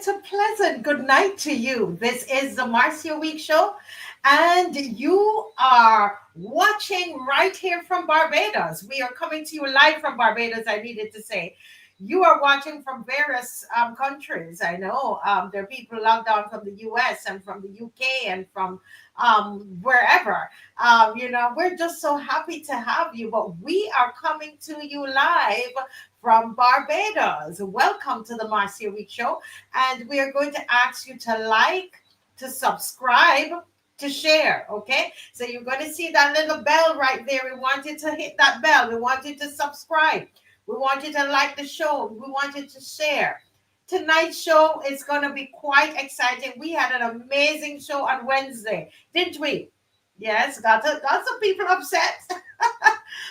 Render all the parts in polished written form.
It's a pleasant good night to you. This is the Marcia Week Show, and you are watching right here from Barbados. We are coming to you live from Barbados, I needed to say. You are watching from various countries. I know there are people logged on from the US and from the UK and from wherever. We're just so happy to have you, but we are coming to you live from Barbados. Welcome to the Marcia Week Show. And we are going to ask you to like, to subscribe, to share, okay? So you're going to see that little bell right there. We want you to hit that bell. We want you to subscribe. We want you to like the show. We want you to share. Tonight's show is going to be quite exciting. We had an amazing show on Wednesday, didn't we? Yes, got some people upset.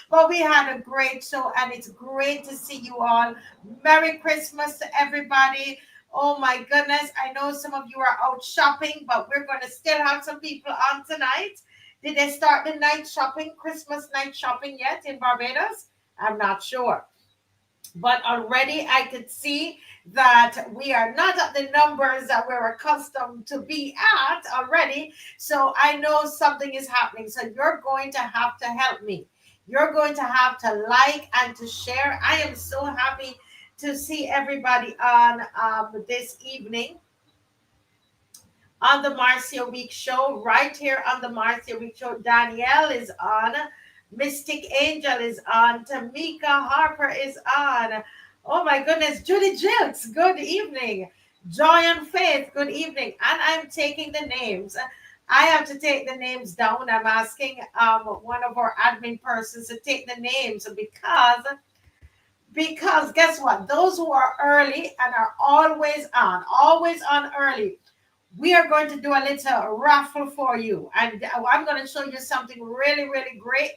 But we had a great show, and it's great to see you all. Merry Christmas to everybody. Oh my goodness, I know some of you are out shopping, but we're going to still have some people on tonight. Did they start the night shopping, Christmas night shopping yet in Barbados? I'm not sure. But already I could see that we are not at the numbers that we're accustomed to be at already. So I know something is happening. So you're going to have to help me. You're going to have to like and to share. I am so happy to see everybody on this evening on the Marcia Week Show, right here on the Marcia Week Show. Danielle is on. Mystic Angel is on. Tamika Harper is on. Oh my goodness. Judy Jilks, good evening. Joy and Faith, good evening. And I'm taking the names. I have to take the names down. I'm asking one of our admin persons to take the names because guess what? Those who are early and are always on early, we are going to do a little raffle for you. And I'm going to show you something really, really great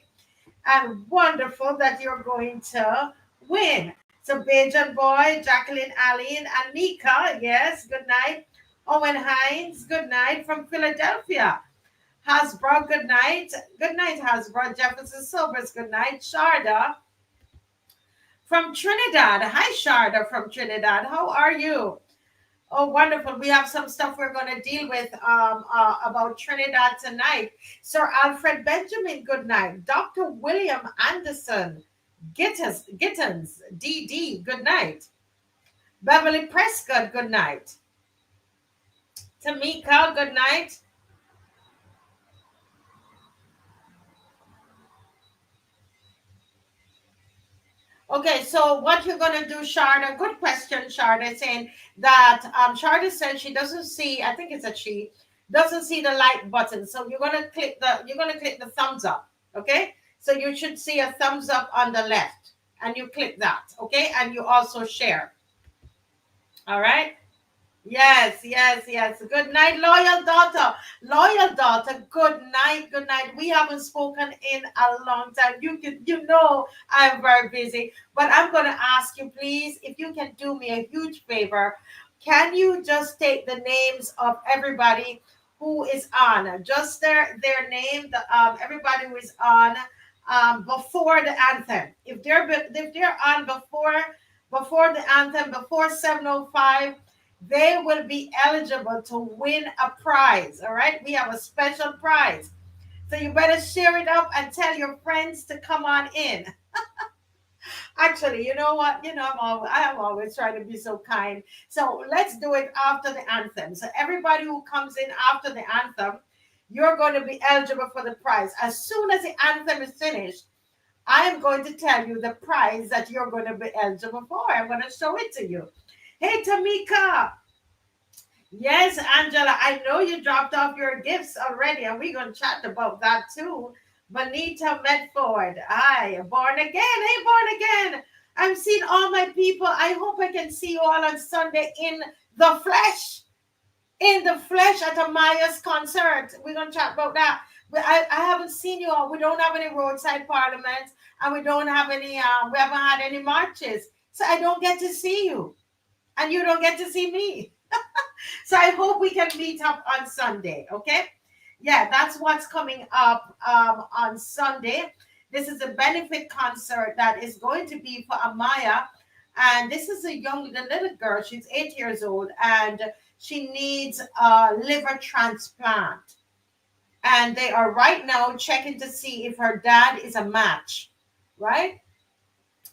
and wonderful that you're going to win. So BAJAN Boy, Jacqueline Aline, Anika, yes, good night. Owen Hines, good night from Philadelphia. Hasbro, good night. Good night, Hasbro. Jefferson Silvers, good night. Sharda from Trinidad. Hi, Sharda from Trinidad. How are you? Oh, wonderful. We have some stuff we're going to deal with about Trinidad tonight. Sir Alfred Benjamin, good night. Dr. William Anderson, Gittins, DD, good night. Beverly Prescott, good night. Tamika, good night. Okay, so what you're going to do, Sharda, good question, Sharda, saying that Sharda said she doesn't see, I think it's a she, doesn't see the like button. So you're going to click the thumbs up, okay? So you should see a thumbs up on the left, and you click that, okay? And you also share. All right? Yes. Good night, loyal daughter. Loyal daughter, good night, good night. We haven't spoken in a long time. You know I'm very busy, but I'm going to ask you, please, if you can do me a huge favor. Can you just take the names of everybody who is on? Just their name, everybody who is on before the anthem. If they're on before the anthem, before 7:05, they will be eligible to win a prize. All right, we have a special prize, so you better share it up and tell your friends to come on in. Actually, you know what? I'm always trying to be so kind. So let's do it after the anthem. So everybody who comes in after the anthem, you're going to be eligible for the prize. As soon as the anthem is finished, I am going to tell you the prize that you're going to be eligible for. I'm going to show it to you. Hey, Tamika. Yes, Angela, I know you dropped off your gifts already, and we're going to chat about that too. Bonita Medford. Hi, born again. Hey, born again. I'm seeing all my people. I hope I can see you all on Sunday in the flesh. In the flesh at Amaya's concert. We're going to chat about that. But I haven't seen you all. We don't have any roadside parliaments, and we don't have any, we haven't had any marches. So I don't get to see you. And you don't get to see me. So I hope we can meet up on Sunday, okay? Yeah, that's what's coming up on Sunday. This is a benefit concert that is going to be for Amaya And this is the little girl. She's 8 years old, and she needs a liver transplant. And they are right now checking to see if her dad is a match, right?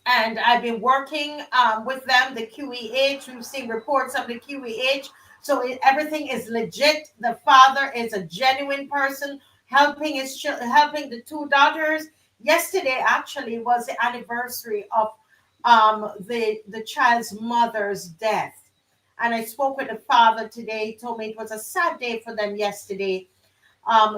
And I've been working with them, the QEH. We've seen reports of the QEH. So everything is legit. The father is a genuine person helping helping the two daughters. Yesterday actually was the anniversary of the child's mother's death. And I spoke with the father today. He told me it was a sad day for them yesterday.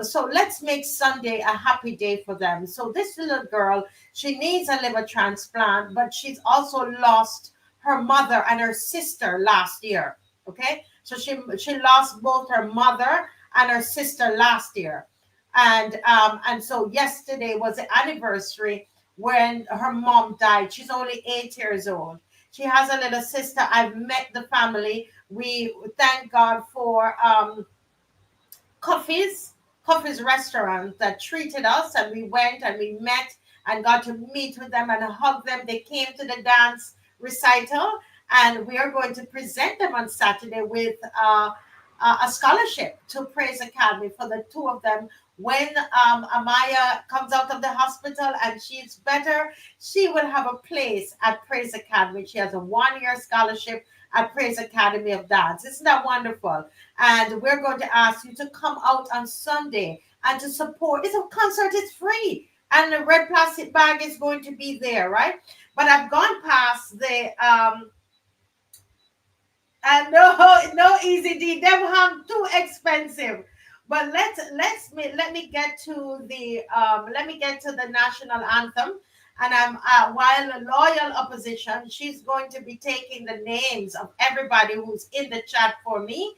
So let's make Sunday a happy day for them. So this little girl, she needs a liver transplant, but she's also lost her mother and her sister last year. Okay, so she lost both her mother and her sister last year, and so yesterday was the anniversary when her mom died. She's only 8 years old. She has a little sister. I've met the family. We thank God for Coffee's Coffee's restaurant that treated us, and we went and we met and got to meet with them and hug them. They came to the dance recital, and we are going to present them on Saturday with a scholarship to Praise Academy for the two of them. When Amaya comes out of the hospital and she's better, she will have a place at Praise Academy. She has a 1 year scholarship at Praise Academy of Dance. Isn't that wonderful? And we're going to ask you to come out on Sunday and to support. It's a concert, it's free. And the red plastic bag is going to be there, right? But I've gone past the and no easy D. Them ham too expensive. But let me get to the national anthem. And I'm while a loyal opposition, she's going to be taking the names of everybody who's in the chat for me,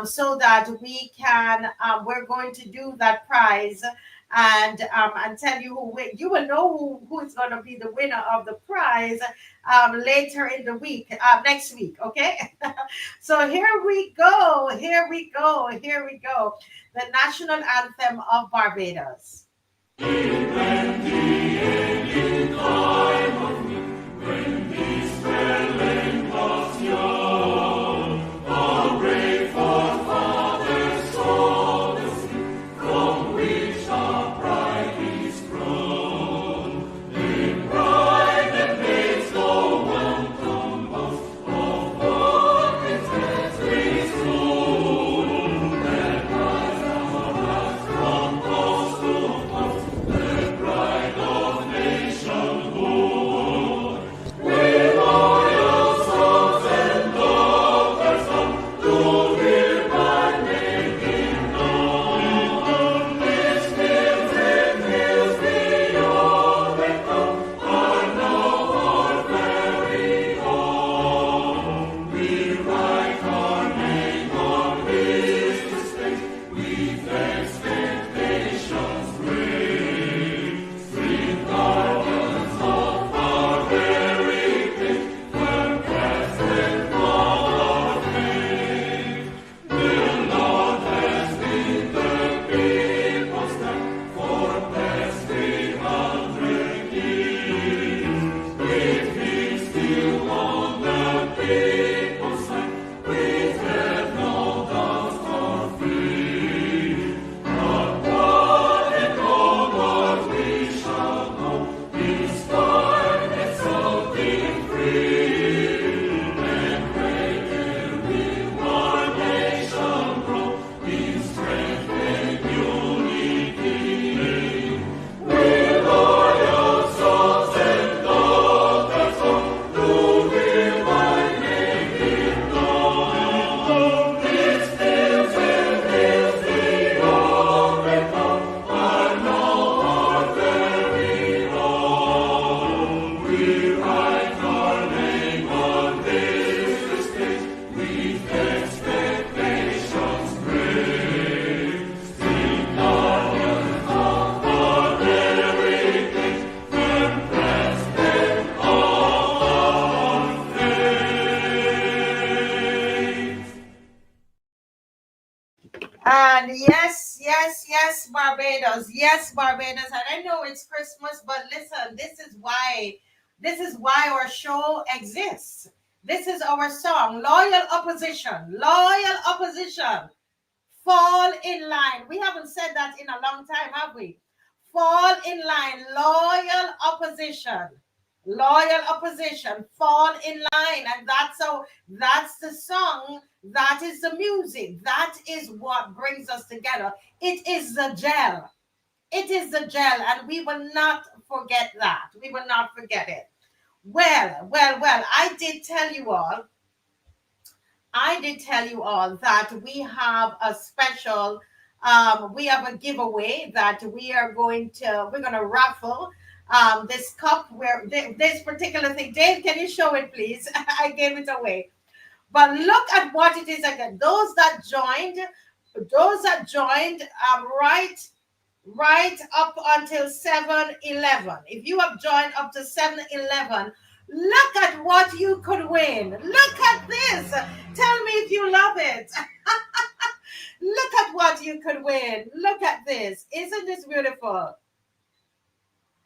so that we can. We're going to do that prize, and tell you you will know who is going to be the winner of the prize later in the week, next week. Okay. So here we go. Here we go. Here we go. The national anthem of Barbados. And yes, Barbados. Yes, Barbados. And I know it's Christmas, but listen, this is why This is why our show exists. This is our song, Loyal Opposition. Loyal Opposition. Fall in line. We haven't said that in a long time, have we? Fall in line. Loyal opposition. Loyal opposition. Fall in line. And that's the song. That is the music. That is what brings us together. It is the gel. It is the gel. And we will not forget that. We will not forget it. Well, I did tell you all that we have a special, we have a giveaway that we're going to raffle this cup where this particular thing. Dave, can you show it, please? I gave it away. But look at what it is again. Those that joined, right up until 7-11. If you have joined up to 7-11, look at what you could win. Look at this. Tell me if you love it. Look at what you could win. Look at this. Isn't this beautiful?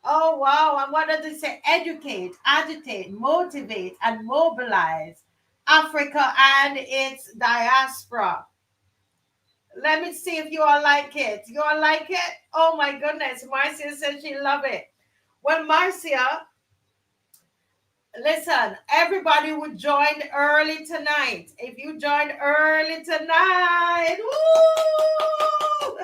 Oh, wow. And what does it say? Educate, agitate, motivate, and mobilize Africa and its diaspora. Let me see if you all like it. You all like it? Oh, my goodness. Marcia said she love it. Well, Marcia, listen, everybody who joined early tonight. If you joined early tonight, woo!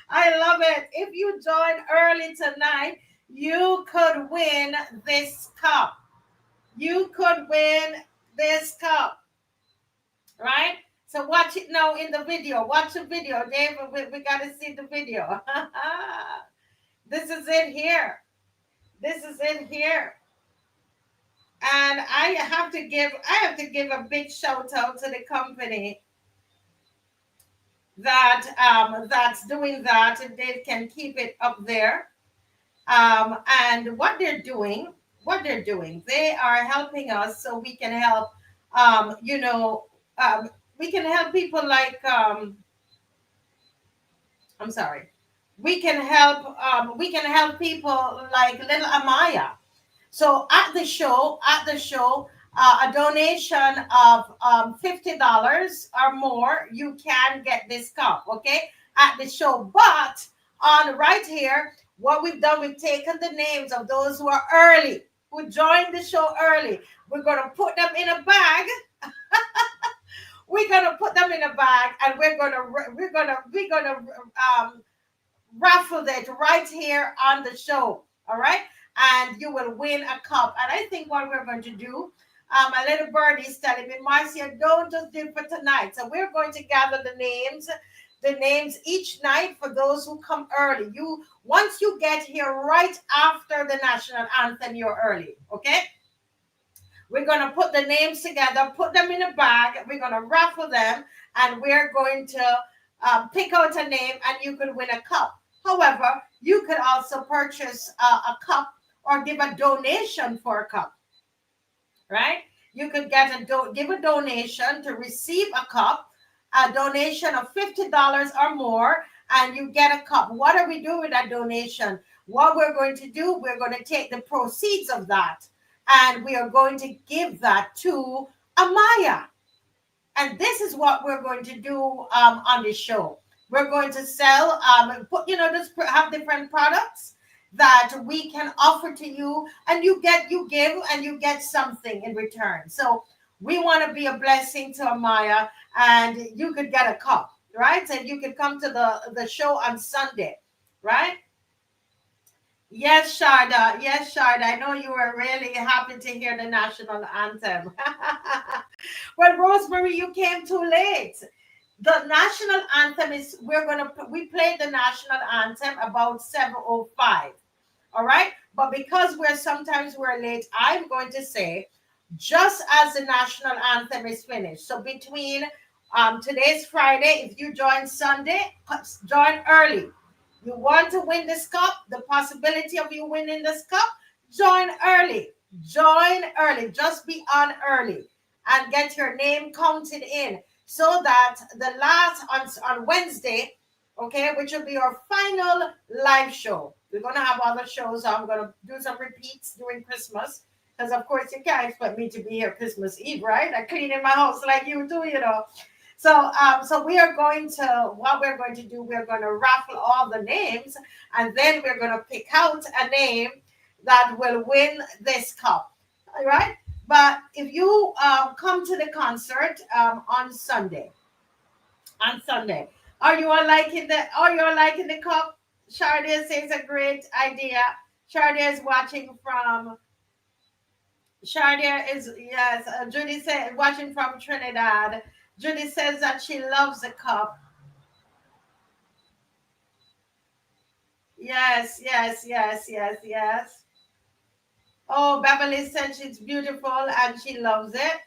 I love it. If you joined early tonight, you could win this cup. You could win this cup. Right? So watch it now in the video. Watch the video, Dave. We got to see the video. This is it here. This is it here. And I have to give a big shout out to the company that's doing that, and they can keep it up there. And what they're doing, they are helping us so we can help. We can help people like we can help people like little Amaya. So at the show, a donation of $50 or more, you can get this cup, okay? At the show. But on right here, what we've done, we've taken the names of those who are early, who joined the show early. We're gonna put them in a bag. We're gonna put them in a bag, and we're gonna raffle it right here on the show. All right. And you will win a cup. And I think what we're going to do, my little birdie is telling me, Marcia, don't just do it for tonight. So we're going to gather the names each night for those who come early. Once you get here right after the national anthem, you're early. Okay? We're going to put the names together, put them in a bag. We're going to raffle them, and we're going to pick out a name, and you could win a cup. However, you could also purchase a cup or give a donation for a cup, right? You could give a donation to receive a cup, a donation of $50 or more, and you get a cup. What are we doing with that donation? What we're going to do, we're going to take the proceeds of that, and we are going to give that to Amaya. And this is what we're going to do on the show. We're going to sell, just have different products that we can offer to you, and you give, and you get something in return. So we want to be a blessing to Amaya, and you could get a cup, right? And you could come to the show on Sunday, right? Yes, Sharda. Yes, Sharda. I know you were really happy to hear the national anthem. Well, Rosemary, you came too late. The national anthem is, we played the national anthem about 7:05. All right. But because we're late, I'm going to say, just as the national anthem is finished. So between today's Friday, if you join Sunday, join early. You want to win this cup, the possibility of you winning this cup, join early. Join early. Just be on early and get your name counted in, so that the last on Wednesday, okay, which will be our final live show. We're going to have other shows. I'm going to do some repeats during Christmas, because of course you can't expect me to be here Christmas Eve, right? I cleaning my house like you do, you know. So we are going to, what we're going to do, we're going to raffle all the names, and then we're going to pick out a name that will win this cup. All right. But if you come to the concert on Sunday, on Sunday, are you all liking the cup? Shardia says a great idea. Shardia is watching from Shardia is, yes. Judy said watching from Trinidad. Judy says that she loves the cup. Yes, yes, yes, yes, yes. Oh, Beverly said she's beautiful and she loves it.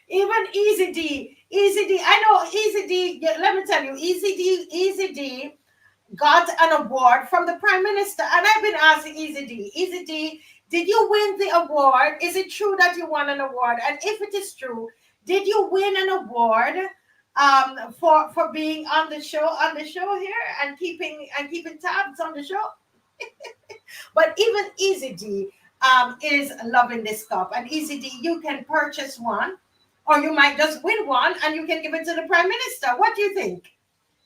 Even Easy D, Easy D. I know Easy D. Let me tell you, Easy D got an award from the Prime Minister. And I've been asking Easy D, did you win the award? Is it true that you won an award? And if it is true, did you win an award for being on the show here and keeping tabs on the show? But even Easy D is loving this cup. And Easy D, you can purchase one, or you might just win one and you can give it to the Prime Minister. What do you think?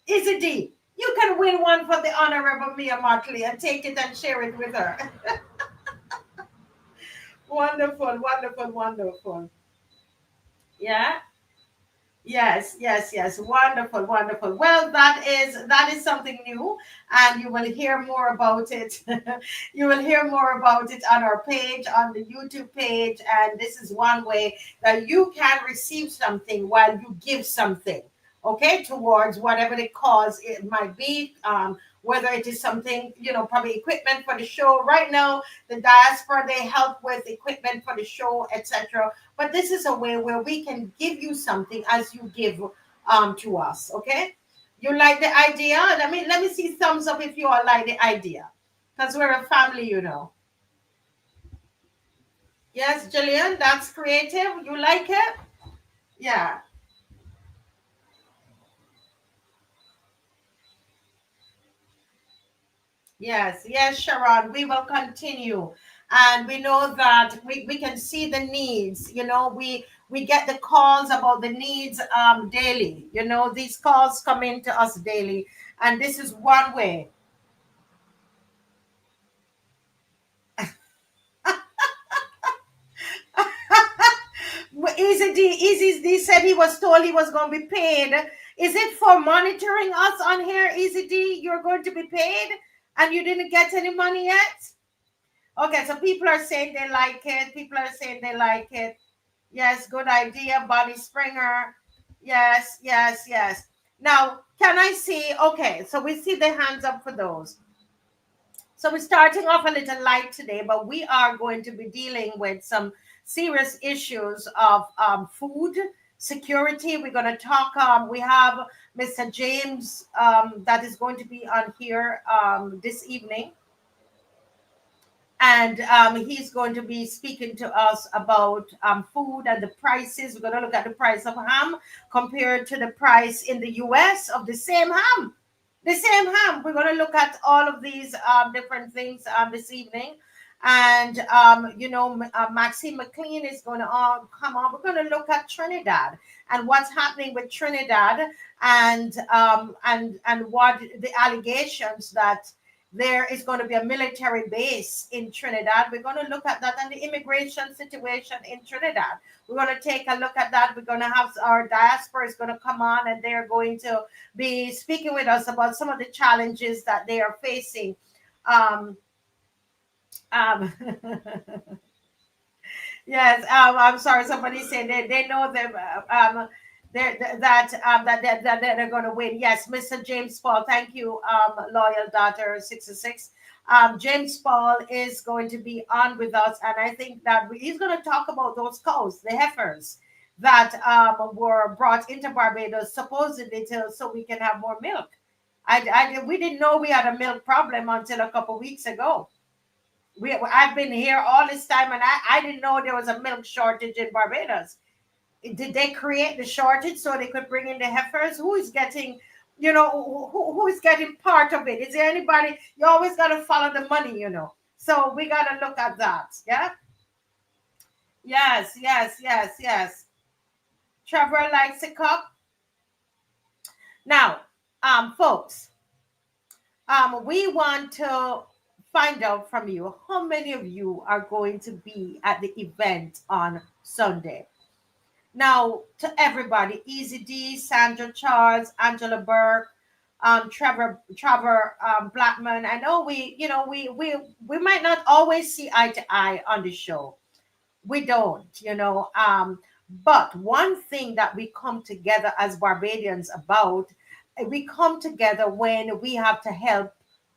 Easy D, you can win one for the Honorable Mia Motley and take it and share it with her. Wonderful, wonderful, wonderful. Yeah. Yes, yes, yes. Wonderful, wonderful. Well, that is something new, and you will hear more about it. You will hear more about it on our page, on the YouTube page, and this is one way that you can receive something while you give something, okay, towards whatever the cause it might be. Whether it is something, probably equipment for the show. Right now, the diaspora, they help with equipment for the show, etc. But this is a way where we can give you something as you give to us. Okay, you like the idea? Let me see thumbs up if you all like the idea, because we're a family. Yes, Jillian, that's creative. You like it? Yeah. Yes, yes, Sharon, we will continue. And we know that we can see the needs. We get the calls about the needs daily. These calls come into us daily. And this is one way. Easy D said he was told he was going to be paid. Is it for monitoring us on here, Easy D? You're going to be paid and you didn't get any money yet? Okay, so people are saying they like it. People are saying they like it. Yes, good idea, Bonnie Springer. Yes, yes, yes. Now, can I see? Okay, so we see the hands up for those. So we're starting off a little light today, but we are going to be dealing with some serious issues of food security. We're going to talk. We have Mr. James that is going to be on here this evening, and he's going to be speaking to us about food and the prices. We're going to look at the price of ham compared to the price in the US of the same ham. The same ham. We're going to look at all of these different things this evening. And, Maxine McLean is going to come on. We're going to look at Trinidad and what's happening with Trinidad and what the allegations that there is going to be a military base in Trinidad. We're going to look at that and the immigration situation in Trinidad. We're going to take a look at that. We're going to have our diaspora is going to come on and they're going to be speaking with us about some of the challenges that they are facing. Um, yes, I'm sorry. Somebody said they know them. That they're going to win. Yes, Mr. James Paul. Thank you, loyal daughter 66. James Paul is going to be on with us, and I think that he's going to talk about those cows, the heifers that were brought into Barbados supposedly so we can have more milk. We didn't know we had a milk problem until a couple weeks ago. I've been here all this time, and I didn't know there was a milk shortage in Barbados. Did they create the shortage so they could bring in the heifers? Who is getting, who is getting part of it? Is there anybody? You always got to follow the money. So we got to look at that. Yeah. Yes, yes, yes, yes. Trevor likes a cup. Now, folks, we want to find out from you how many of you are going to be at the event on Sunday. Now, to everybody, Easy D, Sandra Charles, Angela Burke, Trevor Blackman. I know we might not always see eye to eye on the show. We don't. But one thing that we come together as Barbadians about, we come together when we have to help.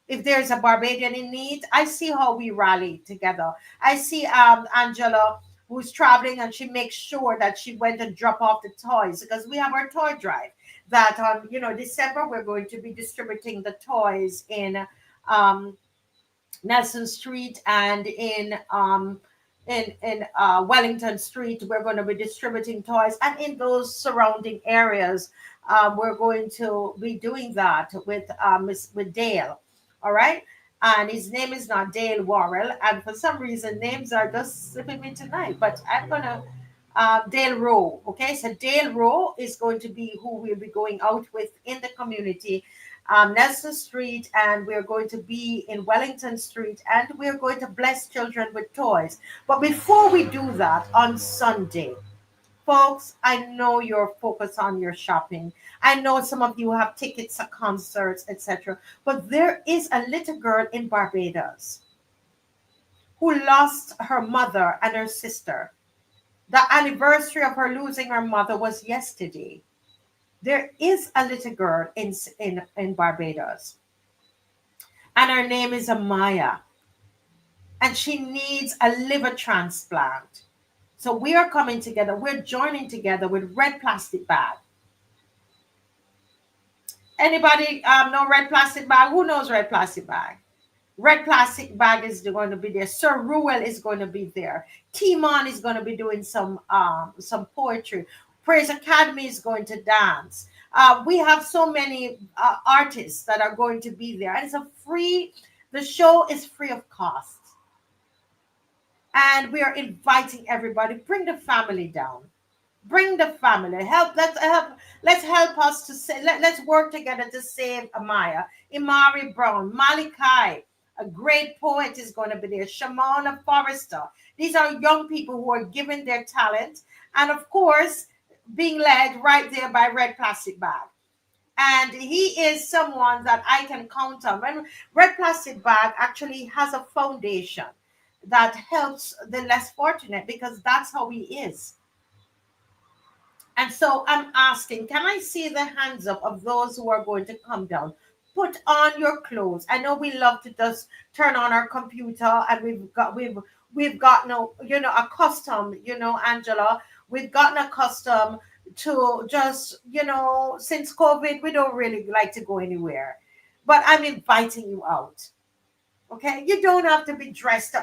If there's a Barbadian in need, I see how we rally together. I see Angela who's traveling, and she makes sure that she went and drop off the toys, because we have our toy drive that on December we're going to be distributing the toys in um, Nelson Street and in Wellington Street. We're going to be distributing toys, and in those surrounding areas, we're going to be doing that with Dale. All right. And his name is not Dale Worrell, and for some reason names are just slipping me tonight. But I'm gonna Dale Rowe. Okay, so Dale Rowe is going to be who we'll be going out with in the community, Nelson Street, and we're going to be in Wellington Street, and we're going to bless children with toys. But before we do that on Sunday, folks, I know you're focused on your shopping. I know some of you have tickets to concerts, etc. But there is a little girl in Barbados who lost her mother and her sister. The anniversary of her losing her mother was yesterday. There is a little girl in Barbados, and her name is Amaya, and she needs a liver transplant. So we are coming together. We're joining together with Red Plastic Bag. Anybody know Red Plastic Bag? Who knows Red Plastic Bag? Red Plastic Bag is going to be there. Sir Ruel is going to be there. Timon is going to be doing some poetry. Praise Academy is going to dance. We have so many artists that are going to be there, and the show is free of cost, and we are inviting everybody. Bring the family down. Bring the family. Let's help us to say. Let's work together to save Amaya. Imari Brown, Malachi, a great poet, is going to be there. Shamona Forrester. These are young people who are giving their talent, and of course, being led right there by Red Plastic Bag. And he is someone that I can count on. When Red Plastic Bag actually has a foundation that helps the less fortunate, because that's how he is. And so I'm asking, can I see the hands up of those who are going to come down? Put on your clothes. I know we love to just turn on our computer, and we've gotten accustomed, Angela, we've gotten accustomed to just, since COVID, we don't really like to go anywhere. But I'm inviting you out. Okay? You don't have to be dressed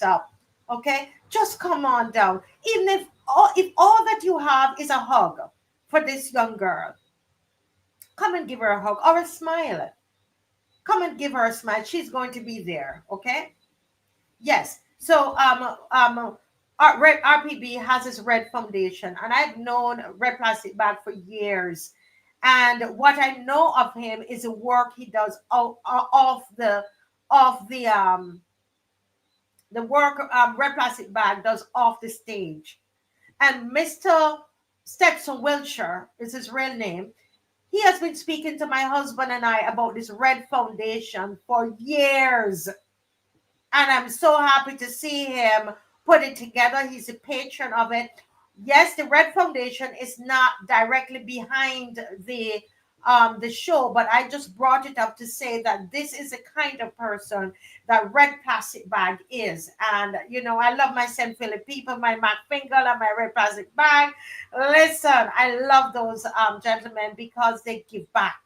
up. Okay? Just come on down. Even if all that you have is a hug for this young girl, come and give her a hug or a smile. Come and give her a smile. She's going to be there. Okay? Yes. So R.P.B has his Red Foundation, and I've known Red Plastic Bag for years. And what I know of him is the work he does off the work Red Plastic Bag does off the stage. And Mr. Stetson Wilshire is his real name. He has been speaking to my husband and I about this Red Foundation for years. And I'm so happy to see him put it together. He's a patron of it. Yes, the Red Foundation is not directly behind the show, but I just brought it up to say that this is the kind of person that Red Plastic Bag is. And I love my St. Philip people, my Mac Finger, and my Red Plastic Bag. Listen, I love those gentlemen because they give back.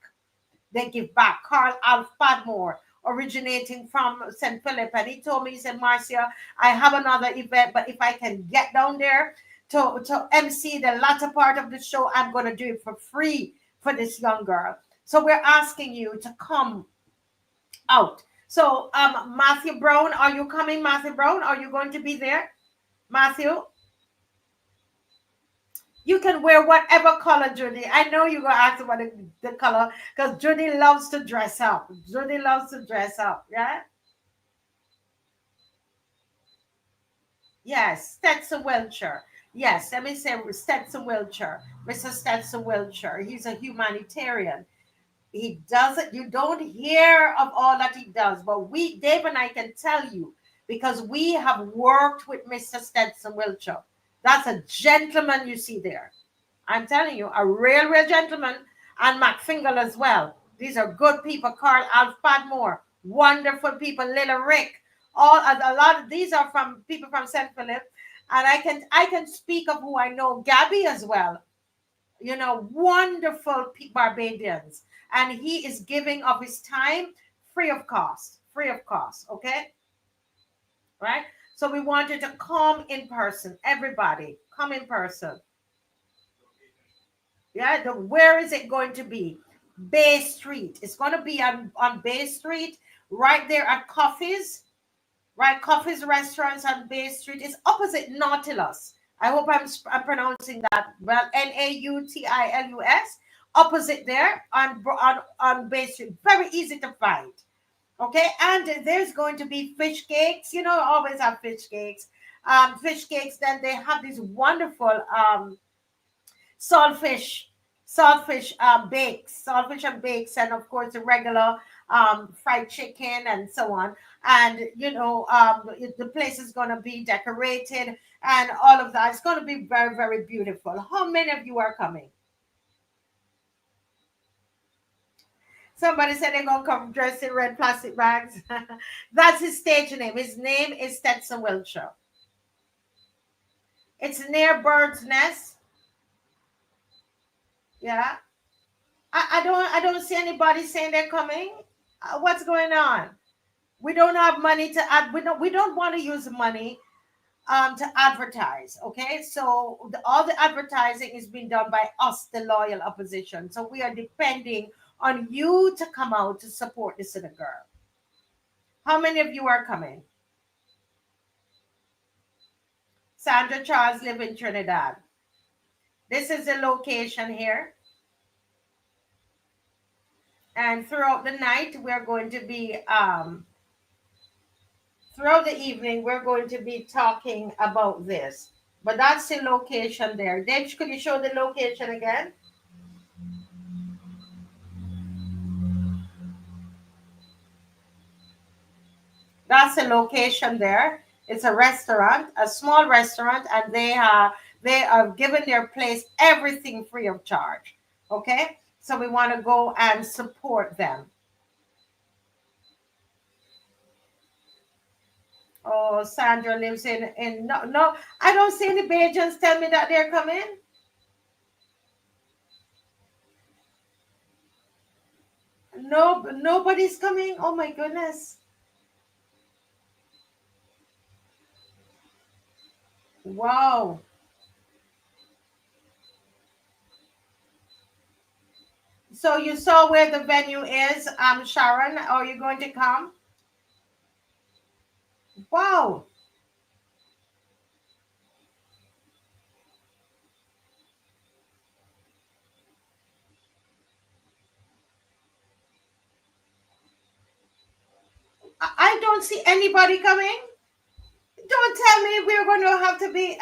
They give back. Carl Alf Padmore, originating from St. Philip, and he told me, he said, Marcia, I have another event, but if I can get down there to MC the latter part of the show, I'm going to do it for free for this young girl. So we're asking you to come out. So, Matthew Brown, are you coming, Matthew Brown? Are you going to be there? Matthew, you can wear whatever color, Judy. I know you're going to ask about the color because Judy loves to dress up. Judy loves to dress up. Yeah. Yes. Stetson Wiltshire. Yes. Let me say Stetson Wiltshire. Mr. Stetson Wiltshire. He's a humanitarian. He doesn't, you don't hear of all that he does, but Dave and I can tell you because we have worked with Mr. Stetson Wiltshire. That's a gentleman you see there. I'm telling you, a real gentleman, and McFingal as well. These are good people. Carl Alf Padmore, wonderful people. Little Rick, all a lot of these are from people from St. Philip, and I can speak of who I know. Gabby as well. Wonderful Barbadians, and he is giving of his time free of cost. Free of cost. Okay, right. So we wanted to come in person. Everybody, come in person. Yeah, where is it going to be? Bay Street. It's going to be on Bay Street, right there at Coffee's, right? Coffee's Restaurants on Bay Street. It's opposite Nautilus. I hope I'm pronouncing that well. Nautilus, opposite there on Bay Street. Very easy to find. Okay, and there's going to be fish cakes. Always have fish cakes. Fish cakes. Then they have these wonderful saltfish saltfish and bakes, and of course the regular fried chicken and so on. And the place is going to be decorated and all of that. It's going to be very, very beautiful. How many of you are coming? Somebody said they're going to come dressed in red plastic bags. That's his stage name. His name is Stetson Wiltshire. It's near Bird's Nest. Yeah. I don't see anybody saying they're coming. What's going on? We don't have money to add. We don't want to use money to advertise. Okay, so all the advertising is being done by us, the loyal opposition. So we are depending on you to come out to support this little girl. How many of you are coming? Sandra Charles live in Trinidad. This is the location here. And throughout the night, we're going to be throughout the evening, we're going to be talking about this. But that's the location there. Dave, could you show the location again? That's the location there. It's a restaurant, a small restaurant, and they are giving their place everything free of charge. Okay, so we want to go and support them. Oh, Sandra lives in no. I don't see any Bajans tell me that they're coming. No, nobody's coming. Oh my goodness. Wow. So you saw where the venue is, Sharon. Are you going to come? Wow. I don't see anybody coming. Don't tell me we're going to have to be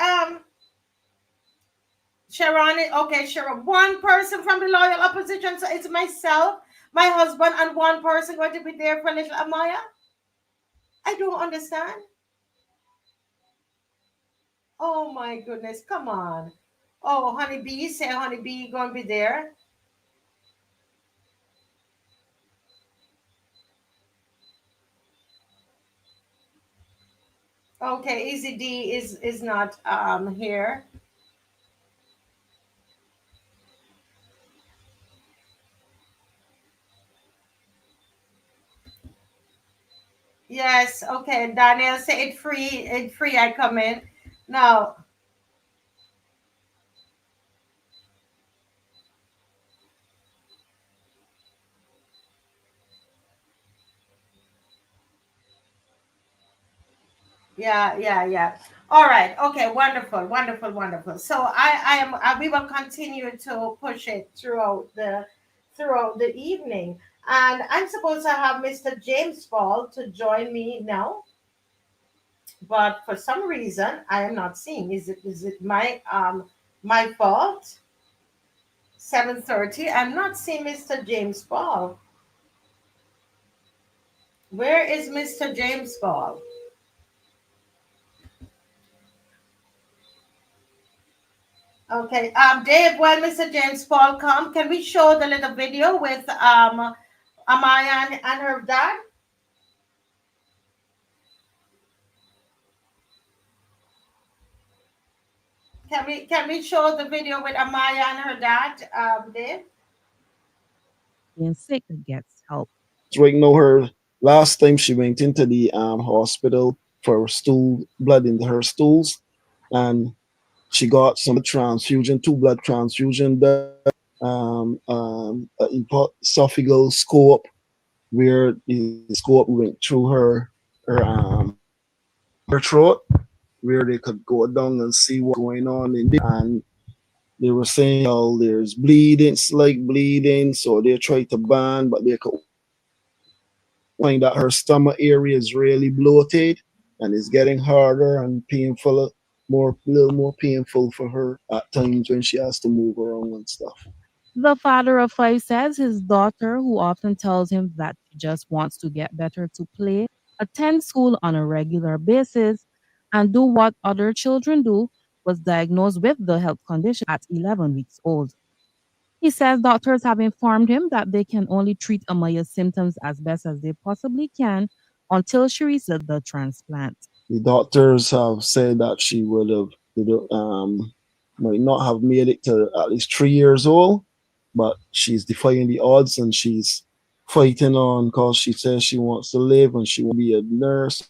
Sharon. Okay, Sharon. One person from the loyal opposition. So it's myself, my husband, and one person going to be there for little Amaya. I don't understand. Oh my goodness. Come on. Oh, honeybee, say honeybee going to be there. Okay, Easy D is not here. Yes, okay. Daniel say it free. It free. I come in. Now, Yeah, yeah, yeah. All right. Okay. Wonderful. Wonderful. Wonderful. So we will continue to push it throughout the evening. And I'm supposed to have Mr. James Paul to join me now, but for some reason I am not seeing. Is it my fault? 7:30. I'm not seeing Mr. James Paul. Where is Mr. James Paul? Okay, Dave, while Mr. James Paul come, can we show the little video with Amaya and her dad? Can we show the video with Amaya and her dad, Dave? Being sick gets help. Right now, her last time she went into the hospital for stool blood in her stools, and she got some transfusion, two blood transfusion, esophageal scope where the scope went through her throat, where they could go down and see what's going on in there. And they were saying, oh, there's bleeding, slight bleeding, so they tried to ban, but they could find that her stomach area is really bloated and it's getting harder and painful, a little more painful for her at times when she has to move around and stuff. The father of five says his daughter, who often tells him that she just wants to get better to play, attend school on a regular basis, and do what other children do, was diagnosed with the health condition at 11 weeks old. He says doctors have informed him that they can only treat Amaya's symptoms as best as they possibly can until she receives the transplant. The doctors have said that she might not have made it to at least 3 years old, but she's defying the odds and she's fighting on because she says she wants to live and she wants to be a nurse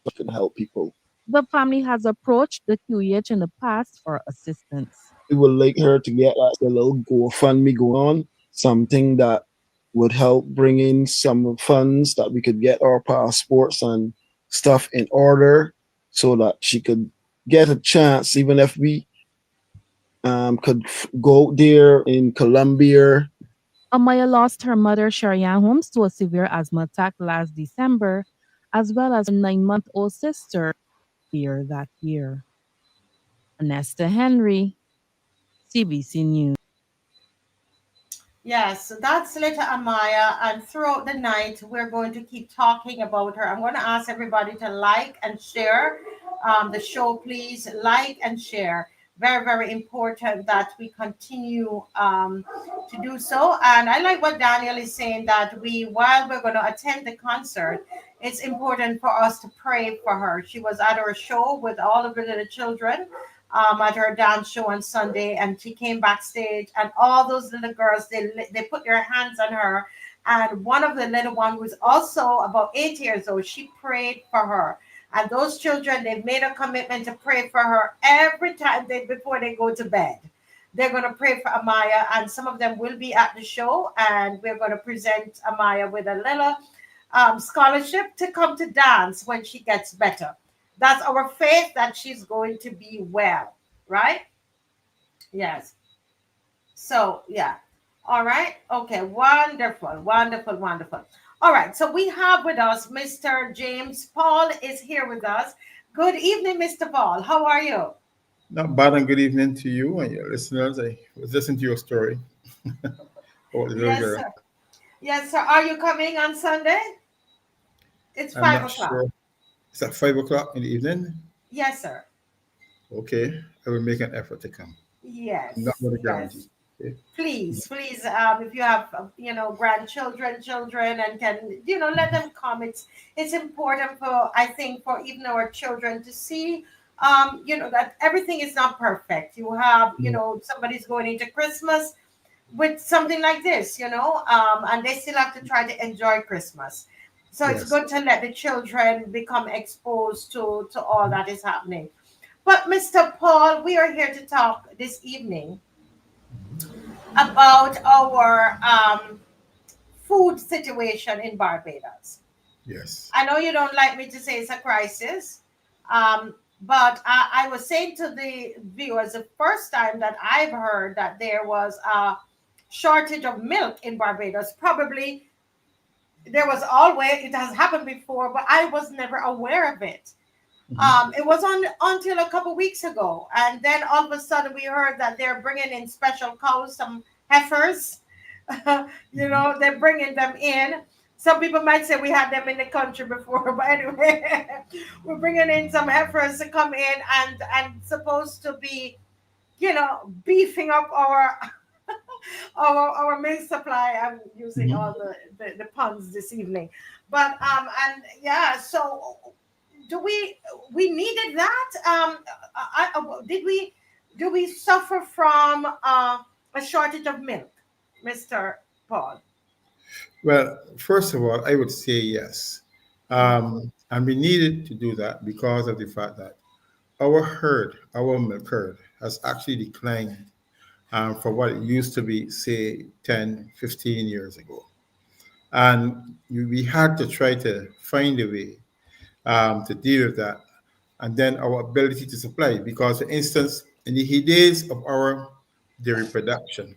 and can help people. The family has approached the QEH in the past for assistance. We would like her to get like a little GoFundMe going on, something that would help bring in some funds that we could get our passports and stuff in order so that she could get a chance, even if we could go there in Colombia. Amaya lost her mother, Sharianne Holmes, to a severe asthma attack last December, as well as her 9-month-old sister earlier that year. Anesta Henry, CBC News. Yes, so that's little Amaya, and throughout the night, we're going to keep talking about her. I'm going to ask everybody to like and share the show, please. Like and share. Very, very important that we continue to do so. And I like what Daniel is saying that while we're going to attend the concert, it's important for us to pray for her. She was at our show with all of the little children at her dance show on Sunday, and she came backstage, and all those little girls they put their hands on her, and one of the little one was also about 8 years old. She prayed for her, and those children they've made a commitment to pray for her every time before they go to bed. They're going to pray for Amaya, and some of them will be at the show, and we're going to present Amaya with a little scholarship to come to dance when she gets better. That's our faith that she's going to be well, right? Yes. So, yeah. All right. Okay. Wonderful. Wonderful. Wonderful. All right. So we have with us Mr. James Paul is here with us. Good evening, Mr. Paul. How are you? Not bad and good evening to you and your listeners. I was listening to your story about the little Yes, girl. sir. Yes, sir. Are you coming on Sunday? It's I'm five not o'clock. sure. It's at 5 o'clock in the evening. Yes, sir. Okay, I will make an effort to come. I'm not Yes. going to guarantee. Yes. Okay. Please, if you have grandchildren, children, and can let them come. It's important for, I think, for even our children to see that everything is not perfect. You have Mm. somebody's going into Christmas with something like this, and they still have to try to enjoy Christmas. So it's Yes. good to let the children become exposed to all that is happening. But Mr. Paul, we are here to talk this evening about our food situation in Barbados. Yes. I know you don't like me to say it's a crisis, But I was saying to the viewers, the first time that I've heard that there was a shortage of milk in Barbados, probably there was always, it has happened before, but I was never aware of it. Mhm. It was on until a couple weeks ago, and then all of a sudden we heard that they're bringing in special cows, some heifers. Mhm. They're bringing them in. Some people might say we had them in the country before, but anyway, we're bringing in some heifers to come in and supposed to be, beefing up our milk supply. I'm using Mhm. all the puns this evening, but and yeah, so do we needed that? Did we do we suffer from a shortage of milk, Mr. Paul? Well, first of all, I would say yes. Mm-hmm. And we needed to do that because of the fact that our milk herd, has actually declined from what it used to be, say, 10, 15 years ago. And we had to try to find a way to deal with that. And then our ability to supply, because, for instance, in the heydays of our dairy production,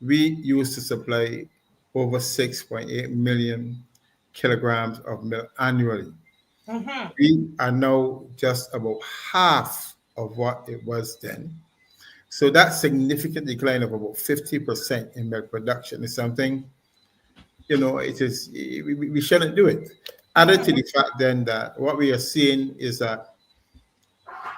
we used to supply over 6.8 million kilograms of milk annually. Mm-hmm. We are now just about half of what it was then. So that significant decline of about 50% in milk production is something, it is, we shouldn't do it. Added to Mm-hmm. the fact then that what we are seeing is that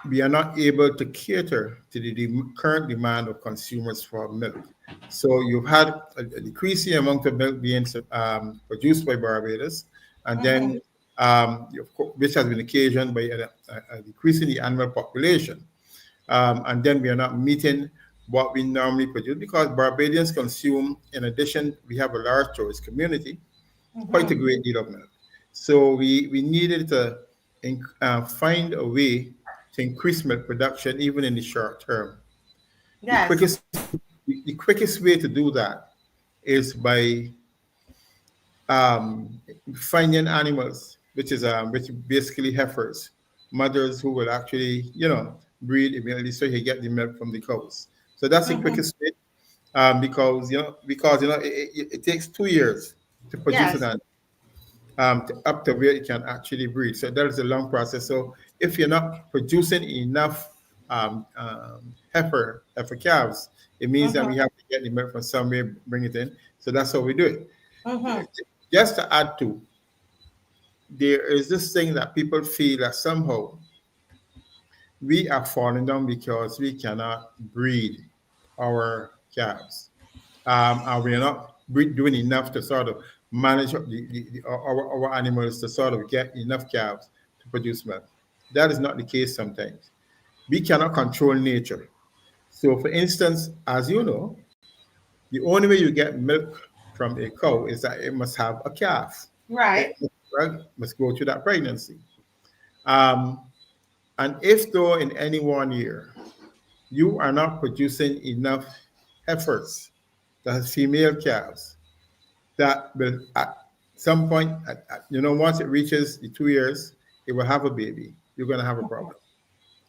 we are not able to cater to the current demand of consumers for milk. So you've had a decreasing amount of milk being produced by Barbados, and Mm-hmm. then which has been occasioned by a decrease in the animal population. And then we are not meeting what we normally produce because Barbadians consume, in addition, we have a large tourist community, quite a Mm-hmm. great deal of milk. So we needed to find a way to increase milk production even in the short term. The Yes. quickest the quickest way to do that is by um, finding animals, which basically heifers, mothers who will actually breed immediately, so you get the milk from the cows. So that's the Mm-hmm. quickest way, because it takes 2 years to produce Yes. an up to where it can actually breed. So that is a long process. So if you're not producing enough heifer calves, it means that Mm-hmm. we have to get the milk from somewhere, bring it in. So that's how we do it. Mm-hmm. Just to add to, there is this thing that people feel that somehow we are falling down because we cannot breed our calves, and we are not doing enough to sort of manage our animals to sort of get enough calves to produce milk. That is not the case sometimes. We cannot control nature. So, for instance, as you know, the only way you get milk from a cow is that it must have a calf. It Right. must go through that pregnancy. Um, and if, though, in any one year, you are not producing enough heifers, that has female calves, that will at some point, once it reaches the 2 years, it will have a baby. You're going to have a problem.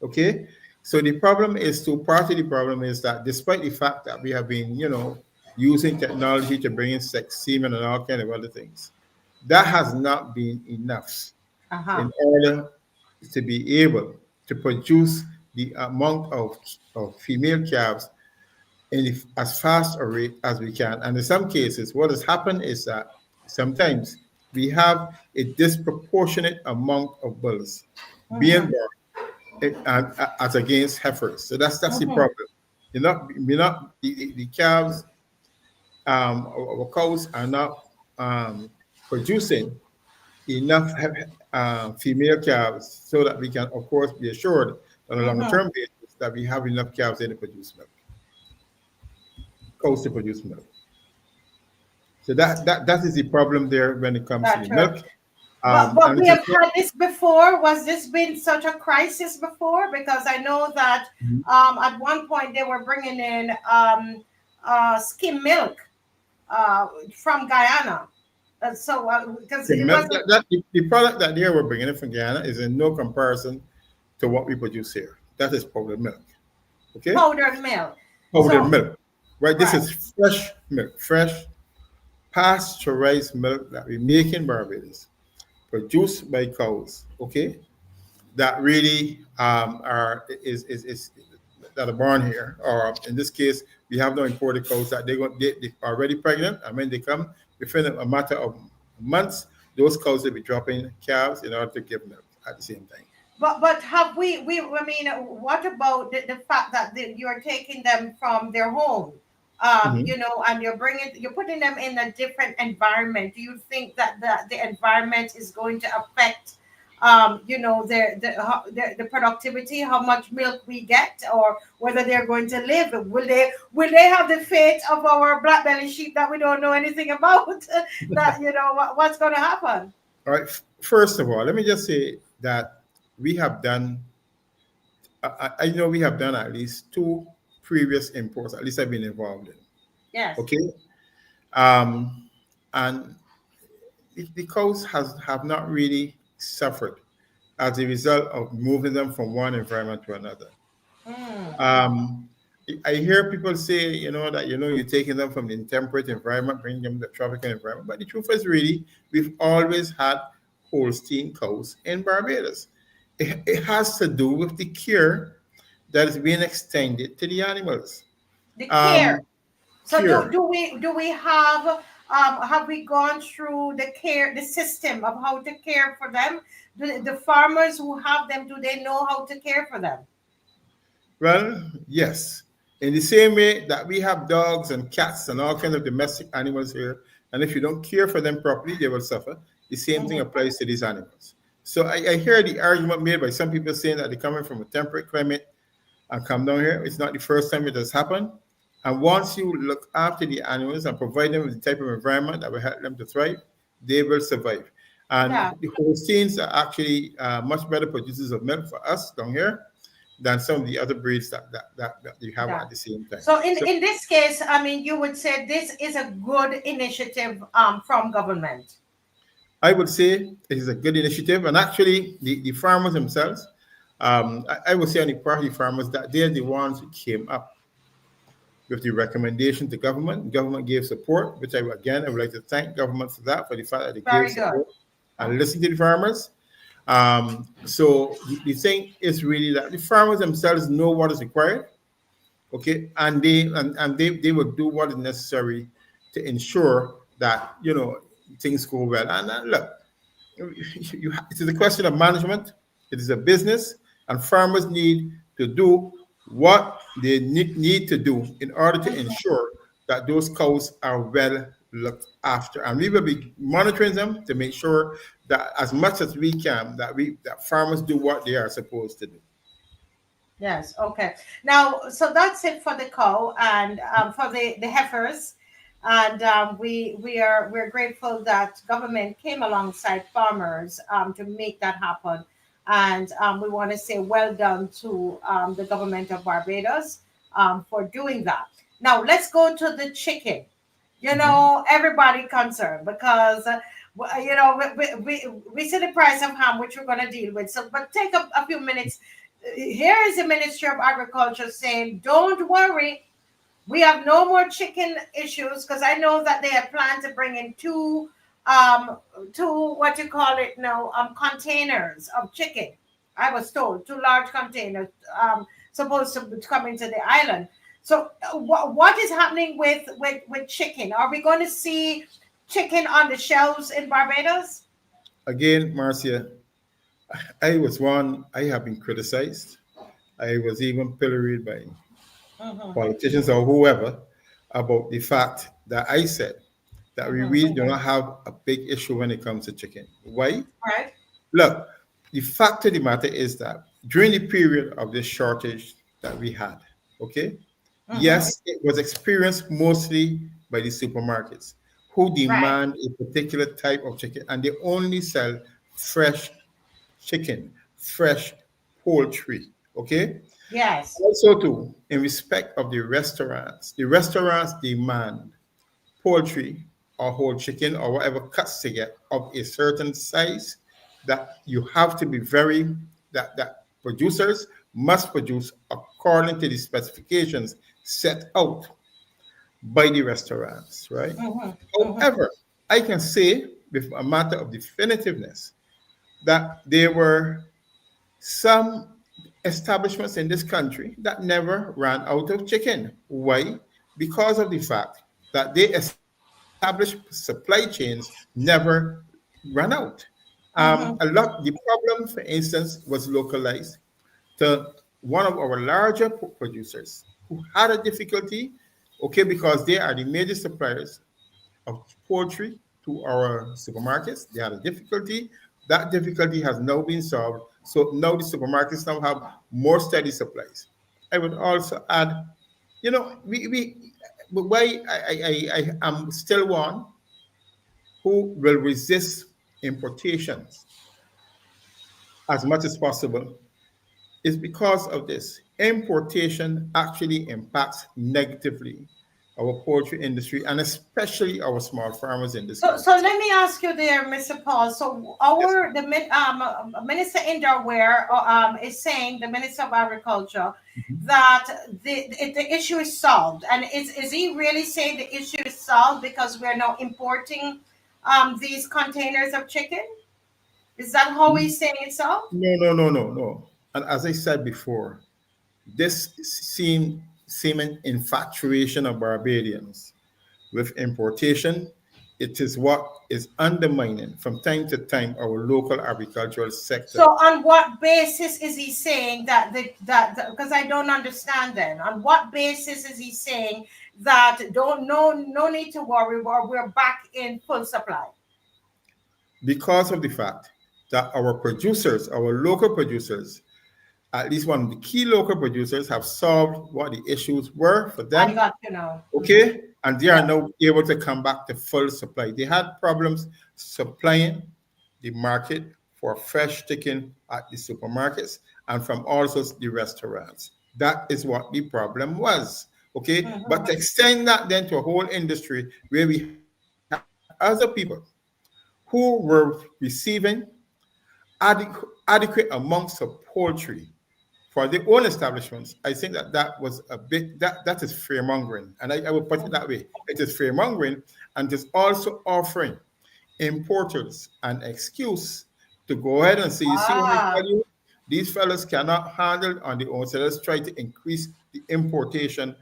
Okay? So the problem is, part of the problem is that despite the fact that we have been, using technology to bring in sex semen and all kind of other things, that has not been enough Uh-huh. in order to be able to produce the amount of female calves in as fast a rate as we can. And in some cases, what has happened is that sometimes we have a disproportionate amount of bulls being Mm-hmm. born as against heifers. So that's the Mm-hmm. problem. The calves, our cows are not producing enough female calves so that we can, of course, be assured on a long Mm-hmm. term basis that we have enough calves in to produce milk, cows to produce milk. So that is the problem there when it comes to the That's right. milk. But And we it is have had this before. Was this been such a crisis before? Because I know that at one point they were bringing in skim milk from Guyana. So because the it milk wasn't. the product that they were bringing in from Guyana is in no comparison. to what we produce here. That is powdered milk. Okay? Powdered milk. Powdered So, milk. Right? This right. is fresh milk, fresh pasteurized milk that we make in Barbados, produced by cows. Okay? That really is that are born here, or in this case, we have no imported cows that they are already pregnant, and when they come, within a matter of months, those cows will be dropping calves in order to give milk at the same time. But have we I mean, what about the fact that you're taking them from their home, Mhm. and you're putting them in a different environment? Do you think that the environment is going to affect, the productivity, how much milk we get, or whether they're going to live? Will they have the fate of our black belly sheep that we don't know anything about? That what's going to happen? All right. First of all, let me just say that we have done. I know we have done at least two previous imports. At least I've been involved in. Yes. Okay. And the cows have not really suffered as a result of moving them from one environment to another. Mm. Um, I hear people say, that you're taking them from the temperate environment, bringing them to the tropical environment. But the truth is, really, we've always had Holstein cows in Barbados. It has to do with the care that is being extended to the animals. The care. Um, So do Care. do we do we have we gone through the system of how to care for them? The farmers who have them, do they know how to care for them? Well, yes. In the same way that we have dogs and cats and all kinds of domestic animals here, and if you don't care for them properly, they will suffer. The same thing Mhm. applies to these animals. So I hear the argument made by some people saying that they're coming from a temperate climate and come down here. It's not the first time it has happened. And once you look after the animals and provide them with the type of environment that will help them to thrive, they will survive. And Yeah, the Holsteins are actually much better producers of milk for us down here than some of the other breeds that you have yeah. at the same time. So in So in this case, I mean, you would say this is a good initiative from government. I would say it is a good initiative. And actually, the farmers themselves, I would say on the part of the farmers that they're the ones who came up with the recommendation to government. Government gave support, which I would like to thank government for that, for the fact that they gave Very good. support and listened to the farmers. So the thing is really that the farmers themselves know what is required, okay, and they will do what is necessary to ensure that things go well. And look, it is a question of management. It is a business, and farmers need to do what they need to do in order to ensure that those cows are well looked after. And we will be monitoring them to make sure that as much as we can, that farmers do what they are supposed to do. Yes, okay. Now, so that's it for the cow and for the heifers, and we're grateful that government came alongside farmers to make that happen, and we want to say well done to the government of Barbados for doing that. Now, let's go to the chicken. Mhm. Everybody concerned because. We see the price of ham, which we're going to deal with. So, but take a few minutes. Here is the Ministry of Agriculture saying, don't worry, we have no more chicken issues, because I know that they had planned to bring in two what you call it now, containers of chicken. I was told two large containers supposed to come into the island. So what is happening with chicken? Are we going to see chicken on the shelves in Barbados? Again, Marcia, I have been criticized. I was even pilloried by Mm-hmm, politicians or whoever about the fact that I said that we mm-hmm. really do not have a big issue when it comes to chicken. Why? Right? Look, the fact of the matter is that during the period of this shortage that we had, okay, Mm-hmm. yes, it was experienced mostly by the supermarkets who Right. demand a particular type of chicken, and they only sell fresh chicken, fresh poultry, okay? Yes. Also, too, in respect of the restaurants demand poultry or whole chicken or whatever cuts they get of a certain size that you have to be very that producers must produce according to the specifications set out by the restaurants, right? Mhm. Mhm. However, I can say with a matter of definitiveness that there were some establishments in this country that never ran out of chicken. Why? Because of the fact that they established supply chains never ran out. Mhm. The problem, for instance, was localized to one of our larger producers who had a difficulty, okay, because they are the major suppliers of poultry to our supermarkets. They had a difficulty. That difficulty has now been solved. So now the supermarkets now have more steady supplies. I would also add, we why I am still one who will resist importations as much as possible is because of this. Importation actually impacts negatively our poultry industry and especially our small farmers in this So country. let me ask you there, Mr. Paul. So Yes. Minister Inderwear is saying, the Minister of Agriculture, Mhm. that the issue is solved, and is he really saying the issue is solved because we're now importing these containers of chicken? Is that how he's saying it's solved? No, no, no, no, no. And as I said before, this seeming infatuation of Barbadians with importation, it is what is undermining from time to time our local agricultural sector. So on what basis is he saying that because I don't understand then. On what basis is he saying that don't no need to worry, we're back in full supply? Because of the fact that our producers, our local producers, at least one of the key local producers, have solved what the issues were for I them, got you now. Mhm. okay? And they are Yeah. now able to come back to full supply. They had problems supplying the market for fresh chicken at the supermarkets and from also the restaurants. That is what the problem was, okay? But Mhm. to extend that then to a whole industry where we had other people who were receiving adequate amounts of poultry for their own establishments, I think that that was a bit that is fear mongering, and I would put it that way. It is fear mongering, and it is also offering importers an excuse to go ahead and say, you see what I Ah. tell you, these fellas cannot handle on their own, so let's try to increase the importation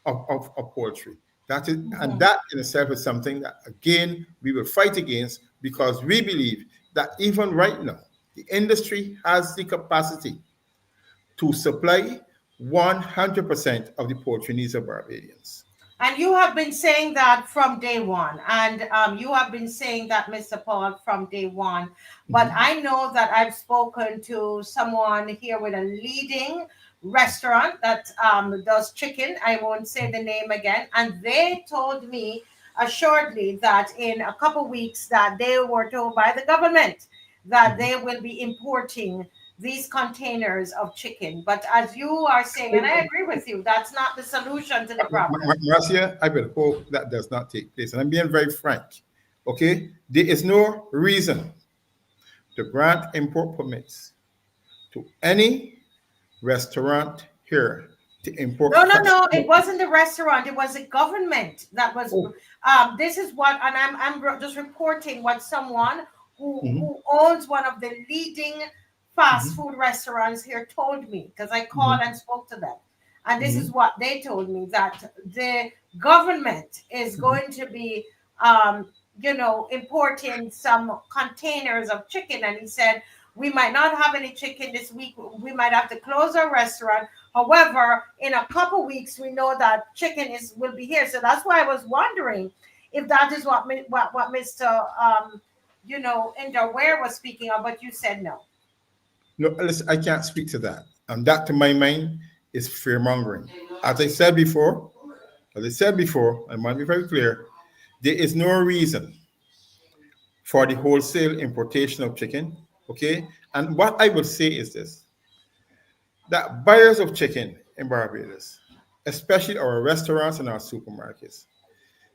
of poultry. That is, and Mhm. that in itself is something that again we will fight against because we believe that even right now the industry has the capacity to supply 100% of the poultry needs of Barbadians. And you have been saying that from day one. And you have been saying that, Mr. Paul, from day one. But Mhm. I know that I've spoken to someone here with a leading restaurant that does chicken. I won't say the name again. And they told me assuredly that in a couple weeks that they were told by the government that Mhm. they will be importing these containers of chicken. But as you are saying, and I agree with you, that's not the solution to the problem. Marcia, I will hope that does not take place. And I'm being very frank. Okay? There is no reason to grant import permits to any restaurant here to import No, no, fresh no. It poultry. wasn't the restaurant. It was the government that was. Oh, This is what, and just reporting what someone mhm, who owns one of the leading fast mhm, food restaurants here told me, because I called mhm, and spoke to them, and this is mhm, what they told me, that the government is mhm, going to be, um, importing some containers of chicken, and he said we might not have any chicken this week. We might have to close our restaurant. However, in a couple weeks, we know that chicken is will be here. So that's why I was wondering if that is what Mr. Underwear was speaking of, but you said no. No, listen, I can't speak to that. And that, to my mind, is fear mongering. As I said before, I want to be very clear, there is no reason for the wholesale importation of chicken. Okay. And what I would say is this, that buyers of chicken in Barbados, especially our restaurants and our supermarkets,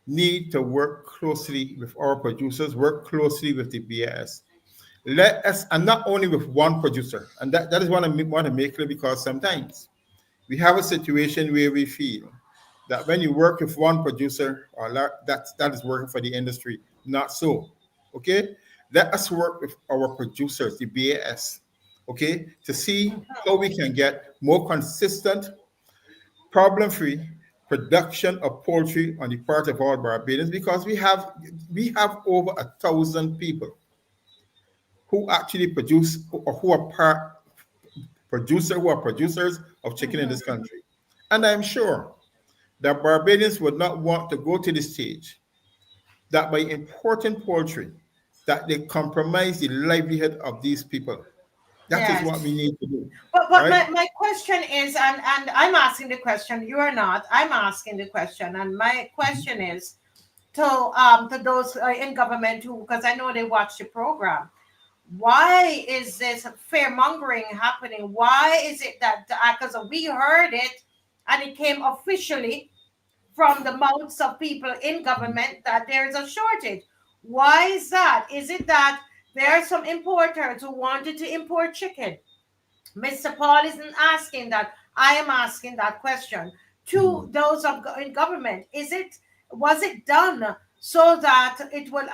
need to work closely with our producers, work closely with the BAS. let us, and not only with one producer, and that is what I want to make clear, because sometimes we have a situation where we feel that when you work with one producer, or that is working for the industry. Not so. Okay, let us work with our producers, the BAS, okay, to see how we can get more consistent, problem-free production of poultry on the part of all Barbadians, because we have over 1,000 people who actually produce, or who are producers of chicken in this country. And I'm sure that Barbadians would not want to go to the stage that by importing poultry, that they compromise the livelihood of these people. That is what we Yes. need to do, But right? my question is, and I'm asking the question, you are not, I'm asking the question, and my question is to those in government who, because I know they watch the program, why is this fear mongering happening? Why is it that, because we heard it and it came officially from the mouths of people in government that there is a shortage? Why is that? Is it that there are some importers who wanted to import chicken? Mr. Paul isn't asking that. I am asking that question to those in government. Was it done so that it will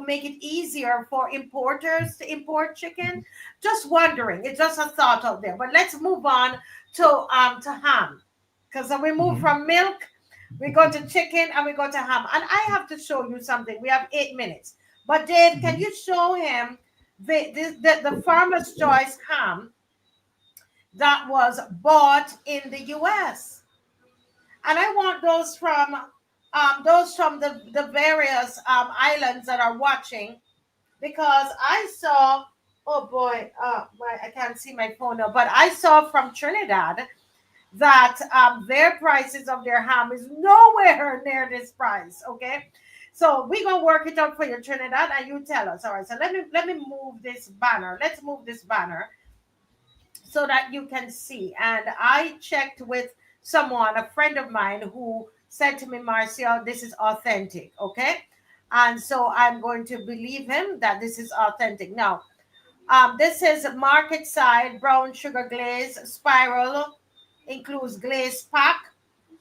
make it easier for importers to import chicken? Just wondering. It's just a thought out there. But let's move on to ham, because we move Mhm. from milk, we go to chicken, and we go to ham. And I have to show you something. We have 8 minutes. But Dave, can Mhm. you show him the Farmer's Choice ham that was bought in the US? And I want those from the various islands that are watching, because I saw, oh boy, I can't see my phone now, but I saw from Trinidad that their prices of their ham is nowhere near this price. Okay, so we're gonna work it out for you, Trinidad, and you tell us. All right, so let me move this banner. Let's move this banner so that you can see. And I checked with someone, a friend of mine, who said to me, Marcia, this is authentic. Okay. And so I'm going to believe him that this is authentic. Now, this is market side brown sugar glaze spiral, includes glaze pack,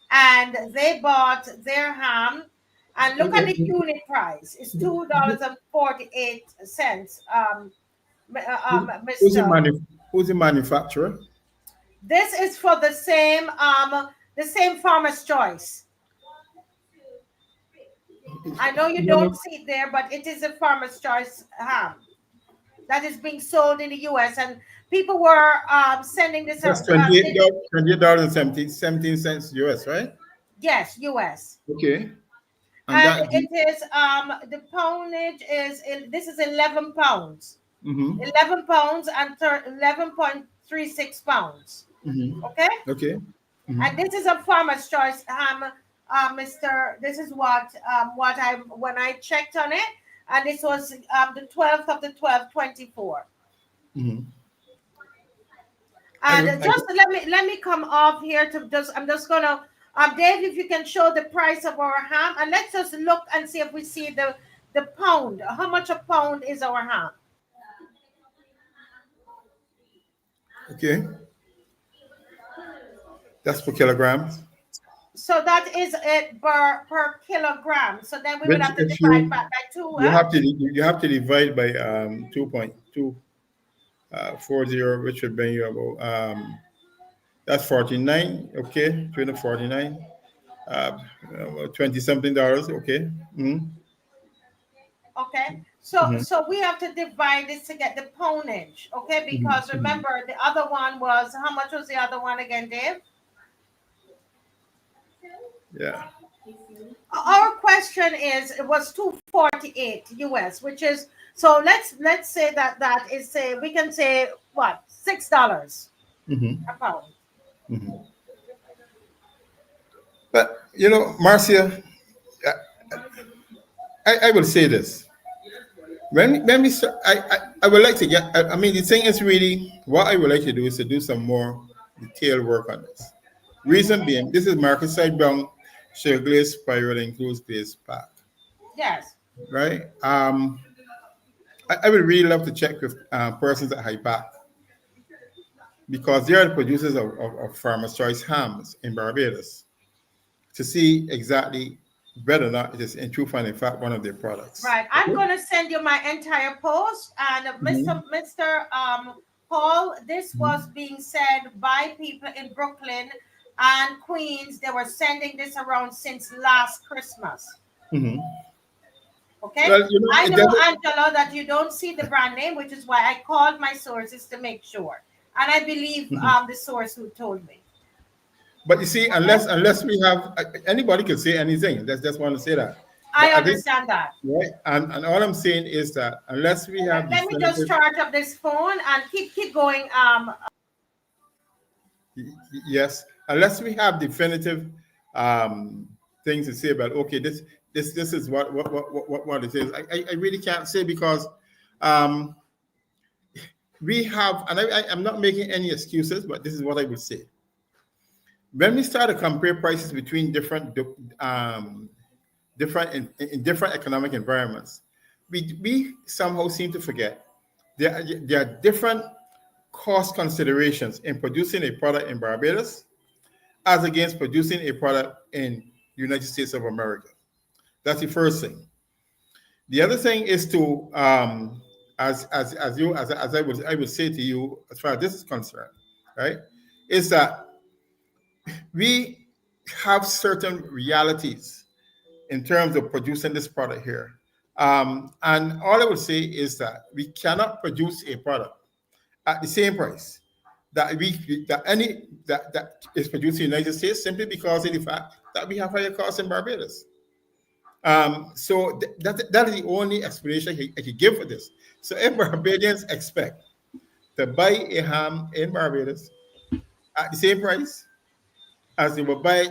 and they bought their ham. And look at Okay. the unit price. It's $2.48. Who's the Mr. who's the manufacturer? This is for the same Farmer's Choice. I know you don't see it there, but it is a Farmer's Choice ham that is being sold in the US, and people were sending this That's out. $28 and 17 cents US, right? Yes, US. Okay. And And that. it is the poundage is this is 11 pounds. Mm-hmm. 11 pounds and 11.36 pounds. Mm-hmm. Okay? Okay. And Mm-hmm. this is a Farmer's Choice ham, Mr. This is what I when I checked on it, and this was the 12th of the 12th, 24. Mm-hmm. I, And just let me come off here to just I'm just gonna Dave, if you can show the price of our ham, and let's just look and see if we see the pound. How much a pound is our ham? okay. That's per kilograms. So that is it per kilogram. So then we would Which, have to if divide by two, you huh? have to divide by 2.240, which would bring you about that's 49. Okay, 249. 20 something dollars. Okay. Mm-hmm. Okay. So Mm-hmm. so we have to divide this to get the poundage. Okay, because Mm-hmm. remember the other one was how much was the other one again, Dave? Yeah. Our question is it was 248 US, which is so let's say that is say we can say what $6 Mm-hmm. a pound. Mm-hmm. But Marcia, I will say this. When we start, I would like to get. I mean, the thing is really what I would like to do is to do some more detailed work on this. Reason being, this is market side brown sugar glaze spiral includes glaze pack, Yes. right? I would really love to check with persons at HIPAC because they are the producers of Farmer's Choice hams in Barbados to see exactly whether or not it is in truth and in fact one of their products. Right. I'm going to send you my entire post. And Mr. Paul, this was being said by people in Brooklyn and Queens. They were sending this around since last Christmas. Mm-hmm. Okay. Well, I know, Angela, that you don't see the brand name, which is why I called my sources to make sure. And I believe the source who told me. But you see, unless we have, anybody can say anything. That's just want to say that. I understand that. Right. And all I'm saying is that unless we have let me just charge up this phone and keep going. Yes, unless we have definitive things to say about, okay, this is what it is. I really can't say because we have, and I'm not making any excuses, but this is what I would say. When we start to compare prices between different economic environments, we somehow seem to forget there are different cost considerations in producing a product in Barbados as against producing a product in the United States of America. That's the first thing. The other thing is to, as I would say to you, as far as this is concerned, right, is that we have certain realities in terms of producing this product here. And all I would say is that we cannot produce a product at the same price that is produced in the United States simply because of the fact that we have higher costs in Barbados. So that is the only explanation I can give for this. So if Barbadians expect to buy a ham in Barbados at the same price as they will buy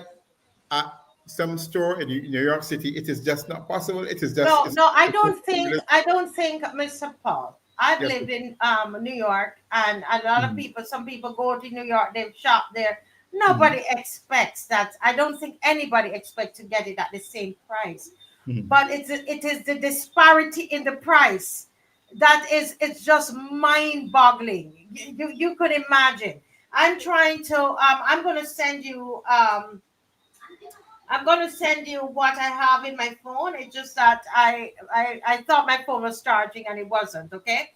at some store in New York City, it is just not possible. It is just no. I don't think, Mr. Paul. I've lived in New York, and a lot of people. Some people go to New York. They've shopped there. Nobody expects that. I don't think anybody expects to get it at the same price. But it is the disparity in the price that it's just mind-boggling. You could imagine. I'm trying to. I'm going to send you. I'm going to send you what I have in my phone. It's just that I thought my phone was charging and it wasn't. Okay.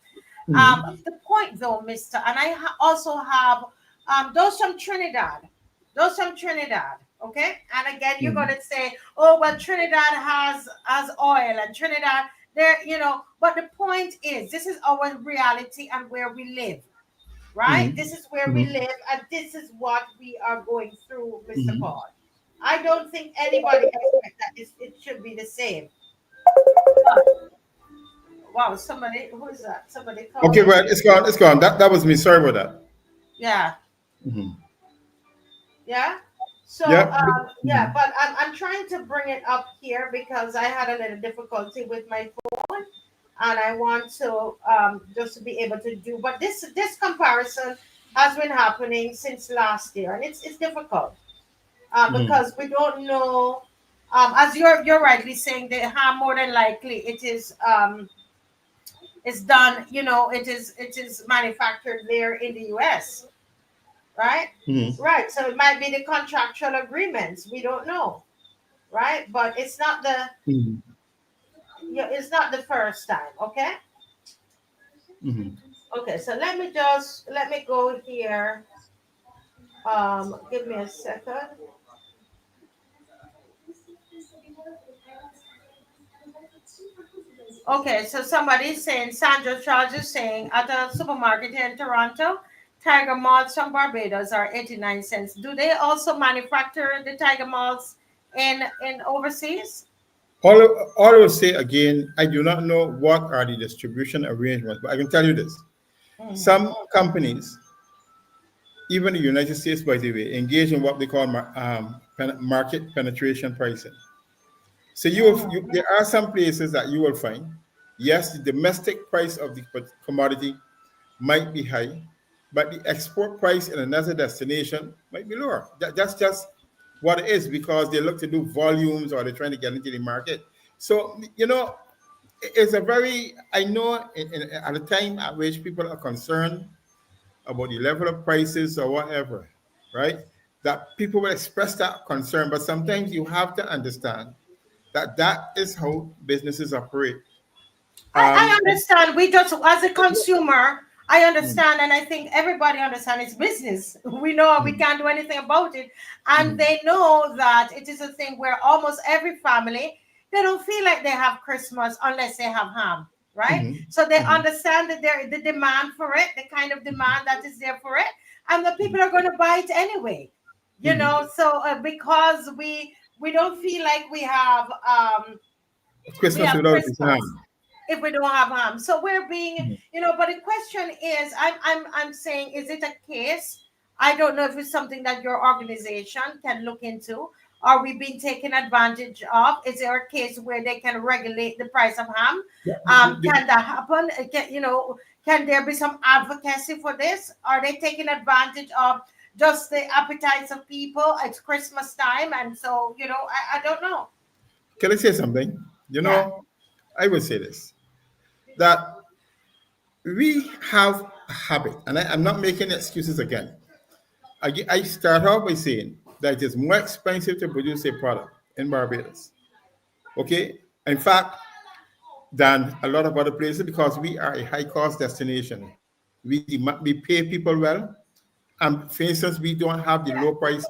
The point though, Mister, and I also have those from Trinidad. Okay. And again, you're going to say, oh, well, Trinidad has oil and Trinidad there, but the point is, this is our reality and where we live, right? This is where we live. And this is what we are going through, Mr. Paul. I don't think anybody expects that it should be the same. Wow, somebody, who is that? Somebody called. Okay, well, it's gone. That was me. Sorry about that. Yeah. Yeah. So but I'm trying to bring it up here because I had a little difficulty with my phone, and I want to just to be able to do. But this comparison has been happening since last year, and it's difficult because we don't know. As you're rightly saying, the harm more than likely it is it's done. It is manufactured there in the U.S. Right? Right. So it might be the contractual agreements. We don't know. Right? But it's not it's not the first time. Okay? Okay, so let me go here. Give me a second. Okay, so somebody's saying, Sandra Charles is saying, at a supermarket here in Toronto, tiger moths from Barbados are 89 cents. Do they also manufacture the tiger moths in overseas? All I will say again, I do not know what are the distribution arrangements, but I can tell you this. Some companies, even the United States, by the way, engage in what they call market penetration pricing. So there are some places that you will find, yes, the domestic price of the commodity might be high, but the export price in another destination might be lower. That's just what it is because they look to do volumes or they're trying to get into the market. So, it's a very, I know at a time at which people are concerned about the level of prices or whatever, right? That people will express that concern, but sometimes you have to understand that that is how businesses operate. I And understand. We just, as a consumer, I understand, and I think everybody understands it's business. We know we can't do anything about it, and they know that it is a thing where almost every family, they don't feel like they have Christmas unless they have ham, right? So they understand that there the demand for it, the kind of demand that is there for it, and the people are going to buy it anyway. So because we don't feel like we Christmas have without this Christmas if we don't have ham. So we're being, but the question is, I'm saying, is it a case? I don't know if it's something that your organization can look into. Are we being taken advantage of? Is there a case where they can regulate the price of ham? Can that happen? Can there be some advocacy for this? Are they taking advantage of just the appetites of people? It's Christmas time, and so I don't know. Can I say something? Yeah. I will say this, that we have a habit, and I'm not making excuses again. I start off by saying that it is more expensive to produce a product in Barbados, okay? In fact, than a lot of other places, because we are a high cost destination. We pay people well. And for instance, we don't have the low price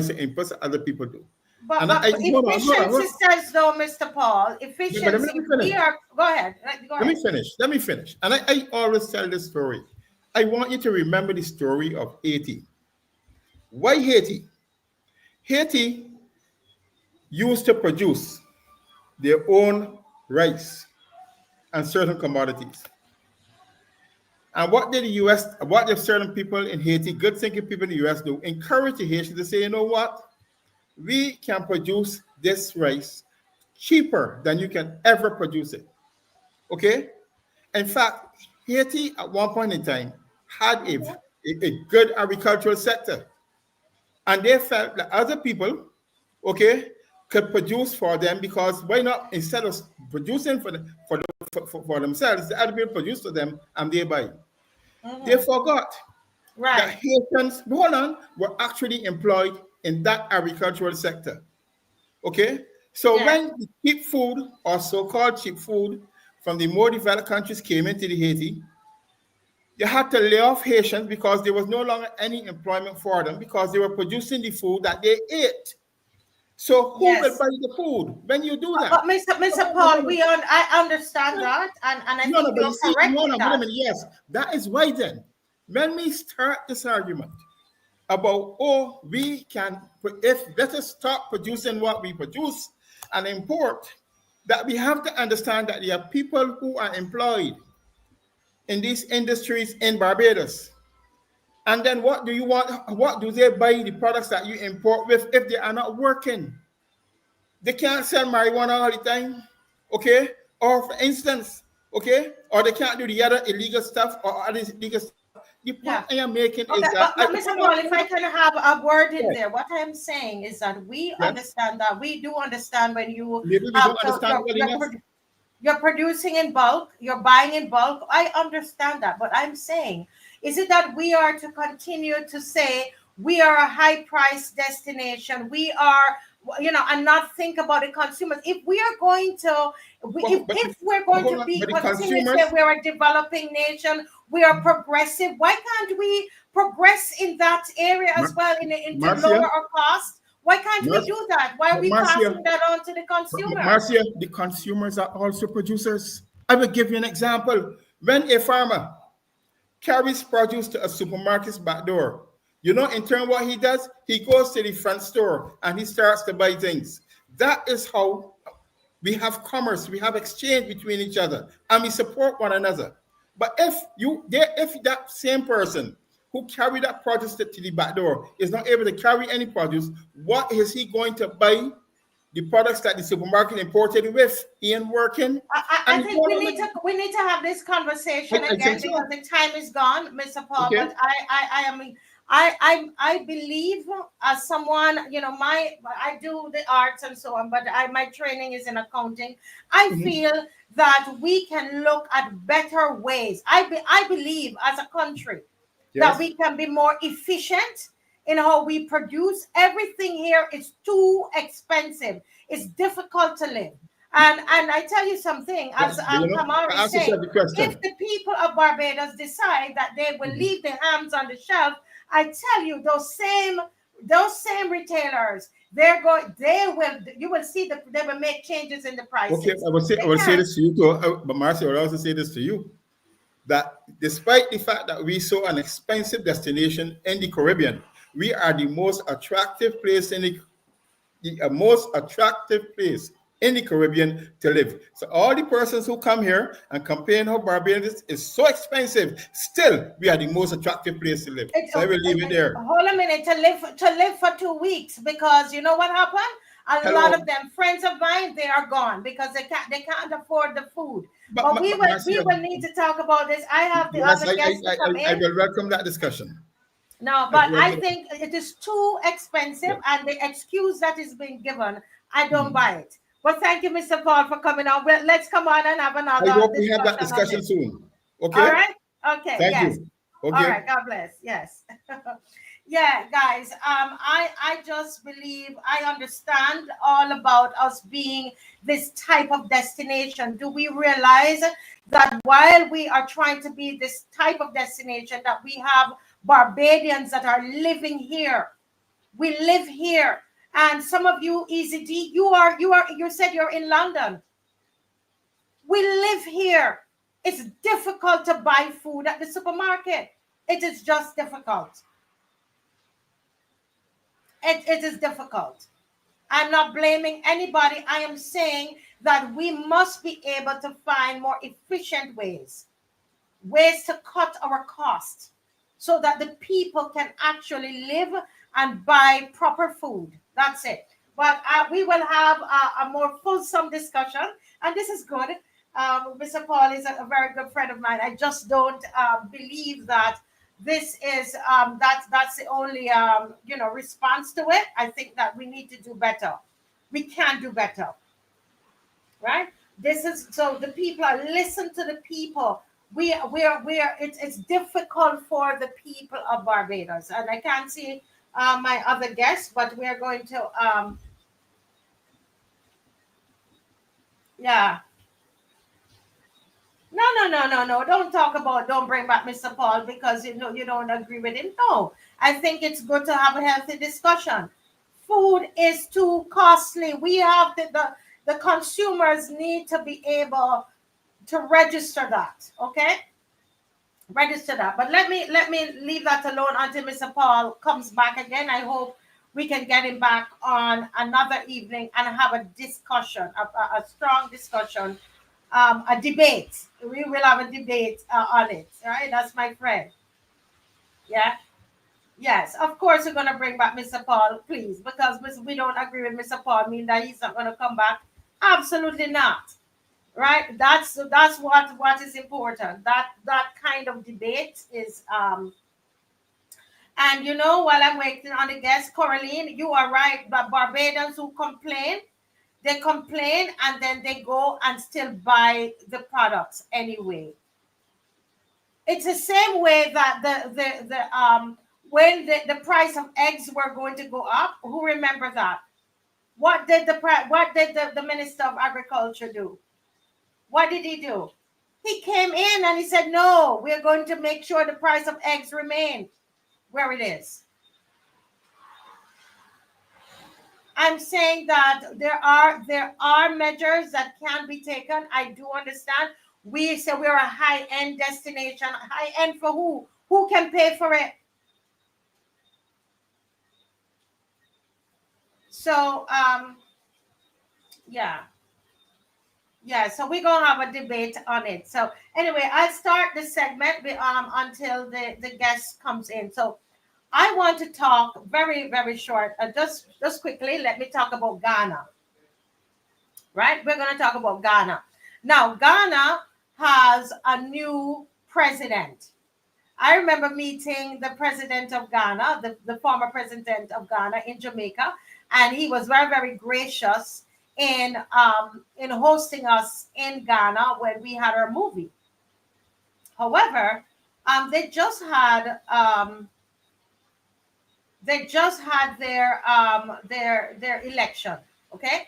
inputs that other people do. But And but efficiency says though, Mr. Paul, But let efficiency. me We finish. are. Go ahead. Go Let me ahead. finish. Let me finish. And I always tell this story. I want you to remember the story of Haiti. Why Haiti? Haiti used to produce their own rice and certain commodities. And what did the US, what did certain people in Haiti, good thinking people in the US do? Encourage the Haitians to say, you know what? We can produce this rice cheaper than you can ever produce it. Okay? In fact, Haiti at one point in time had a good agricultural sector. And they felt that other people, okay, could produce for them, because why not, instead of producing for themselves, the other people produce for them and they buy. They forgot that Right. Haitians, hold on, were actually employed in that agricultural sector. Okay? So Yes. when the cheap food, or so-called cheap food, from the more developed countries came into the Haiti, you had to lay off Haitians because there was no longer any employment for them, because they were producing the food that they ate. So who will Yes. buy the food when you do But that? Mr. Paul, I understand that, and I No, think no, but you're you see, correct no, with no, wait a that. minute. Yes, that is why then, when we start this argument about, oh, we can, if let us stop producing what we produce and import, that we have to understand that there are people who are employed in these industries in Barbados. And then what do you want? What do they buy the products that you import with if they are not working? They can't sell marijuana all the time, okay? Or for instance, okay? Or they can't do the other illegal stuff or other illegal stuff. The point Yeah. I am making Okay, is that but Mr. Paul, if I can have a word in yes, there, what I'm saying is that we yes. understand that we do understand when you Maybe we have don't to understand well enough. you're producing in bulk, you're buying in bulk. I understand that, but I'm saying, is it that we are to continue to say we are a high price destination? We are, and not think about the consumers. If we are going to, if we're But going hold to on, be but the continue to consumers, say we're a developing nation, we are progressive. Why can't we progress in that area as well, into Marcia, lower our cost? Why can't we Mar- do that? Why are but we Marcia, passing that on to the but consumer? Marcia, the consumers are also producers. I will give you an example. When a farmer carries produce to a supermarket's back door, you know, in turn, what he does, he goes to the front store and he starts to buy things. That is how we have commerce, we have exchange between each other, and we support one another. But if that same person who carried that produce to the back door is not able to carry any produce, what is he going to buy? The products that the supermarket imported with, he ain't working. I And think we need to have this I, conversation I again think because so. the time is gone, Mr. Paul. Okay. But I am I believe, as someone, I do the arts and so on, but my training is in accounting. I Mhm. feel that we can look at better ways. I believe, as a country, that Yes. we can be more efficient in how we produce. Everything here is too expensive. It's difficult to live. And I tell you something, as But Kamar I is ask yourself saying, the if question. the people of Barbados decide that they will Mhm. leave their hams on the shelf, I tell you, those same retailers, they will, you will see that they will make changes in the Okay, prices. I They will say can. this to you too, but Marcy, I will also say this to you, that despite the fact that we saw an expensive destination in the Caribbean, we are the most attractive place in the most attractive place in the Caribbean to live. So all the persons who come here and complain how Barbados is so expensive, still we are the most attractive place to live. So I will leave it there. Hold a minute, to live for 2 weeks, because you know what happened. A lot Hello, of them friends of mine, they are gone because they can't afford the food. but, But we will we Marcia, will need to talk about this. I have the yes, other guests to come I in. will welcome that discussion. No, I but will I welcome. think it is too expensive, Yeah. and the excuse that is being given, I don't Mhm. buy it. But thank you, Mr. Paul, for coming on. Well, let's come on and have I another hope we have that discussion on discussion this. soon. All Okay. right. Okay. Thank Yes. you. All Okay. right. God bless. Yes. Yeah, guys. I just believe I understand all about us being this type of destination. Do we realize that while we are trying to be this type of destination, that we have Barbadians that are living here? We live here, and some of you, Easy D, you said you're in London. We live here. It's difficult to buy food at the supermarket. It is just difficult. It is difficult. I'm not blaming anybody. I am saying that we must be able to find more efficient ways to cut our costs so that the people can actually live and buy proper food. That's it. But we will have a more fulsome discussion, and this is good. Mr. Paul is a very good friend of mine. I just don't believe that this is that's the only response to it. I think that we need to do better. We can do better, right? This is so the people are listen to the people. We are it's difficult for the people of Barbados, and I can't see my other guests, but we are going to yeah. No. Don't bring back Mr. Paul because you don't agree with him. No, I think it's good to have a healthy discussion. Food is too costly. We have the consumers need to be able to register that. Okay, register that. But let me leave that alone until Mr. Paul comes back again. I hope we can get him back on another evening and have a discussion, a strong discussion, a debate. We will have a debate on it. All right, that's my friend. Yeah. Yes, of course we're gonna bring back Mr. Paul, please, because we don't agree with Mr. Paul, mean that he's not gonna come back. Absolutely not. Right? That's what is important. That kind of debate is and while I'm waiting on the guest, Coraline, you are right. But Barbadians who complain, they complain and then they go and still buy the products anyway. It's the same way that the when the price of eggs were going to go up. Who remember that? What did the Minister of Agriculture do? What did he do? He came in and he said, "No, we're going to make sure the price of eggs remain where it is." I'm saying that there are measures that can be taken. I do understand. We say we're a high-end destination. High-end for who? Who can pay for it? So yeah. Yeah, so we're gonna have a debate on it. So anyway, I'll start the segment until the guest comes in. So I want to talk very, very short. Just quickly, let me talk about Ghana. Right? We're gonna talk about Ghana. Now, Ghana has a new president. I remember meeting the president of Ghana, the former president of Ghana in Jamaica, and he was very, very gracious in hosting us in Ghana when we had our movie. However, they just had their election, okay,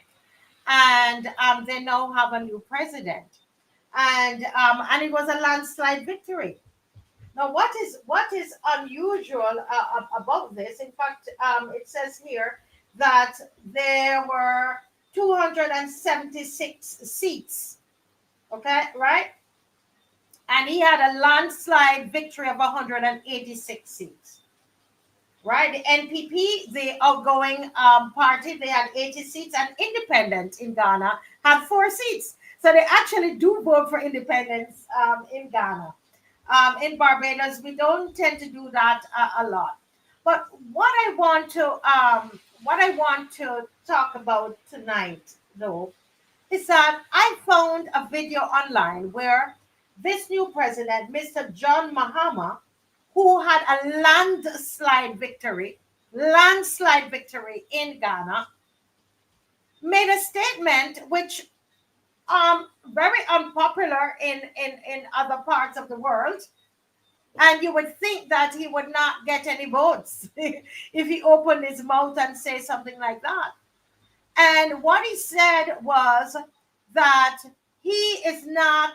and they now have a new president, and it was a landslide victory. Now, what is unusual about this? In fact, it says here that there were 276 seats. Okay, right? And he had a landslide victory of 186 seats. Right? The NPP, the outgoing party, they had 80 seats, and independent in Ghana had 4 seats. So they actually do vote for independence in Ghana. In Barbados, we don't tend to do that a lot. But what I want to talk about tonight, though, is that I found a video online where this new president, Mr. John Mahama, who had a landslide victory in Ghana, made a statement which very unpopular in other parts of the world. And you would think that he would not get any votes if he opened his mouth and say something like that. And what he said was that he is not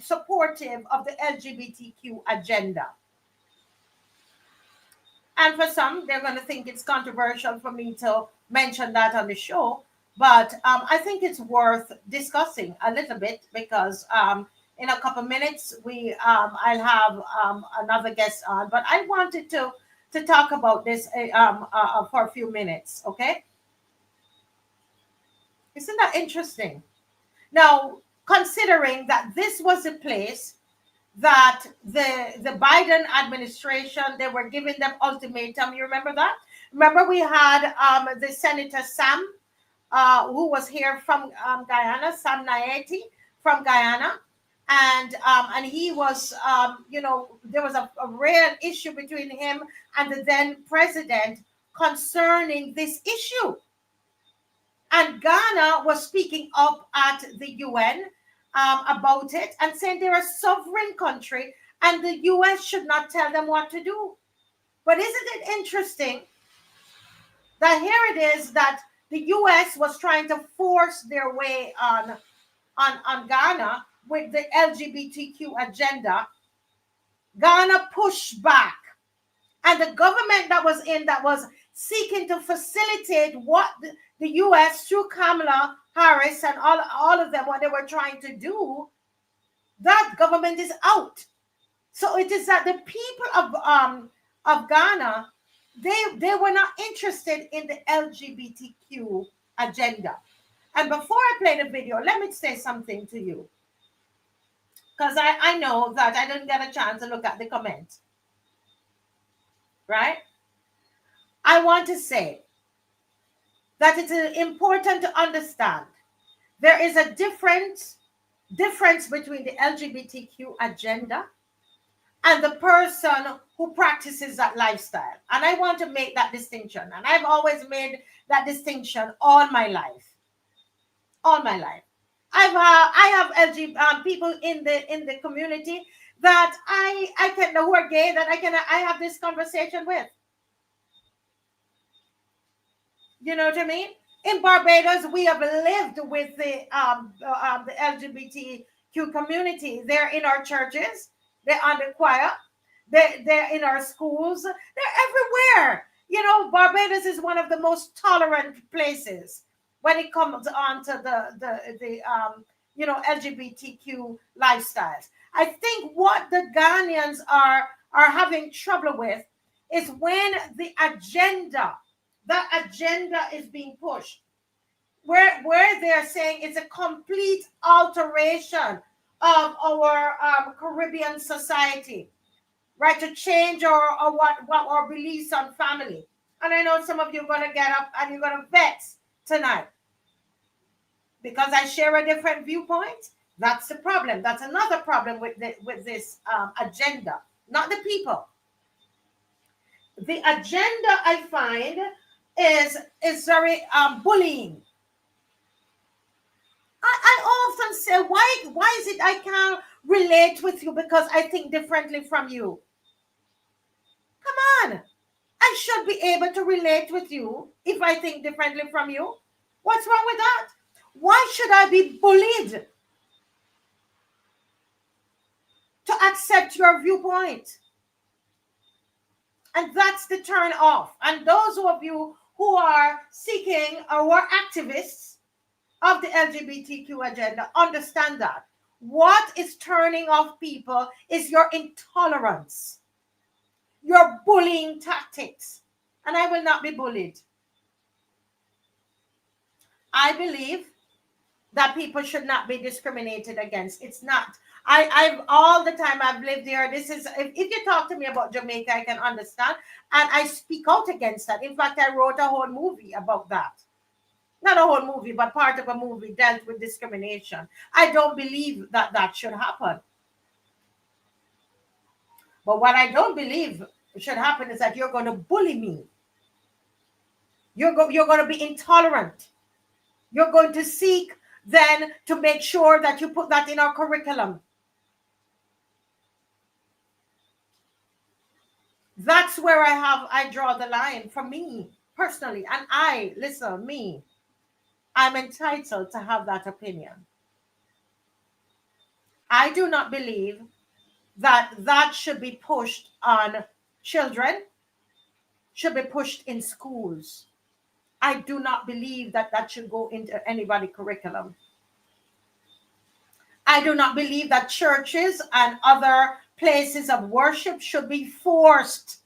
supportive of the LGBTQ agenda. And for some, they're going to think it's controversial for me to mention that on the show. But I think it's worth discussing a little bit because in a couple minutes I'll have another guest on. But I wanted to talk about this for a few minutes. Okay, isn't that interesting? Now, considering that this was a place that the Biden administration, they were giving them ultimatum. You remember that? Remember we had the Senator Sam, who was here from Guyana, Sam Nayeti from Guyana, and he was, there was a real issue between him and the then president concerning this issue. And Ghana was speaking up at the UN about it and saying they're a sovereign country and the US should not tell them what to do. But isn't it interesting that here it is that the US was trying to force their way on Ghana with the LGBTQ agenda. Ghana pushed back. And the government that was seeking to facilitate what the US through Kamala Harris and all of them, what they were trying to do, that government is out. So it is that the people of Ghana, they were not interested in the LGBTQ agenda. And before I play the video, let me say something to you. Because I know that I didn't get a chance to look at the comments. Right? I want to say that it's important to understand there is a difference between the LGBTQ agenda and the person who practices that lifestyle. And I want to make that distinction. And I've always made that distinction all my life. All my life. I have LGBT people in the community that I can, who are gay, that I have this conversation with. You know what I mean? In Barbados, we have lived with the LGBTQ community. They're in our churches. They're on the choir. They're in our schools. They're everywhere. You know, Barbados is one of the most tolerant places when it comes on to the LGBTQ lifestyles. I think what the Ghanaians are having trouble with is when the agenda is being pushed, where they're saying it's a complete alteration of our Caribbean society, right? To change what our beliefs on family. And I know some of you are going to get up and you're going to vex tonight because I share a different viewpoint. That's the problem. That's another problem with this agenda, not the people. The agenda, I find, is very bullying. I often say, why is it I can't relate with you because I think differently from you? Come on. I should be able to relate with you if I think differently from you. What's wrong with that? Why should I be bullied to accept your viewpoint? And that's the turn off. And those of you who are seeking or are activists of the LGBTQ agenda, understand that. What is turning off people is your intolerance, your bullying tactics. And I will not be bullied. I believe that people should not be discriminated against. It's not. I've all the time I've lived here. This is, if you talk to me about Jamaica, I can understand. And I speak out against that. In fact, I wrote a whole movie about that. Not a whole movie, but part of a movie dealt with discrimination. I don't believe that that should happen. But what I don't believe should happen is that you're going to bully me. You're going to be intolerant. You're going to seek then to make sure that you put that in our curriculum. That's where I draw the line for me personally. And listen, me, I'm entitled to have that opinion. I do not believe that that should be pushed on children, should be pushed in schools. I do not believe that that should go into anybody's curriculum. I do not believe that churches and other places of worship should be forced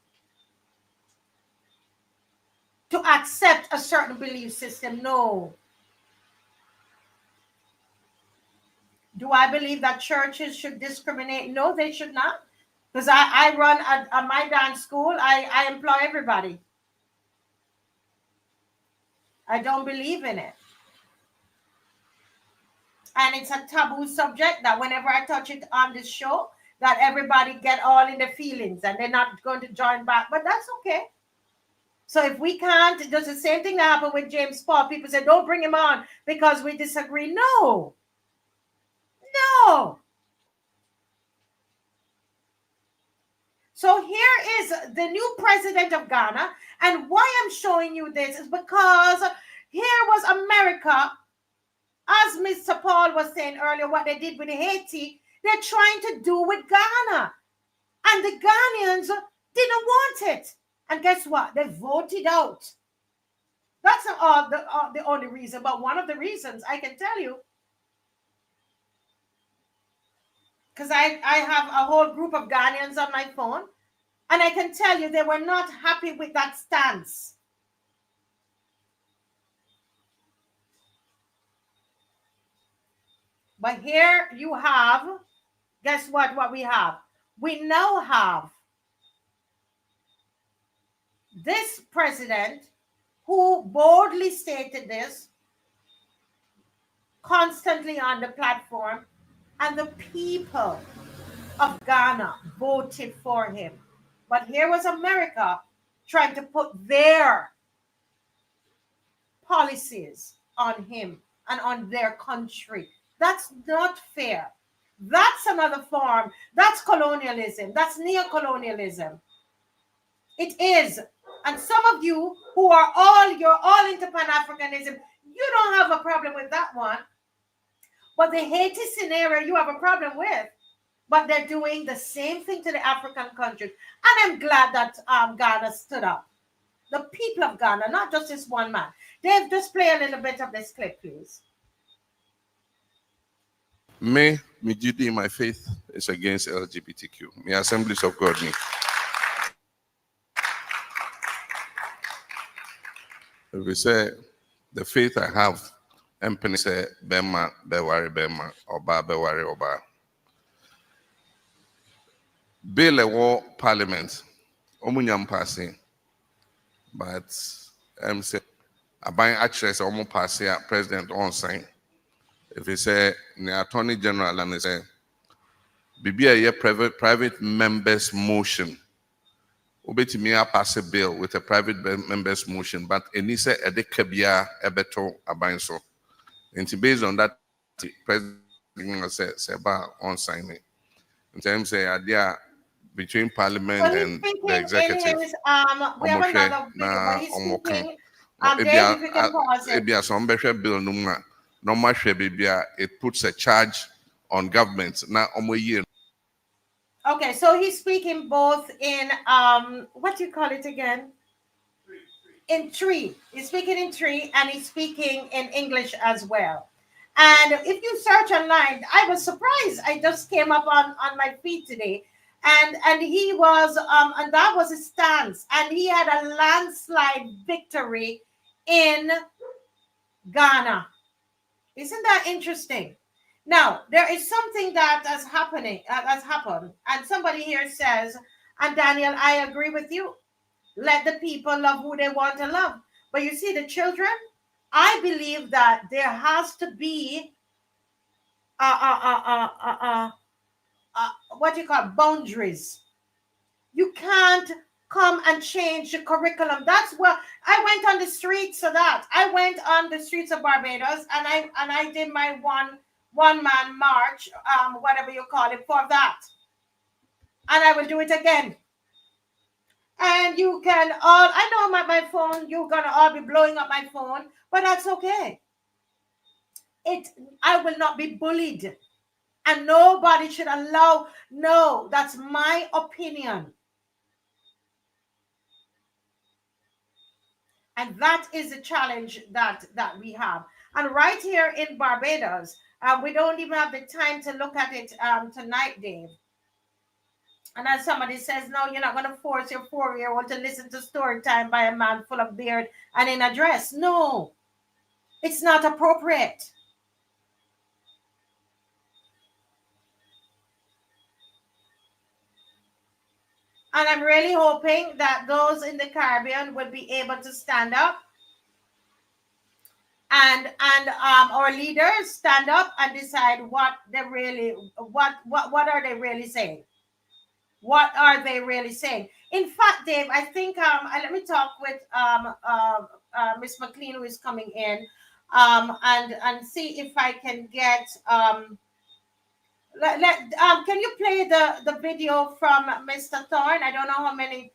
to accept a certain belief system. No. Do I believe that churches should discriminate? No, they should not. Because I run my dance school. I employ everybody. I don't believe in it. And it's a taboo subject that whenever I touch it on this show, that everybody get all in their feelings and they're not going to join back. But that's okay. So if we can't, it does the same thing that happened with James Paul. People say, don't bring him on because we disagree. No. No. So here is the new president of Ghana. And why I'm showing you this is because here was America, as Mr. Paul was saying earlier, what they did with Haiti, they're trying to do with Ghana. And the Ghanaians didn't want it. And guess what? They voted out. That's not the only reason, but one of the reasons I can tell you, because I have a whole group of Ghanaians on my phone, and I can tell you they were not happy with that stance. But here you have, guess what we have? We now have this president who boldly stated this constantly on the platform, and the people of Ghana voted for him. But here was America trying to put their policies on him and on their country. That's not fair. That's another form. That's colonialism. That's neocolonialism. It is. And some of you who are you're all into Pan-Africanism, you don't have a problem with that one. But the Haiti scenario you have a problem with. But they're doing the same thing to the African countries. And I'm glad that Ghana stood up. The people of Ghana, not just this one man. Dave, just play a little bit of this clip, please. Me duty in my faith is against LGBTQ. Me Assemblies of God me. If we say the faith I have, empany say bema bewari bema, oba bewari oba. Bill a war parliament, omunyam passing, but say aban actress omu passing president on sign. If he say the attorney general and say Bibi a private members motion. Obetimi a pass a bill with a private members motion, but any say a dekabia ebeto abanso. And based on that, the president said about on signing. In terms of idea between So parliament he's and the speaking in executive. his we have another video, but Na he's omokan. speaking. Dave, if you can pause it. Ebia some bill numa. Normal bibia it puts a charge on government. Na omo year. Okay, so he's speaking both in what do you call it again? In Tree. He's speaking in Tree and he's speaking in English as well. And if you search online, I was surprised. I just came up on my feed today. And he was and that was his stance. And he had a landslide victory in Ghana. Isn't that interesting? Now, there is something that has happened, and somebody here says, and Daniel, I agree with you. Let the people love who they want to love. But you see, the children, I believe that there has to be what you call boundaries. You can't come and change the curriculum. That's what I went on the streets of that. I went on the streets of Barbados and I did my one man march, whatever you call it, for that. And I will do it again. And you can all, I know my phone, you're gonna all be blowing up my phone, but that's okay. I will not be bullied. And nobody should allow, no, that's my opinion. And that is the challenge that we have. And right here in Barbados, we don't even have the time to look at it tonight, Dave. And as somebody says, no, you're not going to force your 4-year-old to listen to story time by a man full of beard and in a dress. No, it's not appropriate. And I'm really hoping that those in the Caribbean will be able to stand up and our leaders stand up and decide what they really, what are they really saying? What are they really saying? In fact, Dave, I think let me talk with Miss McLean, who is coming in, and see if I can get can you play the video from Mr. Thorne? I don't know how many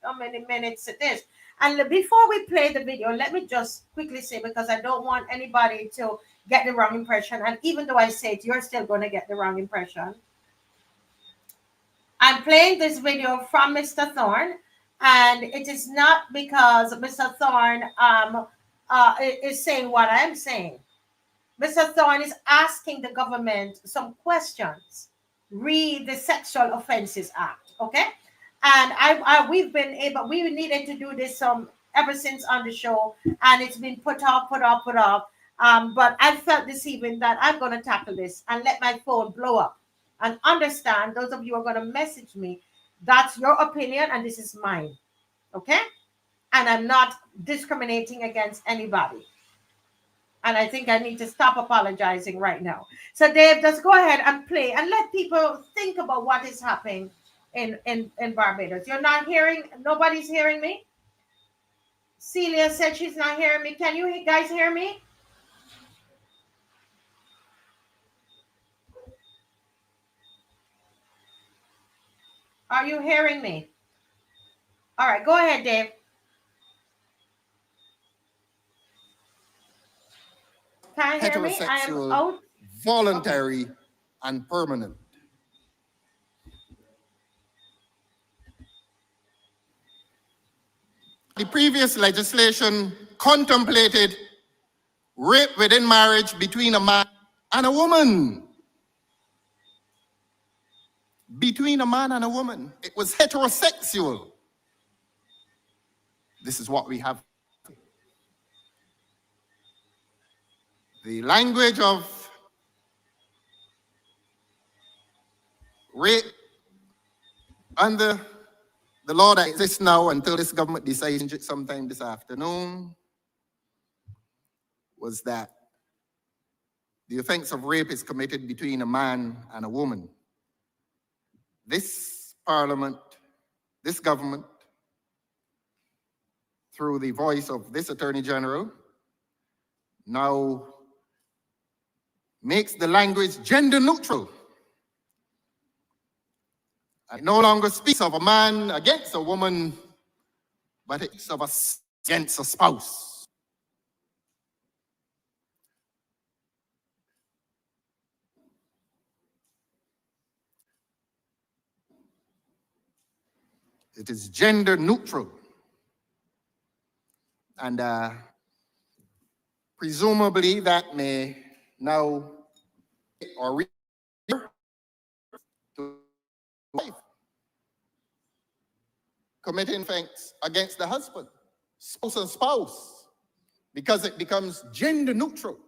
minutes it is. And before we play the video, let me just quickly say, because I don't want anybody to get the wrong impression. And even though I say it, you're still going to get the wrong impression. I'm playing this video from Mr. Thorne, and it is not because Mr. Thorne is saying what I'm saying. Mr. Thorne is asking the government some questions. Read the Sexual Offences Act, okay? And we needed to do this ever since on the show, and it's been put off. But I felt this evening that I'm going to tackle this and let my phone blow up. And understand, those of you who are going to message me, that's your opinion and this is mine, okay? And I'm not discriminating against anybody. And I think I need to stop apologizing right now. So Dave, just go ahead and play and let people think about what is happening in Barbados. You're not hearing, nobody's hearing me? Celia said she's not hearing me. Can you guys hear me? Are you hearing me? All right, go ahead, Dave. Can't hear me? I am out. Voluntary and permanent. The previous legislation contemplated rape within marriage between a man and a woman. Between a man and a woman. It was heterosexual. This is what we have. The language of rape under the law that exists now until this government decides it sometime this afternoon was that the offense of rape is committed between a man and a woman. this parliament, this government, through the voice of this Attorney General, now makes the language gender neutral. It no longer speaks of a man against a woman, but it speaks of us against a spouse. It is gender neutral. And presumably that may now or to wife committing offense against the husband, spouse and spouse, because it becomes gender neutral.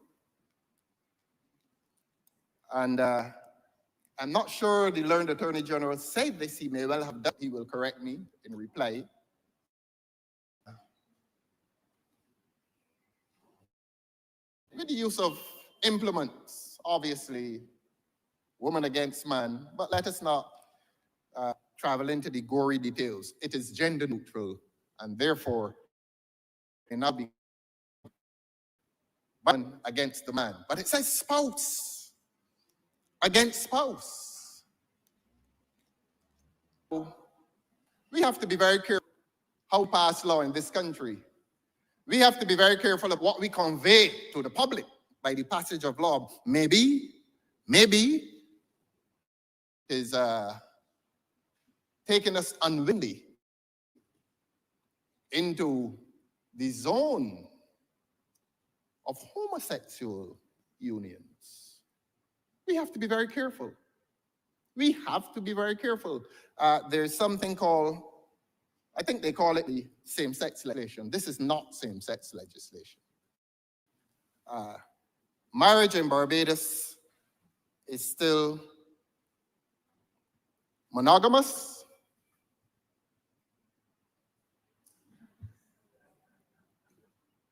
And I'm not sure the learned Attorney General said this. He may well have done. He will correct me in reply. With the use of implements, obviously, woman against man, but let us not travel into the gory details. It is gender neutral, and therefore, it cannot be woman against the man. But it says spouse against spouse. So we have to be very careful how we pass law in this country. We have to be very careful of what we convey to the public by the passage of law. Maybe is taking us unwillingly into the zone of homosexual unions. We have to be very careful. We have to be very careful. There's something called, I think they call it the same-sex legislation. This is not same-sex legislation. Marriage in Barbados is still monogamous.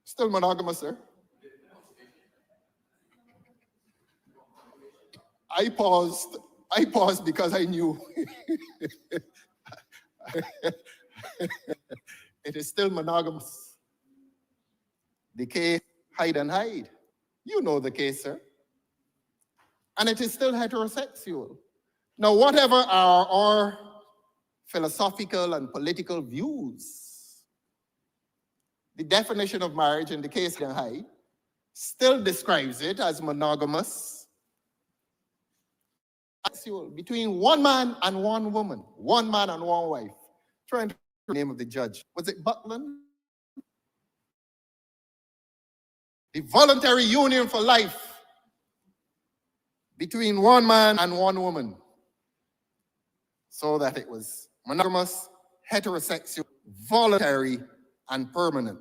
Still monogamous, sir. I paused because I knew. It is still monogamous. The case, hide and hide. You know the case, sir. And it is still heterosexual. Now, whatever our philosophical and political views, the definition of marriage in the case hide and hide still describes it as monogamous, between one man and one woman, one man and one wife. Trying to remember the name of the judge. Was it Butland? The voluntary union for life between one man and one woman. So that it was monogamous, heterosexual, voluntary, and permanent.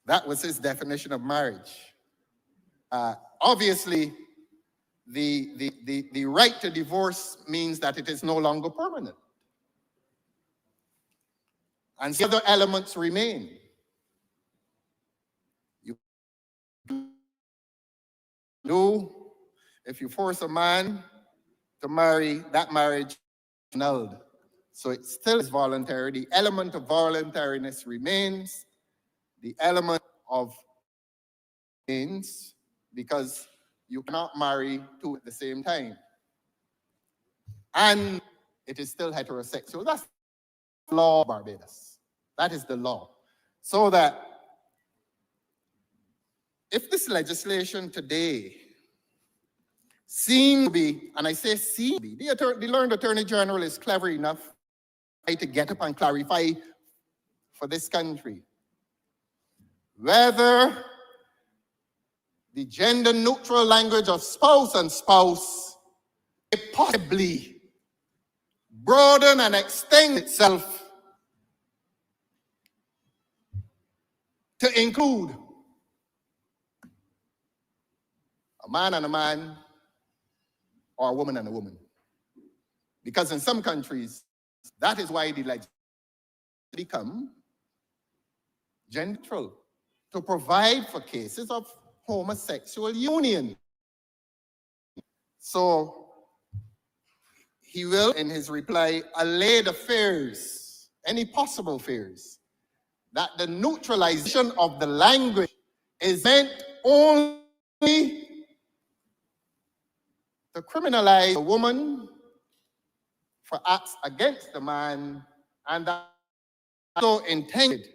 That was his definition of marriage. Obviously, the right to divorce means that it is no longer permanent. And the other elements remain. You do, if you force a man to marry, that marriage is annulled. So it still is voluntary. The element of voluntariness remains. The element of remains because you cannot marry two at the same time. And it is still heterosexual. That's the law of Barbados. That is the law. So that if this legislation today seems to be, and I say seems to be, the learned Attorney General is clever enough to get up and clarify for this country whether the gender neutral language of spouse and spouse may possibly broaden and extend itself to include a man and a man or a woman and a woman. Because in some countries, that is why the legislation become gender neutral, to provide for cases of homosexual union. So he will, in his reply, allay the fears, any possible fears, that the neutralization of the language is meant only to criminalize a woman for acts against the man, and that so intended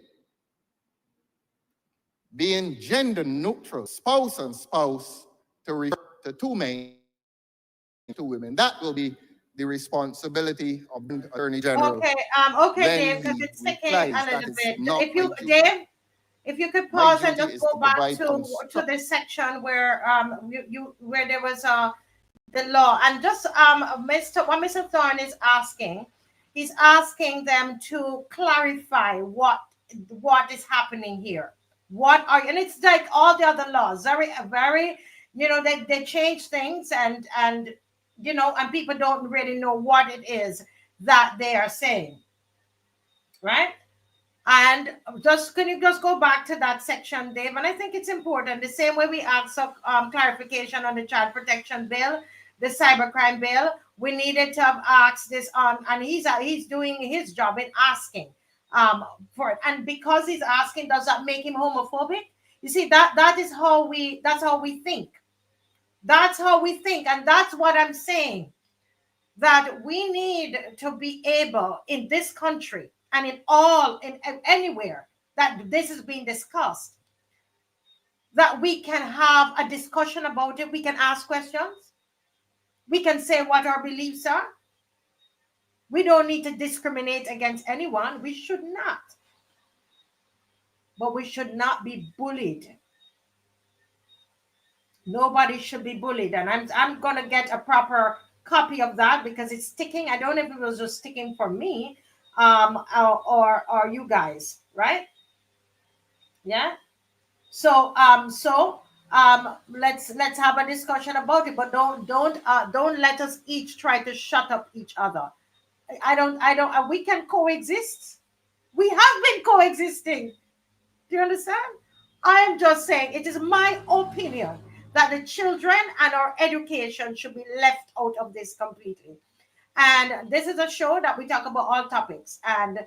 being gender neutral, spouse and spouse, to refer to two men, two women. That will be the responsibility of the Attorney General. Okay, Dave, because it's sticking a little bit. If you, Dave, if you could pause and just go back to the section where where there was the law, and just Mr. Thorne is asking, he's asking them to clarify what is happening here. What are, and it's like all the other laws, very, you know, they change things, and you know, and people don't really know what it is that they are saying, right? And just, can you just go back to that section, Dave? And I think it's important. The same way we asked clarification on the child protection bill, the cybercrime bill, we needed to have asked this on, and he's doing his job in asking for it. And because he's asking, does that make him homophobic? You see, that's how we think. That's how we think, and that's what I'm saying. That we need to be able in this country and in anywhere that this is being discussed, that we can have a discussion about it. We can ask questions. We can say what our beliefs are. We don't need to discriminate against anyone. We should not. But we should not be bullied. Nobody should be bullied. And I'm going to get a proper copy of that because it's sticking. I don't know if it was just sticking for me or you guys, right? Yeah. So let's have a discussion about it, but don't let us each try to shut up each other. I don't we can coexist. We have been coexisting. Do you understand? I am just saying it is my opinion that the children and our education should be left out of this completely. And this is a show that we talk about all topics, and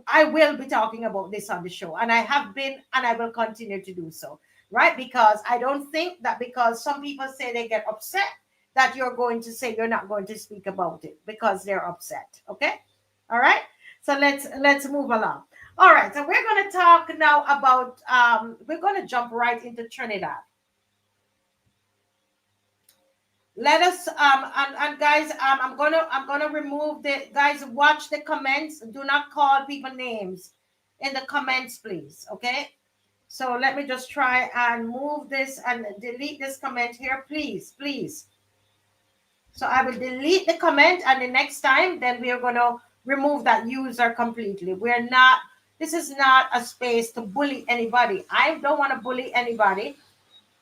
I will be talking about this on the show, and I have been, and I will continue to do so, right? Because I don't think that because some people say they get upset that you're going to say you're not going to speak about it because they're upset. Okay, all right. So let's move along. All right, so we're going to talk now about we're going to jump right into Trinidad. Let us and guys, I'm gonna remove the guys. Watch the comments. Do not call people names in the comments, please. Okay. So let me just try and move this and delete this comment here, please. So I will delete the comment, and the next time, then we are gonna remove that user completely. We're not. This is not a space to bully anybody. I don't want to bully anybody.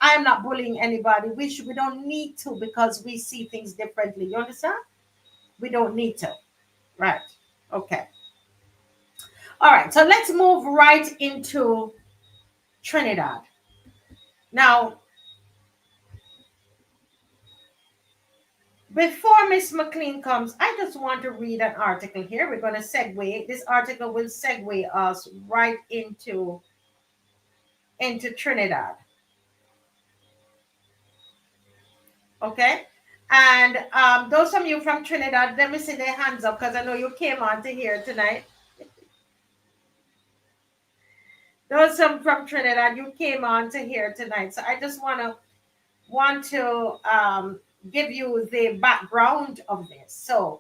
I'm not bullying anybody. We don't need to because we see things differently. You understand? We don't need to. Right. Okay. All right. So let's move right into Trinidad. Now, before Miss McLean comes, I just want to read an article here. We're going to segue. This article will segue us right into Trinidad. Okay, and those of you from Trinidad, let me see their hands up because I know you came on to here tonight. Those from Trinidad, you came on to here tonight. So I just want to give you the background of this. So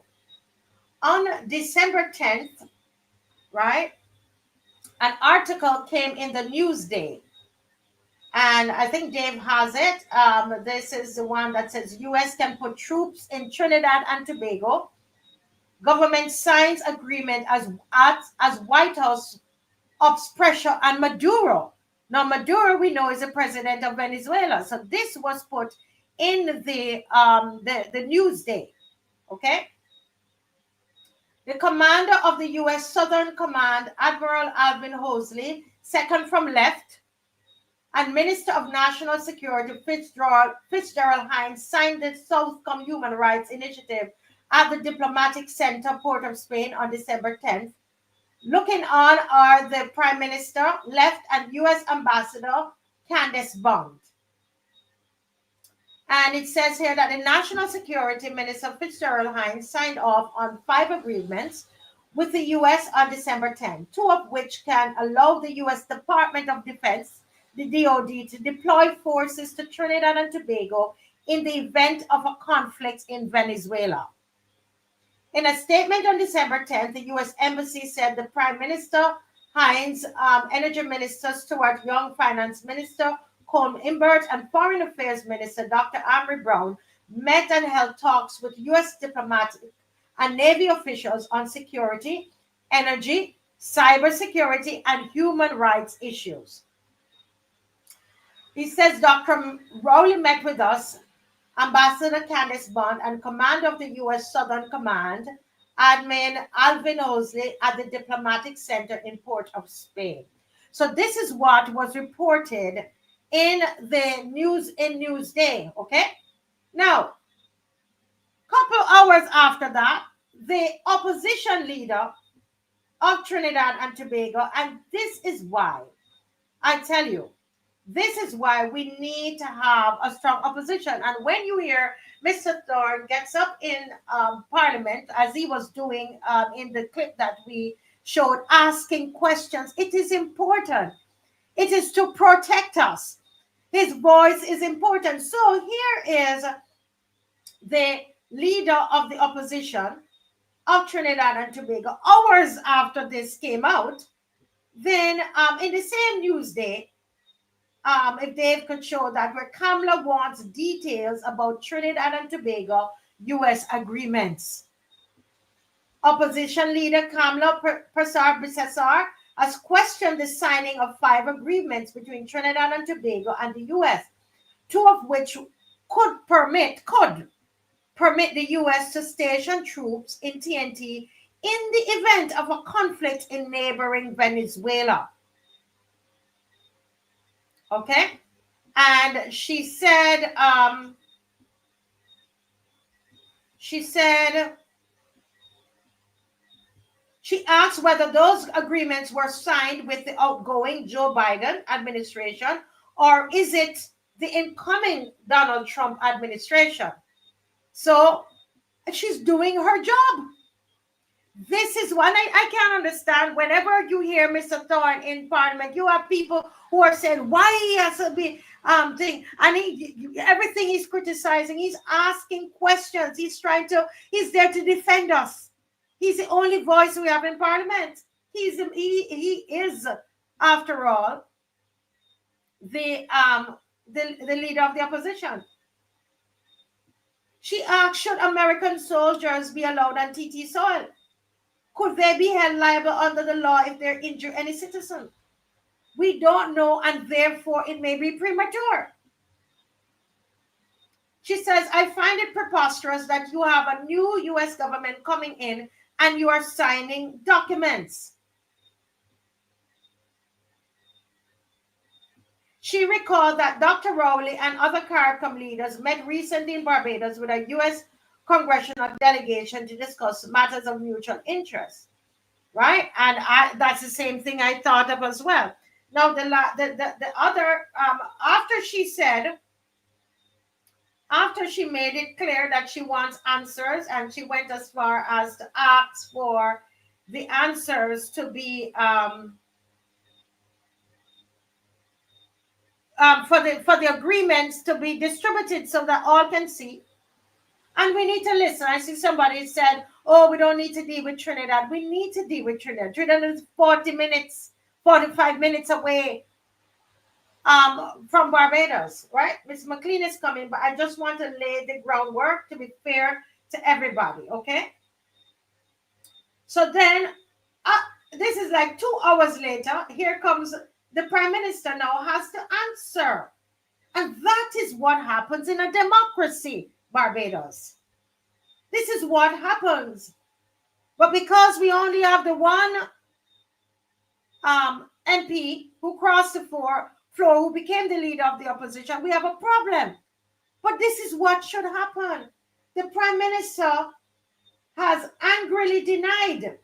on December 10th, right, an article came in the Newsday. And I think Dave has it. This is the one that says U.S. can put troops in Trinidad and Tobago. Government signs agreement as White House ups pressure on Maduro. Now, Maduro, we know, is the president of Venezuela. So this was put in the Newsday. Okay. The commander of the U.S. Southern Command, Admiral Alvin Hosley, second from left, and Minister of National Security Fitzgerald Hines signed the Southcom Human Rights Initiative at the Diplomatic Center, Port of Spain on December 10th. Looking on are the Prime Minister, left, and U.S. Ambassador Candace Bond. And it says here that the National Security Minister Fitzgerald Hines signed off on 5 agreements with the U.S. on December 10, 2 of which can allow the U.S. Department of Defense, the DoD, to deploy forces to Trinidad and Tobago in the event of a conflict in Venezuela. In a statement on December 10th, the U.S. Embassy said the Prime Minister Hines, Energy Minister Stuart Young, Finance Minister Colm Imbert, and Foreign Affairs Minister Dr. Amory Brown met and held talks with U.S. diplomatic and Navy officials on security, energy, cybersecurity, and human rights issues. He says Dr. Rowley met with us, Ambassador Candace Bond, and Commander of the U.S. Southern Command, Admin Alvin Osley, at the Diplomatic Center in Port of Spain. So this is what was reported in the news in Newsday, okay? Now, couple hours after that, the opposition leader of Trinidad and Tobago, and this is why, I tell you, this is why we need to have a strong opposition. And when you hear Mr. Thorne gets up in Parliament, as he was doing in the clip that we showed, asking questions, it is important. It is to protect us. His voice is important. So here is the leader of the opposition of Trinidad and Tobago, hours after this came out. Then in the same Newsday, if Dave could show that, where Kamala wants details about Trinidad and Tobago U.S. agreements. Opposition leader Kamala Prasad Bisesar has questioned the signing of 5 agreements between Trinidad and Tobago and the U.S., 2 of which could permit the U.S. to station troops in TNT in the event of a conflict in neighboring Venezuela. Okay? And she said she asked whether those agreements were signed with the outgoing Joe Biden administration, or is it the incoming Donald Trump administration? So she's doing her job. This is one I can't understand. Whenever you hear Mr. Thorne in Parliament, you have people who are saying why he has to be thing, and everything he's criticizing, he's asking questions, he's there to defend us. He's the only voice we have in Parliament. He is, after all, the leader of the opposition. She asked, should American soldiers be allowed on TT soil? Could they be held liable under the law if they injure any citizen? We don't know, and therefore it may be premature. She says, I find it preposterous that you have a new U.S. government coming in and you are signing documents. She recalled that Dr. Rowley and other CARICOM leaders met recently in Barbados with a U.S. congressional delegation to discuss matters of mutual interest, right? And that's the same thing I thought of as well. Now, the other, after she made it clear that she wants answers, and she went as far as to ask for the answers to be for the agreements to be distributed so that all can see. And we need to listen. I see somebody said, oh, we don't need to deal with Trinidad. We need to deal with Trinidad. Trinidad is 45 minutes away from Barbados, right? Ms. McLean is coming, but I just want to lay the groundwork to be fair to everybody, okay? So then, this is like 2 hours later, here comes the Prime Minister now has to answer. And that is what happens in a democracy, Barbados. This is what happens. But because we only have the one MP who crossed the floor floor, who became the leader of the opposition, we have a problem. But this is what should happen. The Prime Minister has angrily denied.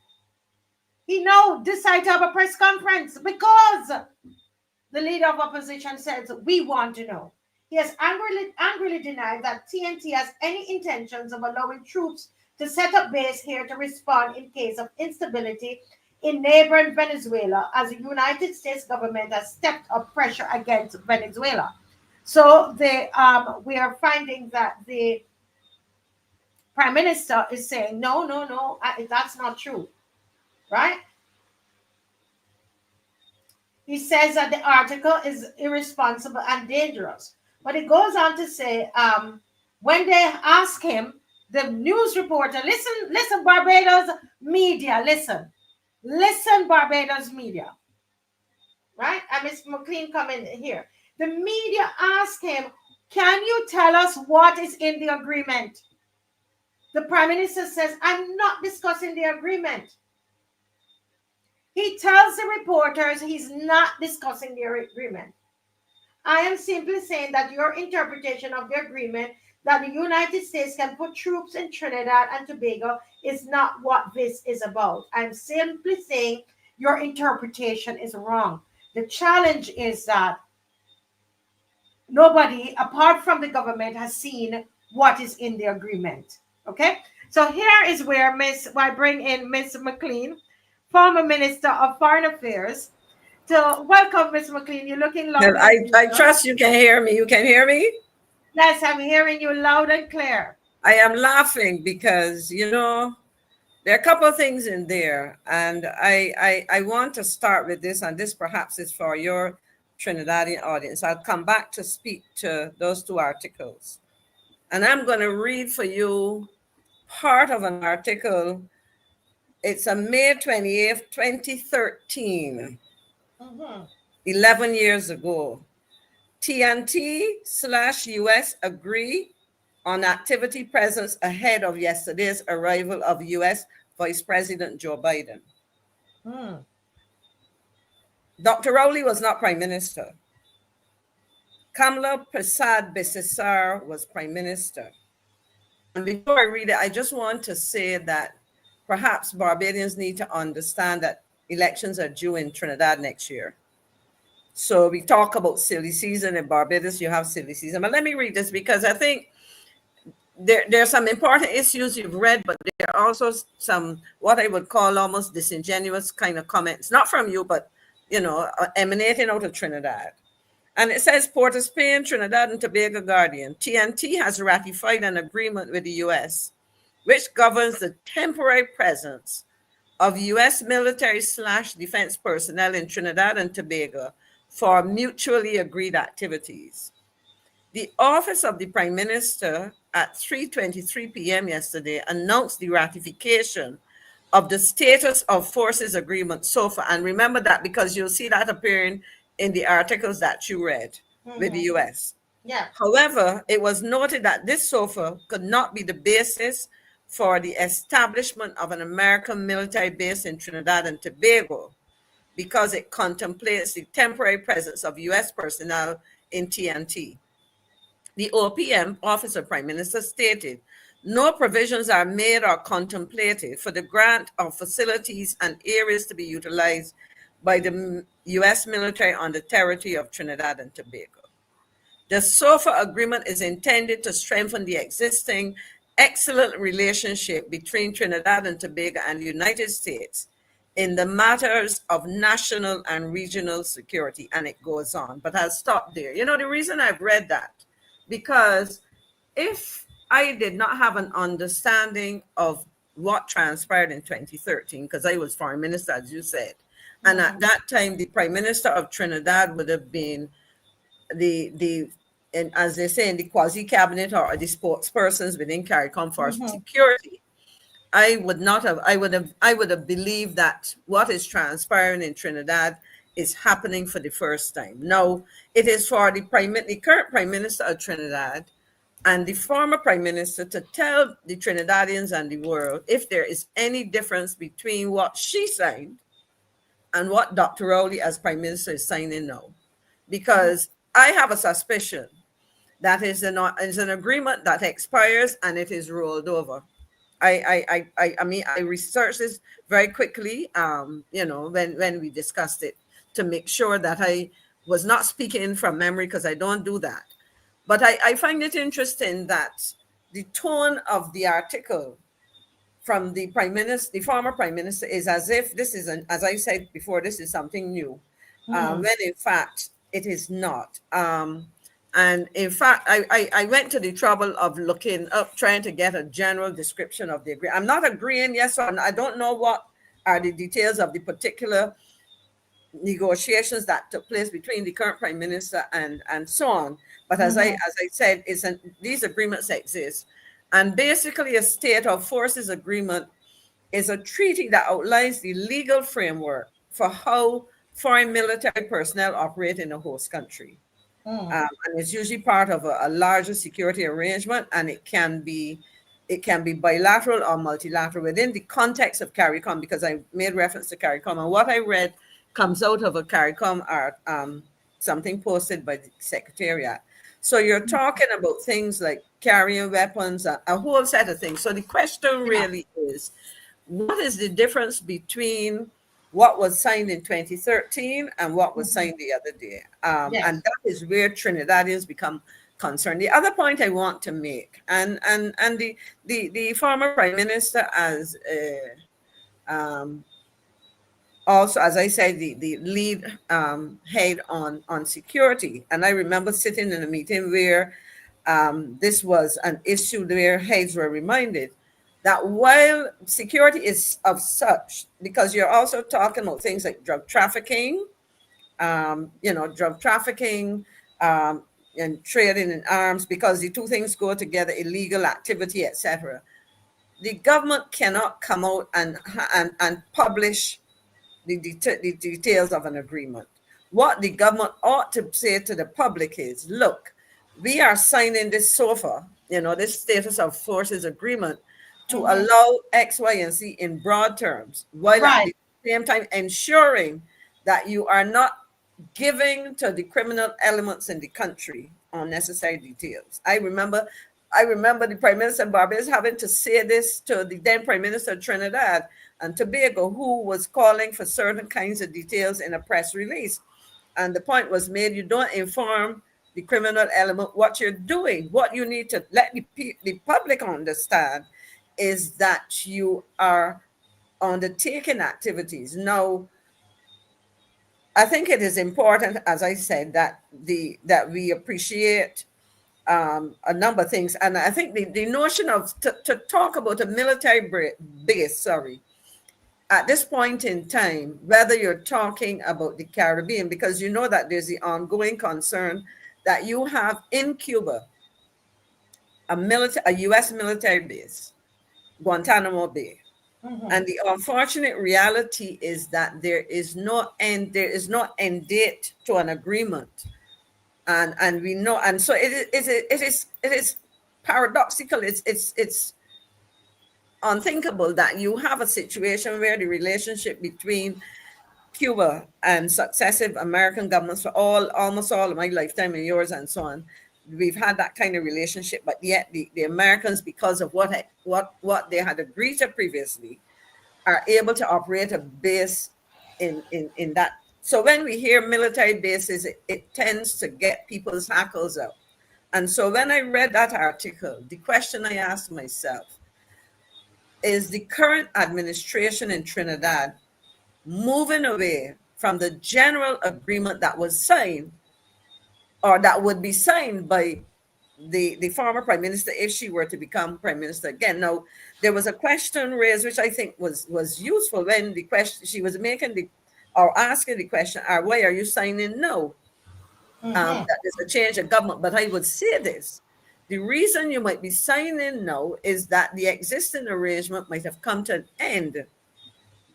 He now decided to have a press conference because the leader of opposition says, we want to know. He has angrily denied that TNT has any intentions of allowing troops to set up base here to respond in case of instability in neighboring Venezuela, as the United States government has stepped up pressure against Venezuela. So we are finding that the Prime Minister is saying, no, that's not true, right? He says that the article is irresponsible and dangerous. But it goes on to say, when they ask him, the news reporter, listen, Barbados media, listen, Barbados media, right? And Ms. McLean come in here. The media asked him, can you tell us what is in the agreement? The Prime Minister says, I'm not discussing the agreement. He tells the reporters he's not discussing the agreement. I am simply saying that your interpretation of the agreement that the United States can put troops in Trinidad and Tobago is not what this is about. I'm simply saying your interpretation is wrong. The challenge is that nobody, apart from the government, has seen what is in the agreement. Okay? So here is where I bring in Miss McLean, former Minister of Foreign Affairs. So welcome, Miss McLean. You're looking loud. Well, I trust you can hear me. You can hear me? Yes, I'm hearing you loud and clear. I am laughing because, there are a couple of things in there. And I want to start with this, and this perhaps is for your Trinidadian audience. I'll come back to speak to those two articles. And I'm going to read for you part of an article. It's a May 28th, 2013, 11 years ago. TNT/US agree on activity presence ahead of yesterday's arrival of US Vice President Joe Biden. Dr. Rowley was not Prime Minister. Kamala Prasad Bisesar was Prime Minister. And before I read it, I just want to say that perhaps Barbadians need to understand that elections are due in Trinidad next year. So we talk about silly season. In Barbados, you have silly season. But let me read this because I think there are some important issues you've read, but there are also some what I would call almost disingenuous kind of comments, not from you, but, emanating out of Trinidad. And it says, Port of Spain, Trinidad and Tobago Guardian, TNT has ratified an agreement with the US, which governs the temporary presence of US military/defense personnel in Trinidad and Tobago for mutually agreed activities. The Office of the Prime Minister at 3:23 p.m. yesterday announced the ratification of the Status of Forces Agreement, SOFA. And remember that because you'll see that appearing in the articles that you read with the US. Yeah. However, it was noted that this SOFA could not be the basis for the establishment of an American military base in Trinidad and Tobago, because it contemplates the temporary presence of US personnel in TNT. The OPM, Office of Prime Minister, stated, no provisions are made or contemplated for the grant of facilities and areas to be utilized by the US military on the territory of Trinidad and Tobago. The SOFA agreement is intended to strengthen the existing excellent relationship between Trinidad and Tobago and the United States in the matters of national and regional security, and it goes on. But I'll stop there. The reason I've read that, because if I did not have an understanding of what transpired in 2013, because I was foreign minister, as you said, and at that time, the Prime Minister of Trinidad would have been and as they say in the quasi-cabinet or the spokespersons within CARICOM for security, I would have believed that what is transpiring in Trinidad is happening for the first time. Now, it is for the current Prime Minister of Trinidad and the former Prime Minister to tell the Trinidadians and the world if there is any difference between what she signed and what Dr. Rowley as Prime Minister is signing now. because I have a suspicion that is an agreement that expires and it is rolled over. I mean, I researched this very quickly, when we discussed it, to make sure that I was not speaking from memory, because I don't do that. But I find it interesting that the tone of the article from the prime minister, the former prime minister, is as if this is, as I said before, this is something new, when in fact it is not. And in fact, I went to the trouble of looking up, trying to get a general description of the agreement. I'm not agreeing, yes or no. I don't know what are the details of the particular negotiations that took place between the current prime minister and so on. But as I said, these agreements exist. And basically, a state of forces agreement is a treaty that outlines the legal framework for how foreign military personnel operate in a host country. And it's usually part of a larger security arrangement, and it can be bilateral or multilateral within the context of CARICOM, because I made reference to CARICOM. And what I read comes out of a CARICOM something posted by the Secretariat. So you're talking about things like carrying weapons, a whole set of things. So the question really is, what is the difference between what was signed in 2013 and what was signed the other day? And that is where Trinidadians become concerned. The other point I want to make, and the former prime minister, as also, as I said, the lead head on security. And I remember sitting in a meeting where this was an issue where heads were reminded that while security is of such, because you're also talking about things like drug trafficking, and trading in arms, because the two things go together, illegal activity, etc. The government cannot come out and publish the details of an agreement. What the government ought to say to the public is, look, we are signing this SOFA, this status of forces agreement, to allow X, Y, and Z in broad terms, while at the same time ensuring that you are not giving to the criminal elements in the country unnecessary details. I remember the Prime Minister of Barbados having to say this to the then Prime Minister of Trinidad and Tobago, who was calling for certain kinds of details in a press release. And the point was made, you don't inform the criminal element what you're doing. What you need to let the public understand is that you are undertaking activities. Now, I think it is important, as I said, that we appreciate a number of things. And I think the notion of to talk about a military base, at this point in time, whether you're talking about the Caribbean, because you know that there's the ongoing concern that you have in Cuba a U.S. military base, Guantanamo Bay. And the unfortunate reality is that there is no end date to an agreement. And we know, and so it is paradoxical. It's unthinkable that you have a situation where the relationship between Cuba and successive American governments for almost all of my lifetime and yours and so on, we've had that kind of relationship, but yet the Americans, because of what they had agreed to previously, are able to operate a base in that. So when we hear military bases, it tends to get people's hackles up. And so when I read that article, the question I asked myself is, the current administration in Trinidad moving away from the general agreement that was signed, or that would be signed by the former prime minister if she were to become prime minister again? Now, there was a question raised, which I think was useful, when the question she was making asking the question, why are you signing no? That is a change of government. But I would say this: the reason you might be signing no is that the existing arrangement might have come to an end.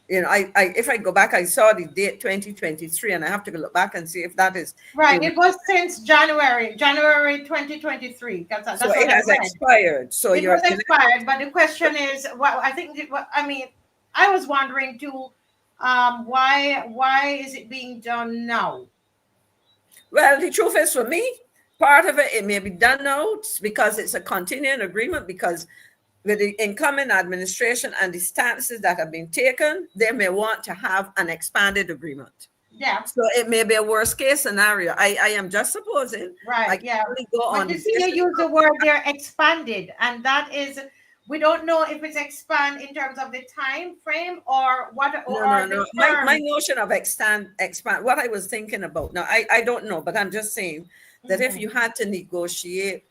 If I go back, I saw the date 2023, and I have to look back and see if that is right. It was since January 2023. That's so it has expired. So it was expired. But the question is, I was wondering too, why is it being done now? Well, the truth is, for me, part of it may be done now because it's a continuing agreement, because with the incoming administration and the stances that have been taken, they may want to have an expanded agreement. Yeah. So it may be a worst case scenario. I am just supposing. Right. I can Yeah. only go But on you the see, you basis use the of- word there, expanded, and that is, we don't know if it's expand in terms of the time frame or what, or No. the My term. notion of expand, what I was thinking about. Now, I don't know, but I'm just saying that if you had to negotiate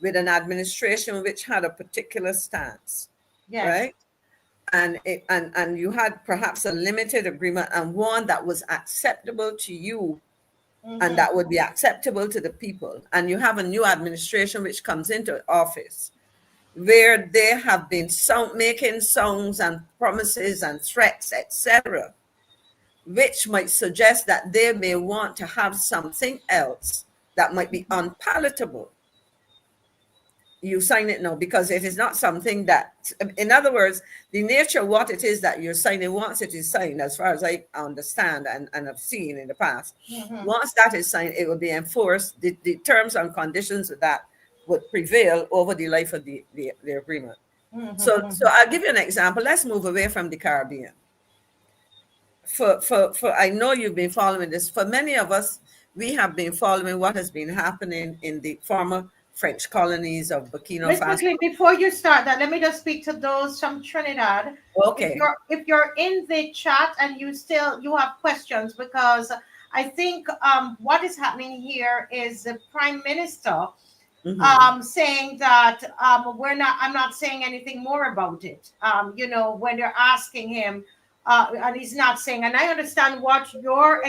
with an administration which had a particular stance, Yes. right? And you had perhaps a limited agreement and one that was acceptable to you and that would be acceptable to the people, and you have a new administration which comes into office where they have been making songs and promises and threats, etc., which might suggest that they may want to have something else that might be unpalatable. You sign it now because it is not something that, in other words, the nature of what it is that you're signing, once it is signed, as far as I understand and have seen in the past, once that is signed, it will be enforced. The terms and conditions of that would prevail over the life of the agreement. So I'll give you an example. Let's move away from the Caribbean. For I know you've been following this. For many of us, we have been following what has been happening in the former French colonies of Burkina Ms. Faso. McLean, before you start that, let me just speak to those from Trinidad. Okay. If you're in the chat and you have questions, because I think what is happening here is the Prime Minister saying that I'm not saying anything more about it. When you're asking him, and he's not saying, and I understand what your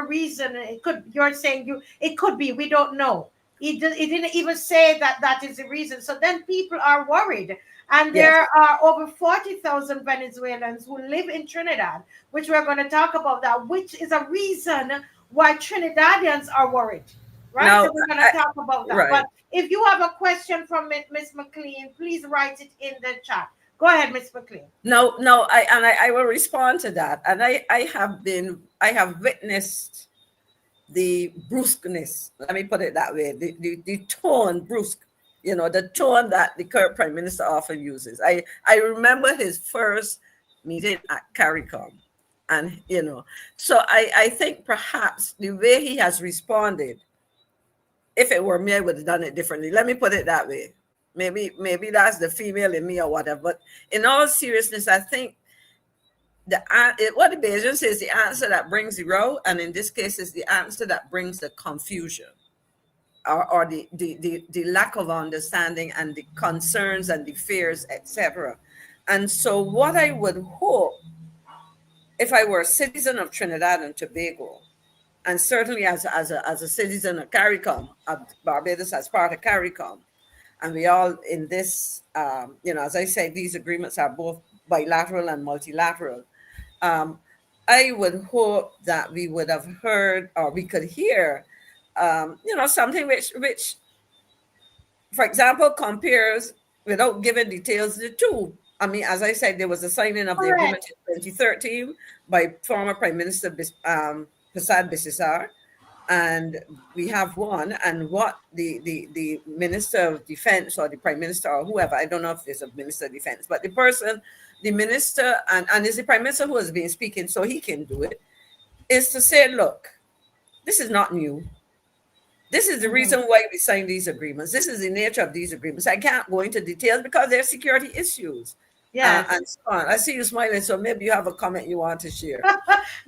reason, you're saying it could be, we don't know. He didn't even say that is the reason. So then people are worried. And there are over 40,000 Venezuelans who live in Trinidad, which we're going to talk about that, which is a reason why Trinidadians are worried. Right? Now, so we're going to talk about that. right. But if you have a question from Ms. McLean, please write it in the chat. Go ahead, Ms. McLean. No, I will respond to that. And I have witnessed the brusqueness, let me put it that way, the tone, brusque, the tone that the current Prime Minister often uses. I remember his first meeting at CARICOM. And, so I think perhaps the way he has responded, if it were me, I would have done it differently. Let me put it that way. Maybe that's the female in me or whatever. But in all seriousness, I think what the BAJAN says, the answer that brings the row, and in this case is the answer that brings the confusion or the lack of understanding and the concerns and the fears, etc. And so what I would hope, if I were a citizen of Trinidad and Tobago, and certainly as a citizen of CARICOM, of Barbados as part of CARICOM, and we all in this, as I say, these agreements are both bilateral and multilateral. I would hope that we would have heard, or we could hear, something which, for example, compares, without giving details, the two. I mean, as I said, there was a signing of the agreement in 2013 by former Prime Minister Passad Bissessar, and we have one, and what the Minister of Defense or the Prime Minister or whoever, I don't know if there's a Minister of Defense, but the minister, and is the Prime Minister who has been speaking, so he can do it, is to say, look, this is not new. This is the reason why we signed these agreements. This is the nature of these agreements. I can't go into details because there are security issues. Yeah, and so on. I see you smiling, so maybe you have a comment you want to share.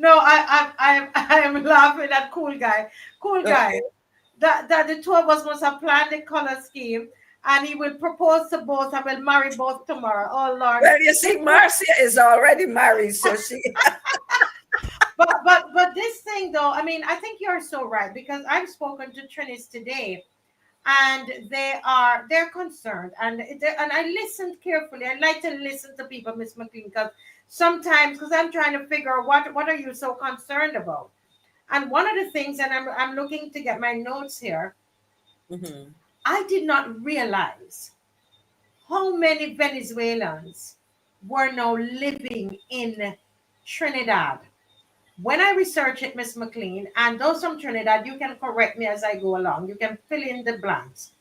No, I am laughing at cool guy. Okay. That the two of us must have planned the color scheme, and he will propose to both and will marry both tomorrow. Oh Lord. Well, you see, Marcia is already married, so she. but this thing though, I mean, I think you're so right, because I've spoken to Trinis today, and they're concerned, and I listened carefully. I like to listen to people, Miss McLean, because sometimes, because I'm trying to figure out what are you so concerned about. And one of the things, and I'm looking to get my notes here, I did not realize how many Venezuelans were now living in Trinidad. When I research it, Miss McLean, and those from Trinidad, you can correct me as I go along. You can fill in the blanks.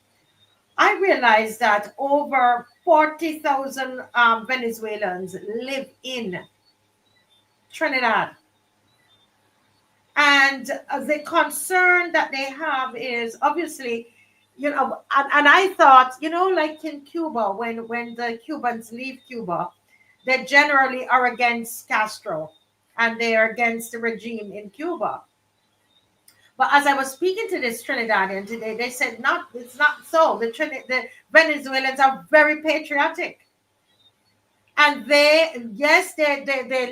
I realized that over 40,000 Venezuelans live in Trinidad. And the concern that they have is obviously, and I thought, like in Cuba, when the Cubans leave Cuba, they generally are against Castro and they are against the regime in Cuba. But as I was speaking to this Trinidadian today, they said it's not so. The Venezuelans are very patriotic. And they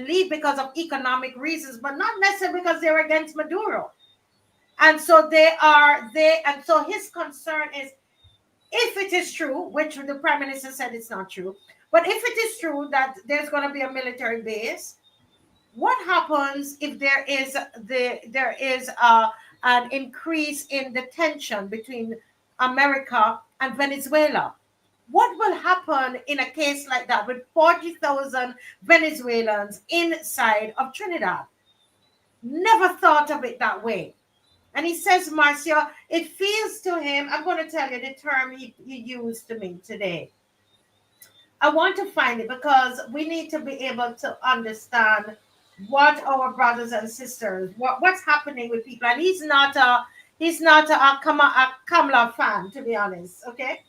leave because of economic reasons, but not necessarily because they're against Maduro. And so and so his concern is, if it is true, which the prime minister said it's not true, but if it is true that there's going to be a military base, what happens if there is an increase in the tension between America and Venezuela? What will happen in a case like that with 40,000 Venezuelans inside of Trinidad? Never thought of it that way. And he says, Marcia, it feels to him, I'm going to tell you the term he used to me today. I want to find it because we need to be able to understand what our brothers and sisters, what's happening with people. And he's not a Kamala fan, to be honest, okay?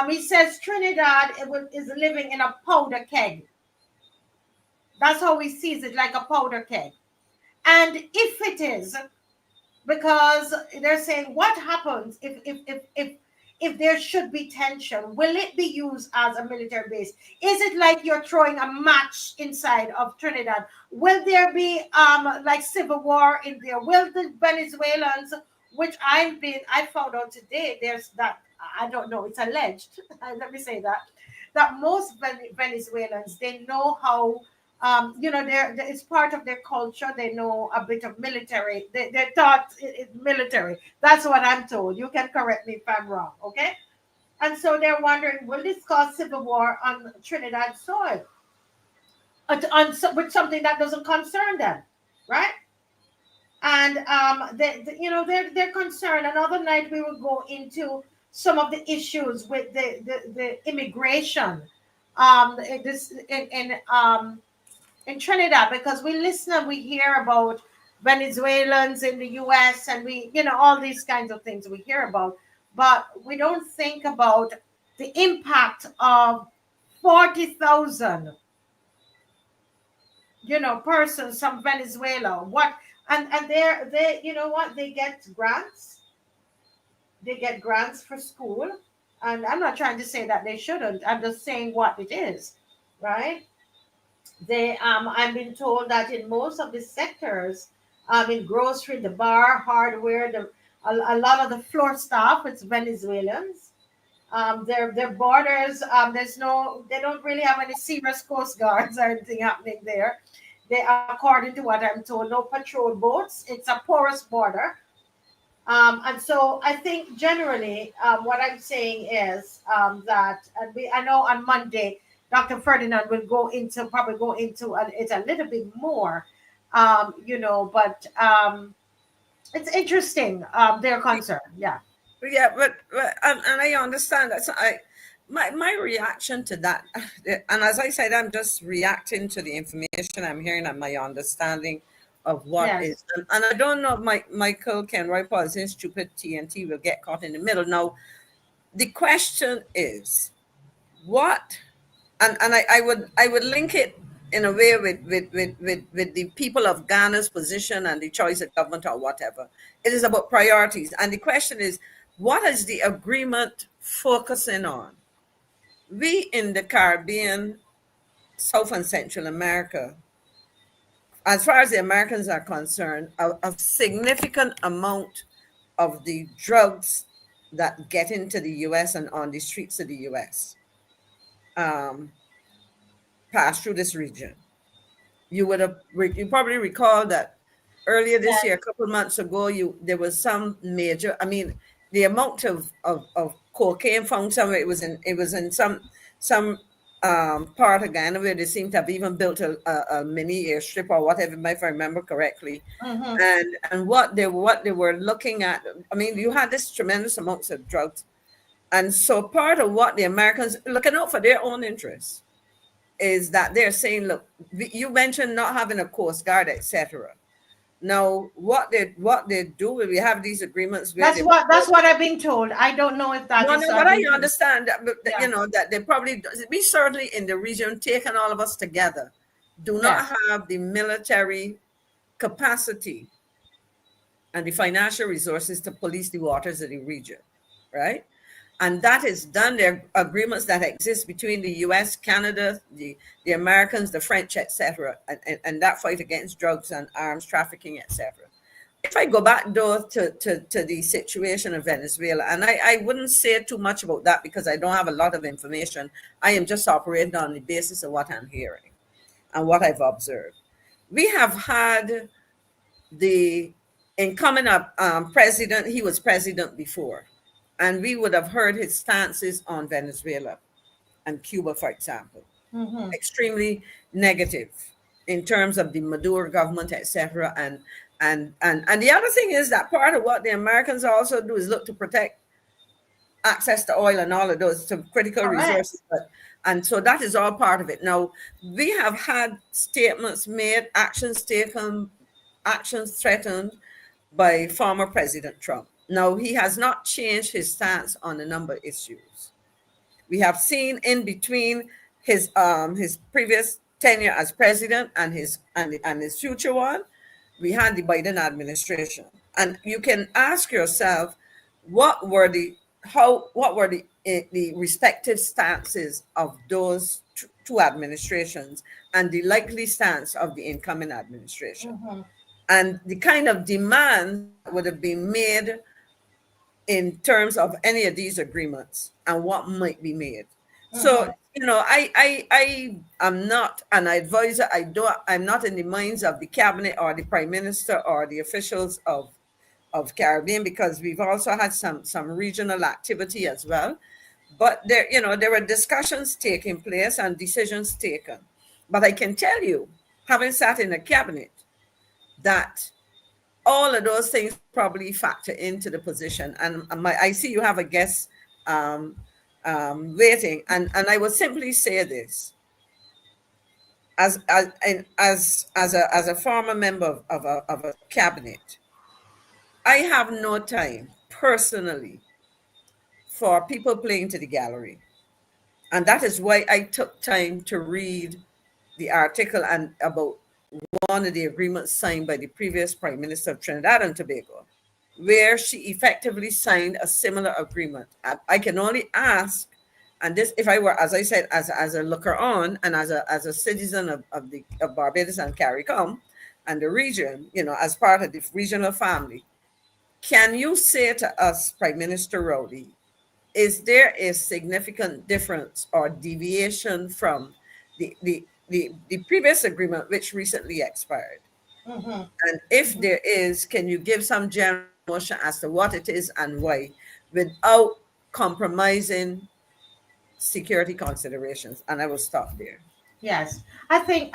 He says Trinidad is living in a powder keg. That's how he sees it, like a powder keg. And if it is, because they're saying, what happens if there should be tension? Will it be used as a military base? Is it like you're throwing a match inside of Trinidad? Will there be like civil war in there? Will the Venezuelans, which I found out today, there's that, I don't know, it's alleged, let me say that most Venezuelans, they know how, it's part of their culture. They know a bit of military. They're taught military. That's what I'm told. You can correct me if I'm wrong, okay? And so they're wondering, will this cause civil war on Trinidad soil? With something that doesn't concern them, right? And they're concerned. Another night we will go into some of the issues with the immigration in Trinidad, because we listen and we hear about Venezuelans in the US and all these kinds of things we hear about, but we don't think about the impact of 40,000 persons from Venezuela. And they they get grants. They get grants for school. And I'm not trying to say that they shouldn't. I'm just saying what it is, right? I've been told that in most of the sectors, in grocery, the bar, hardware, a lot of the floor staff, it's Venezuelans. Their borders, they don't really have any serious coast guards or anything happening there. According to what I'm told, no patrol boats. It's a porous border. And so I think generally what I'm saying is that, I know on Monday, Dr. Ferdinand will probably go into it a little bit more, but it's interesting, their concern. Yeah. Yeah, but and I understand that. So my reaction to that, and as I said, I'm just reacting to the information I'm hearing and my understanding of what is. And I don't know if Michael Kenroy Paul's stupid TNT will get caught in the middle. Now, the question is, what, and I would link it in a way with the people of Ghana's position and the choice of government or whatever. It is about priorities. And the question is, what is the agreement focusing on? We in the Caribbean, South and Central America, as far as the Americans are concerned, a significant amount of the drugs that get into the US and on the streets of the US pass through this region. You probably recall that earlier this year, a couple of months ago, there was some major, the amount of cocaine found somewhere, it was in some part again where they seem to have even built a mini airstrip or whatever, if I remember correctly. And what they were looking at, I mean, you had this tremendous amounts of drugs. And so part of what the Americans looking out for their own interests is that they're saying, look, you mentioned not having a Coast Guard, etc. Now, what they do, we have these agreements. Where that's what I've been told. I don't know if that no, is. no, but I understand that, Yeah. you know, that they probably, we certainly in the region, taking all of us together, do not have the military capacity and the financial resources to police the waters of the region, right? And that is done. There are agreements that exist between the U.S., Canada, the Americans, the French, etc., and that fight against drugs and arms trafficking, etc. If I go back though to the situation of Venezuela, and I wouldn't say too much about that because I don't have a lot of information. I am just operating on the basis of what I'm hearing and what I've observed. We have had the incumbent president, he was president before, and we would have heard his stances on Venezuela and Cuba, for example, extremely negative in terms of the Maduro government, etc. And the other thing is that part of what the Americans also do is look to protect access to oil and all of those to critical resources. And so that is all part of it. Now, we have had statements made, actions taken, actions threatened by former President Trump. Now, he has not changed his stance on a number of issues. We have seen in between his previous tenure as president and his future one, we had the Biden administration. And you can ask yourself, what were the respective stances of those two administrations and the likely stance of the incoming administration? And the kind of demand that would have been made in terms of any of these agreements and what might be made. So, you know, I am not an advisor. I'm not in the minds of the cabinet or the prime minister or the officials of Caribbean, because we've also had some regional activity as well. But there, you know, there were discussions taking place and decisions taken. But I can tell you, having sat in the cabinet, that all of those things probably factor into the position. And I see you have a guest waiting, and I will simply say this: as a former member of a cabinet, I have no time personally for people playing to the gallery, and that is why I took time to read the article and about one of the agreements signed by the previous Prime Minister of Trinidad and Tobago, where she effectively signed a similar agreement. I can only ask, and this, if I were, as I said, as a looker on and as a citizen of Barbados and CARICOM and the region, you know, as part of the regional family, can you say to us, Prime Minister Rowley, is there a significant difference or deviation from the previous agreement, which recently expired? And if there is, can you give some general notion as to what it is and why, without compromising security considerations? And I will stop there. Yes, I think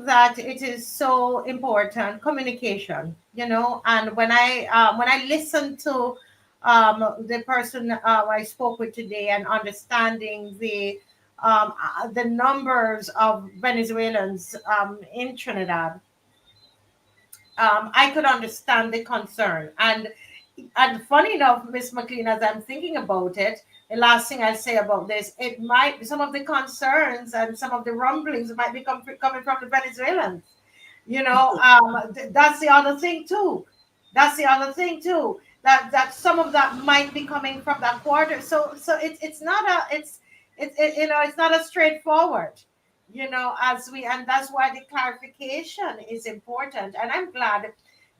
that it is so important, communication, you know. And when I listen to the person I spoke with today and understanding the numbers of Venezuelans in Trinidad, I could understand the concern. And funny enough, Miss McLean, as I'm thinking about it, the last thing I say about this, it might, some of the concerns and some of the rumblings might be coming from the Venezuelans. You know, that's the other thing too. That some of that might be coming from that quarter. So it's not it's not a straightforward, you know, and that's why the clarification is important. And I'm glad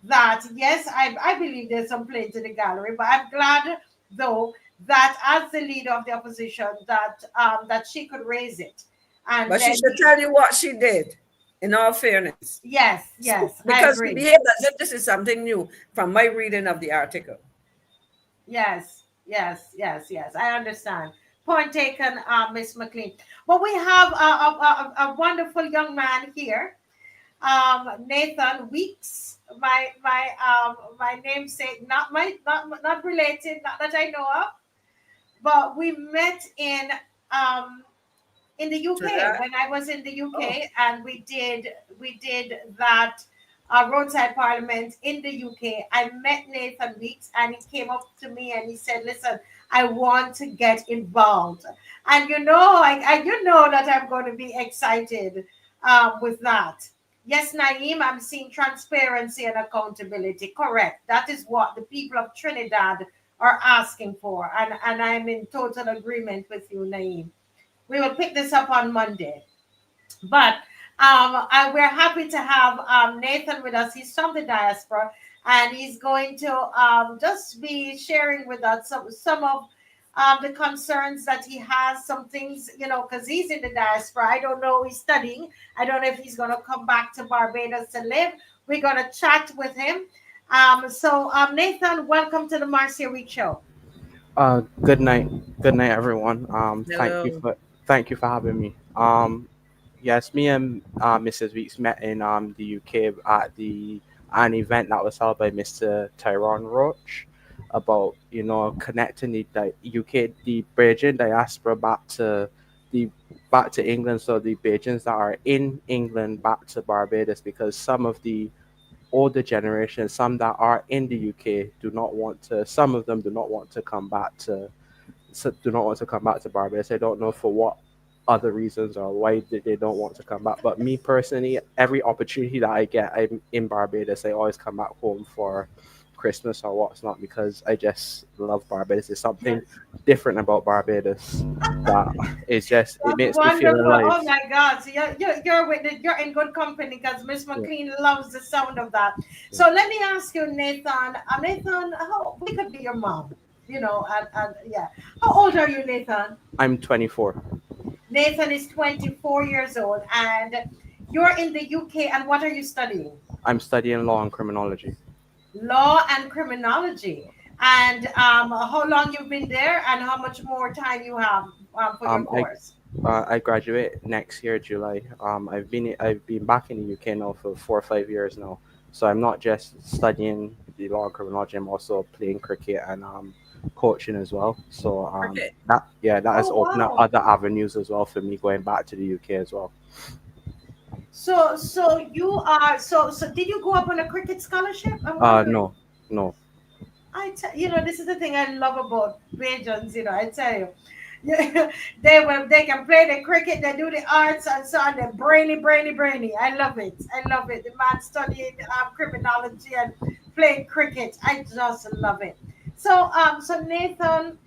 that, yes, I believe there's some play to the gallery, but I'm glad though that as the leader of the opposition that she could raise it. And but she should tell you what she did, in all fairness. Yes, because we behave as if this is something new from my reading of the article. Yes, I understand. Point taken, Miss McLean. Well, we have a wonderful young man here, Nathan Weeks. My namesake, not related, not that I know of, but we met in the UK Trinidad. when I was in the Oh, UK, and we did that roadside parliament in the UK. I met Nathan Weeks, and he came up to me and he said, "Listen, I want to get involved," and you know that I'm going to be excited with that. Yes, Naeem, I'm seeing transparency and accountability. Correct. That is what the people of Trinidad are asking for, and I'm in total agreement with you, Naeem. We will pick this up on Monday. But we're happy to have Nathan with us. He's from the diaspora, and he's going to just be sharing with us some of the concerns that he has. Some things, because he's in the diaspora. I don't know. He's studying. I don't know if he's going to come back to Barbados to live. We're going to chat with him. Nathan, welcome to the Marcia Week Show. Good night. Good night, everyone. hello. Thank you for having me. Yes, me and Mrs. Weeks met in the UK at an event that was held by Mr. Tyrone Roach about connecting the UK, the Bajan diaspora the back to England, so the Bajans that are in England back to Barbados, because some of the older generation, some that are in the UK, some of them do not want to come back to do not want to come back to Barbados. I don't know for what other reasons or why they don't want to come back. But me personally, every opportunity that I get, I'm in Barbados. I always come back home for Christmas or what's not, because I just love Barbados. There's something Yes. different about Barbados that it That's makes me feel wonderful. alive. Oh my God. So you're in good company because Miss Yeah, McLean loves the sound of that. yeah. So let me ask you, Nathan. Nathan, how we could be your mom, and yeah. How old are you, Nathan? I'm 24. Nathan is 24 years old, and you're in the UK. And what are you studying? I'm studying law and criminology. Law and criminology. And how long you've been there, and how much more time you have for your Um, I course? I graduate next year, July. I've been back in the UK now for 4 or 5 years now. So I'm not just studying the law and criminology. I'm also playing cricket and coaching as well. So Cricket. that has Oh opened up wow. other avenues as well for me going back to the UK as well. So you are so did you go up on a cricket scholarship? I'm wondering. No, no. This is the thing I love about Bajans, I tell you. Yeah, they can play the cricket, they do the arts and so on. They're brainy, brainy, brainy. I love it. I love it. The man studying criminology and playing cricket. I just love it. So Nathan,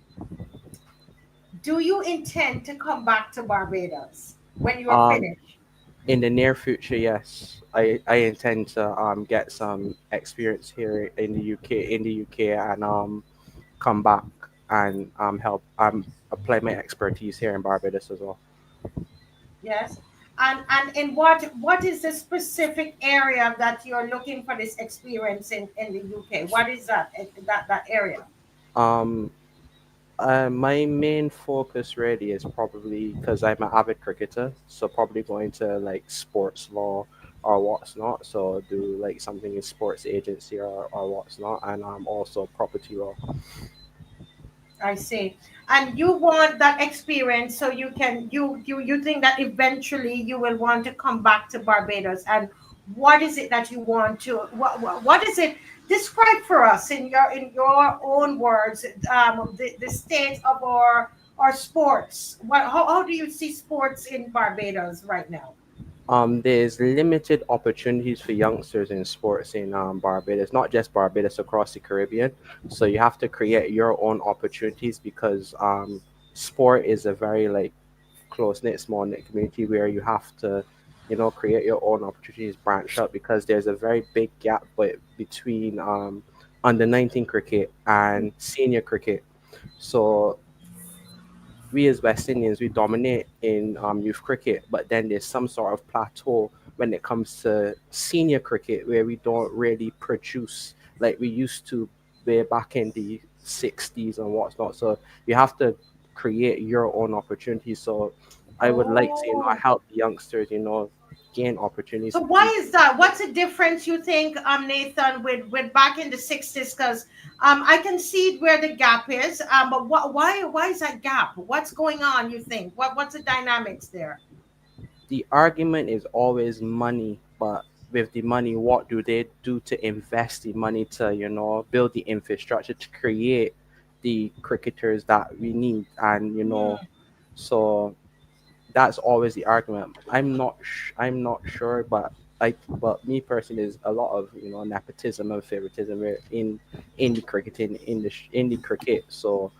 do you intend to come back to Barbados when you are Um, finished? in the near future, yes, I intend to get some experience here in the UK and come back and help apply my expertise here in Barbados as well. Yes. And in what is the specific area that you're looking for this experience in the UK? What is that area? Um, my main focus really is probably because I'm an avid cricketer, so probably going to like sports law or what's not. So do like something in sports agency or what's not, and also property law. I see. And you want that experience so you think that eventually you will want to come back to Barbados. And what is it that you want to what is it, describe for us in your own words, the state of our sports. How do you see sports in Barbados right now? There's limited opportunities for youngsters in sports in Barbados, not just Barbados, across the Caribbean. So you have to create your own opportunities because sport is a very like close knit, small knit community where you have to, create your own opportunities, branch out because there's a very big gap between under 19 cricket and senior cricket. So we as West Indians, we dominate in youth cricket, but then there's some sort of plateau when it comes to senior cricket where we don't really produce like we used to way back in the 60s and what's not. So you have to create your own opportunities. So I would like to, Oh. help the youngsters, gain opportunities So to why be is that? What's the difference you think, Nathan, with back in the 60s? Because I can see where the gap is. But why is that gap? What's going on? You think? What's the dynamics there? the argument is always money, but with the money, what do they do to invest the money to, build the infrastructure to create the cricketers that we need? And, Hmm. so that's always the argument. I'm not sure, but but me personally, is a lot of nepotism and favoritism in the cricketing in the cricket. So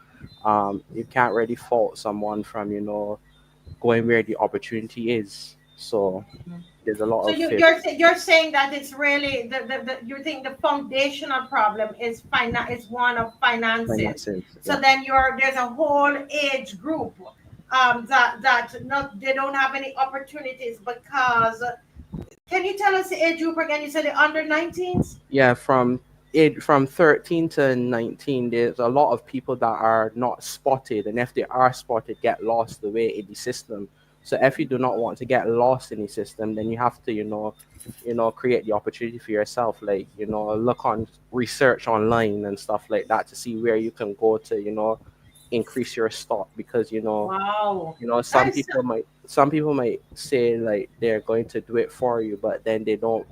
you can't really fault someone from going where the opportunity is. So there's a lot So of you're saying that it's really the you think the foundational problem is one of finances. finances. So Yeah. then there's a whole age group that not they don't have any opportunities because can you tell us the age group again? You said the under 19s? Yeah, from 13 to 19, there's a lot of people that are not spotted, and if they are spotted, get lost away in the system. So if you do not want to get lost in the system, then you have to, create the opportunity for yourself. Like, look on research online and stuff like that to see where you can go to, increase your stock. Because Wow. some That's people might say like they're going to do it for you, but then they don't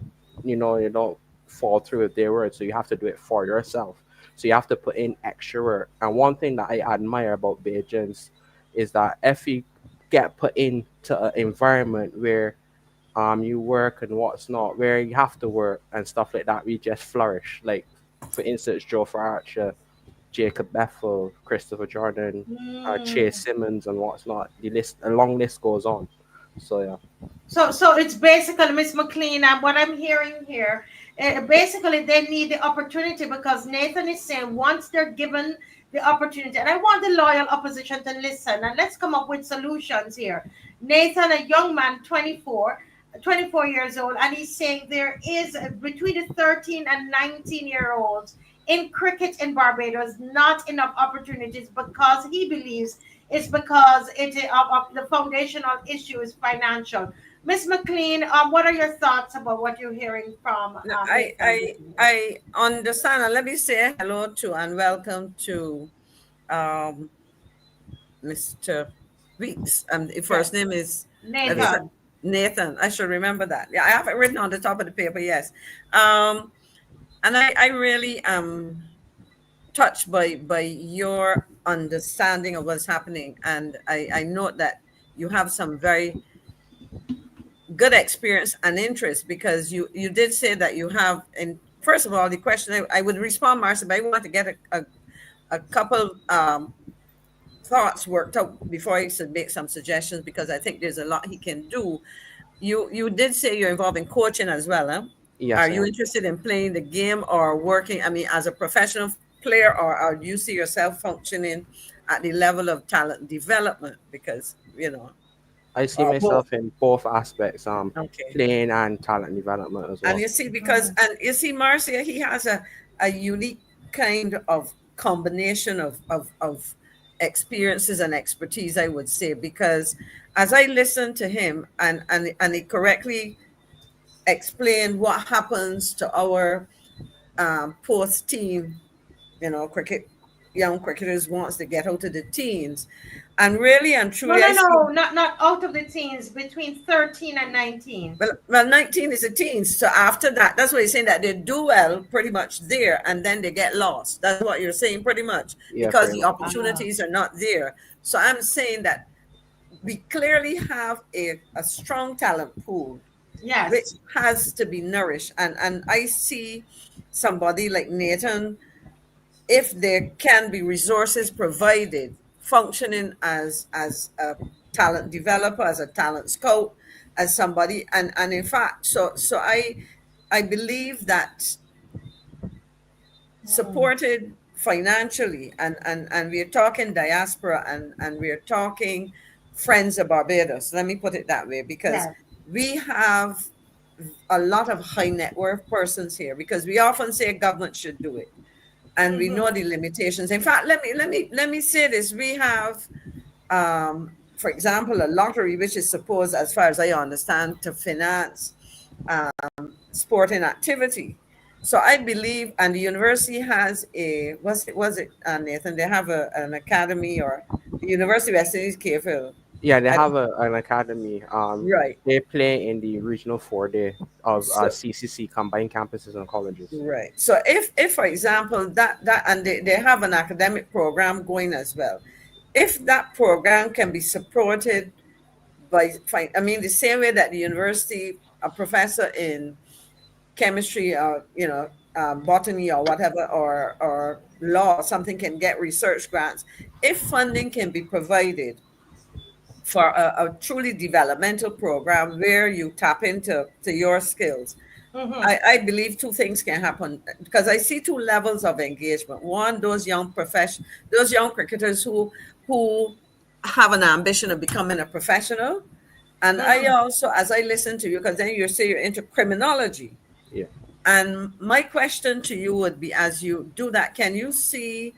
fall through with their word. So you have to do it for yourself. So you have to put in extra work. And one thing that I admire about Bajans is that if you get put into an environment where you work and what's not, where you have to work and stuff like that, we just flourish. Like, for instance, Joe Archer, Jacob Bethel, Christopher Jordan, Chase mm. Simmons, and what's not. A long list goes on. So yeah. So it's basically Miss McLean, and what I'm hearing here, basically they need the opportunity because Nathan is saying once they're given the opportunity, and I want the loyal opposition to listen and let's come up with solutions here. Nathan, a young man, 24 years old, and he's saying there is between the 13 and 19-year-olds in cricket in Barbados not enough opportunities because he believes it's because the foundational issue is financial. Miss McLean, what are your thoughts about what you're hearing from No, Nathan? I understand, and let me say hello to and welcome to um, Mr. Weeks. The first Yes, name is let me Yeah. say, Nathan. Nathan. I should remember that. Yeah, I have it written on the top of the paper. Yes, um, and I really am touched by your understanding of what's happening, and I note that you have some very good experience and interest because you did say that you have. And first of all, the question I would respond, Marcia, but I want to get a couple thoughts worked out before I should make some suggestions because I think there's a lot he can do. You did say you're involved in coaching as well, huh? Are Yes, I you am. interested in playing the game or working? I mean, as a professional player, or do you see yourself functioning at the level of talent development? Because I see or both. myself in both aspects, Okay. playing and talent development as And well. you see, Marcia, he has a unique kind of combination of experiences and expertise, I would say, because as I listened to him and he correctly explained what happens to our post team, cricket young cricketers wants to get out of the teens. And really and No, truly no, I see. no, not out of the teens, between 13 and 19. Well, 19 is a teen. So after that, that's what he's saying, that they do well pretty much there and then they get lost. That's what you're saying pretty much Yeah, because pretty the much. Ah, opportunities are not there. So I'm saying that we clearly have a strong talent pool which yes. has to be nourished. And I see somebody like Nathan, if there can be resources provided, functioning as a talent developer, as a talent scout, as somebody, and in fact, so I believe that Mm. supported financially, and we're talking diaspora, and we're talking friends of Barbados. Let me put it that way, because Yes. we have a lot of high net worth persons here, because we often say government should do it and we know Mm-hmm. the limitations. In fact, let me say this: we have for example, a lottery, which is supposed, as far as I understand, to finance sporting activity. So I believe, and the university has a, was it, Nathan? They have an academy, or the University of West Indies, Cape. Yeah, they I have don't, an academy. right. They play in the regional 4-day of So, CCC, combined campuses and colleges. right. So if for example, and they have an academic program going as well. If that program can be supported by, I mean, the same way that the university, a professor in chemistry, or botany or whatever, or law or something, can get research grants, if funding can be provided for a truly developmental program where you tap into your skills, Mm-hmm. I believe two things can happen, because I see two levels of engagement. One, those young cricketers who have an ambition of becoming a professional. And I Mm-hmm. also, as I listen to you, because then you say you're into criminology. Yeah. And my question to you would be, as you do that, can you see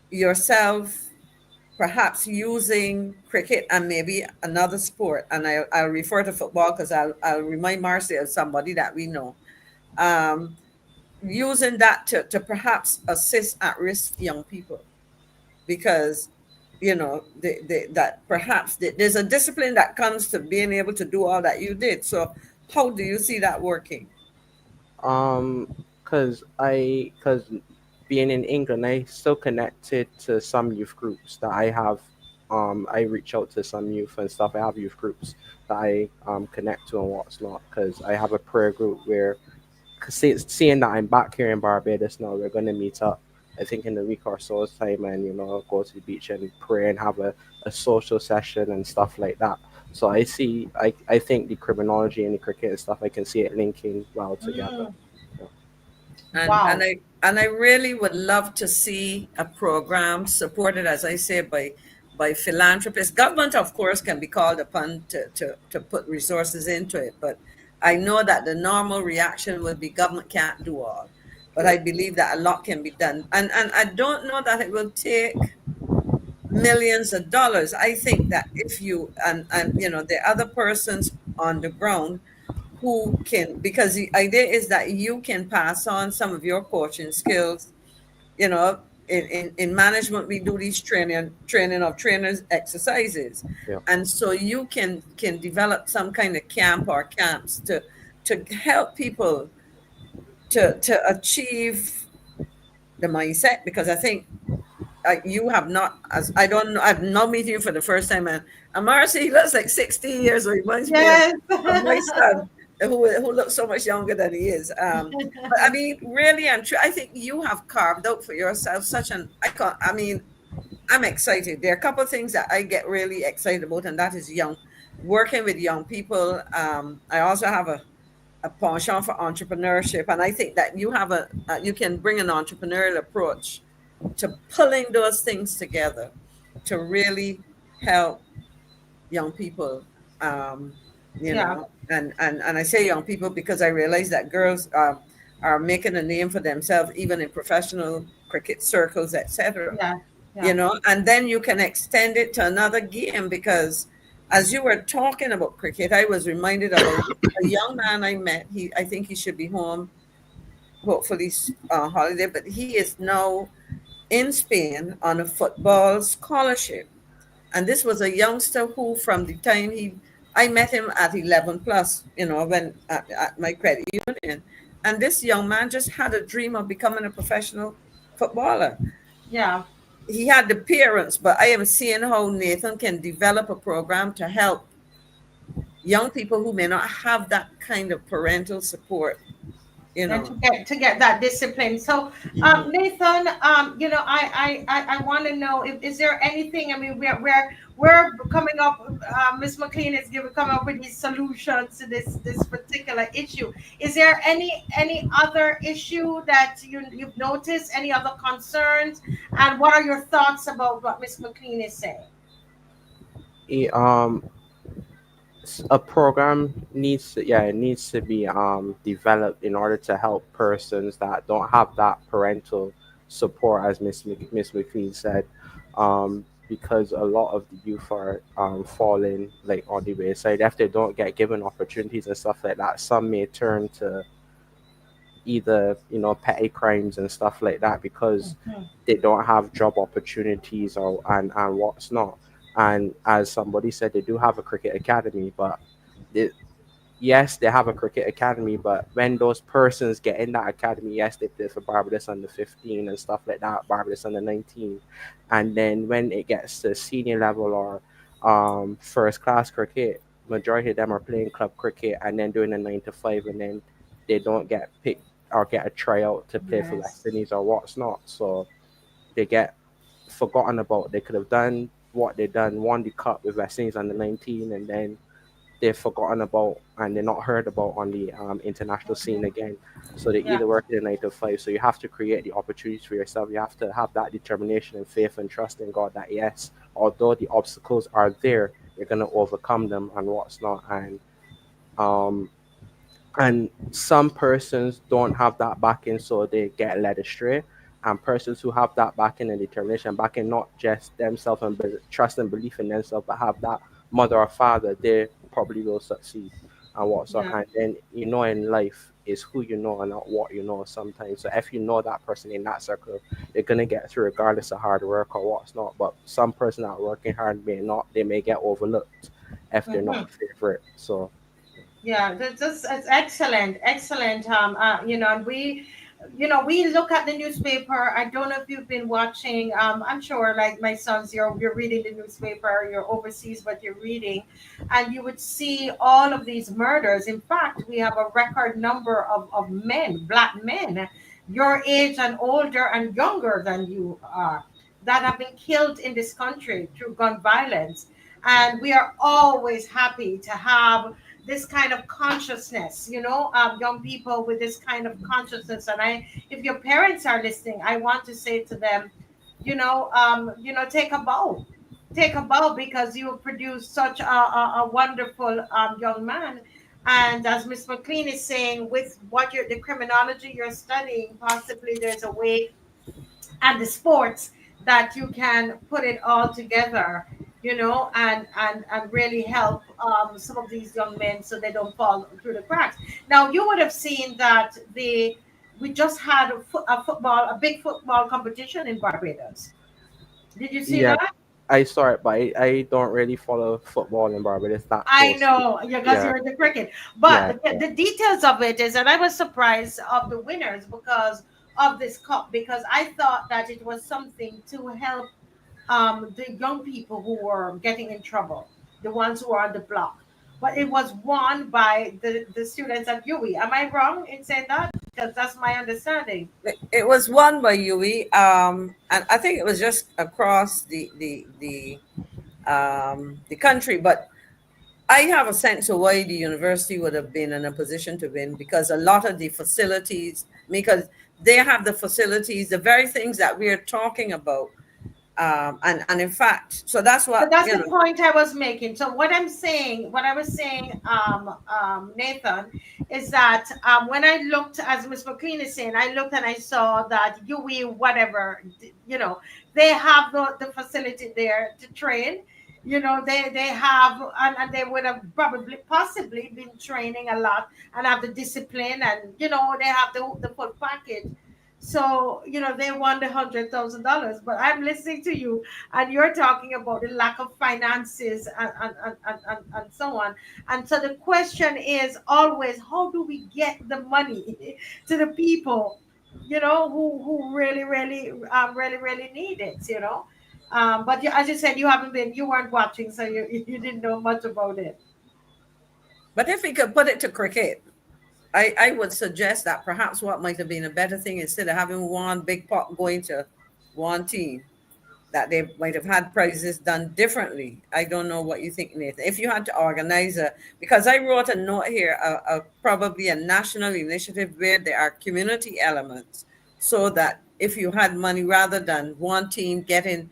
yourself perhaps using cricket and maybe another sport? And I'll refer to football because I'll remind Marcy of somebody that we know. Um, Using that to perhaps assist at-risk young people, because that perhaps there's a discipline that comes to being able to do all that you did. So how do you see that working? Because being in England, I still connected to some youth groups that I have. I reach out to some youth and stuff. I have youth groups that I connect to and what's not. Because I have a prayer group where, seeing that I'm back here in Barbados now, we're gonna meet up. I think in a week or so's time, and go to the beach and pray and have a social session and stuff like that. So I think the criminology and the cricket and stuff, I can see it linking well together. Mm. Yeah. And Wow. I really would love to see a program supported, as I say, by philanthropists. Government, of course, can be called upon to put resources into it, but I know that the normal reaction would be government can't do all. But I believe that a lot can be done. And I don't know that it will take millions of dollars. I think that if you, and the other persons on the ground who can, because the idea is that you can pass on some of your coaching skills. you know in management, we do these training of trainers exercises, Yeah. and so you can develop some kind of camp or camps to help people to achieve the mindset, because I think you have not, as I don't know, I've not meeting you for the first time, and Marcy, he looks like 60 years, or he reminds me Yes. of my son, who looks so much younger than he is. But I mean, really and true, I think you have carved out for yourself such an icon. I mean, I'm excited. There are a couple of things that I get really excited about, and that is working with young people. I also have a penchant for entrepreneurship, and I think that you can bring an entrepreneurial approach to pulling those things together to really help young people. um, Yeah. and I say young people because I realize that girls are making a name for themselves even in professional cricket circles, etc. Yeah. Yeah. And then you can extend it to another game, because as you were talking about cricket, I was reminded of a young man I met. I think he should be home, hopefully holiday, but he is now in Spain on a football scholarship. And this was a youngster who, from the time I met him at 11 plus, when at my credit union. And this young man just had a dream of becoming a professional footballer. Yeah. He had the parents, but I am seeing how Nathan can develop a program to help young people who may not have that kind of parental support. And to get that discipline. So, Nathan, I want to know, if is there anything? I mean, we're coming up. Miss McLean is coming up with these solutions to this particular issue. Is there any other issue that you've noticed? Any other concerns? And what are your thoughts about what Miss McLean is saying? Eh, um, a program it needs to be developed in order to help persons that don't have that parental support, as Miss McLean said. because a lot of the youth are falling like on the wayside. If they don't get given opportunities and stuff like that, some may turn to either petty crimes and stuff like that because Mhm. they don't have job opportunities or and what's not. And as somebody said, they do have a cricket academy, but they, yes, they have a cricket academy, but when those persons get in that academy, yes, they play for Barbados under 15 and stuff like that, Barbados under 19. And then when it gets to senior level or first class cricket, majority of them are playing club cricket and then doing a 9 to 5, and then they don't get picked or get a tryout to play for West Yes. Indies or what's not. So they get forgotten about. They could have done what they done, won the cup with West Indies under 19, and then they're forgotten about and they're not heard about on the international scene again. So they Yeah. either work in a 9 to 5. So you have to create the opportunities for yourself. You have to have that determination and faith and trust in God that yes, although the obstacles are there, you're gonna overcome them and what's not. Um and some persons don't have that backing, so they get led astray. And persons who have that backing and determination, backing not just themselves and trust and belief in themselves, but have that mother or father, they probably will succeed and what's up. Yeah. And then in life is who you know and not what you know sometimes. So if you know that person in that circle, you're gonna get through regardless of hard work or what's not. But some person that are working hard may not, they may get overlooked if they're not Mhm. a favorite. So Yeah, that's it's excellent, excellent. And we look at the newspaper. I don't know if you've been watching. I'm sure, like my sons, you're reading the newspaper. You're overseas, but you're reading, and you would see all of these murders. In fact, we have a record number of men, black men, your age and older and younger than you are, that have been killed in this country through gun violence. And we are always happy to have this kind of consciousness, young people with this kind of consciousness. And if your parents are listening, I want to say to them, take a bow, because you have produced such a wonderful young man. And as Miss McLean is saying, with the criminology you're studying, possibly there's a way, and the sports, that you can put it all together, and really help some of these young men so they don't fall through the cracks. Now you would have seen that we just had a big football competition in Barbados. Did you see yeah, that? I saw it, but I don't really follow football in Barbados that I closely. know, because Yeah, you're in the cricket, yeah, but the details of it is, and I was surprised of the winners because of this cup, because I thought that it was something to help the young people who were getting in trouble, the ones who are on the block. But it was won by the students at UWI. Am I wrong in saying that? Because that's my understanding. It was won by UE, and I think it was just across the country. But I have a sense of why the university would have been in a position to win, because a lot of the facilities, because they have the facilities, the very things that we're talking about. And in fact, so that's But what, that's the point I was making. So what I was saying, Nathan, is that when I looked, as Miss McLean is saying, I looked and I saw that UE, whatever, they have the facility there to train. They have, and they would have probably possibly been training a lot and have the discipline, and they have the full package. So they won the $100,000. But I'm listening to you, and you're talking about the lack of finances, and so on. And so the question is always, how do we get the money to the people, who really, really, really, really need it, but as you said, you weren't watching, so you didn't know much about it. but if we could put it to cricket, I would suggest that perhaps what might have been a better thing, instead of having one big pot going to one team, that they might have had prizes done differently. I don't know what you think, Nathan. If you had to organize because I wrote a note here, probably a national initiative where there are community elements, so that if you had money, rather than one team getting,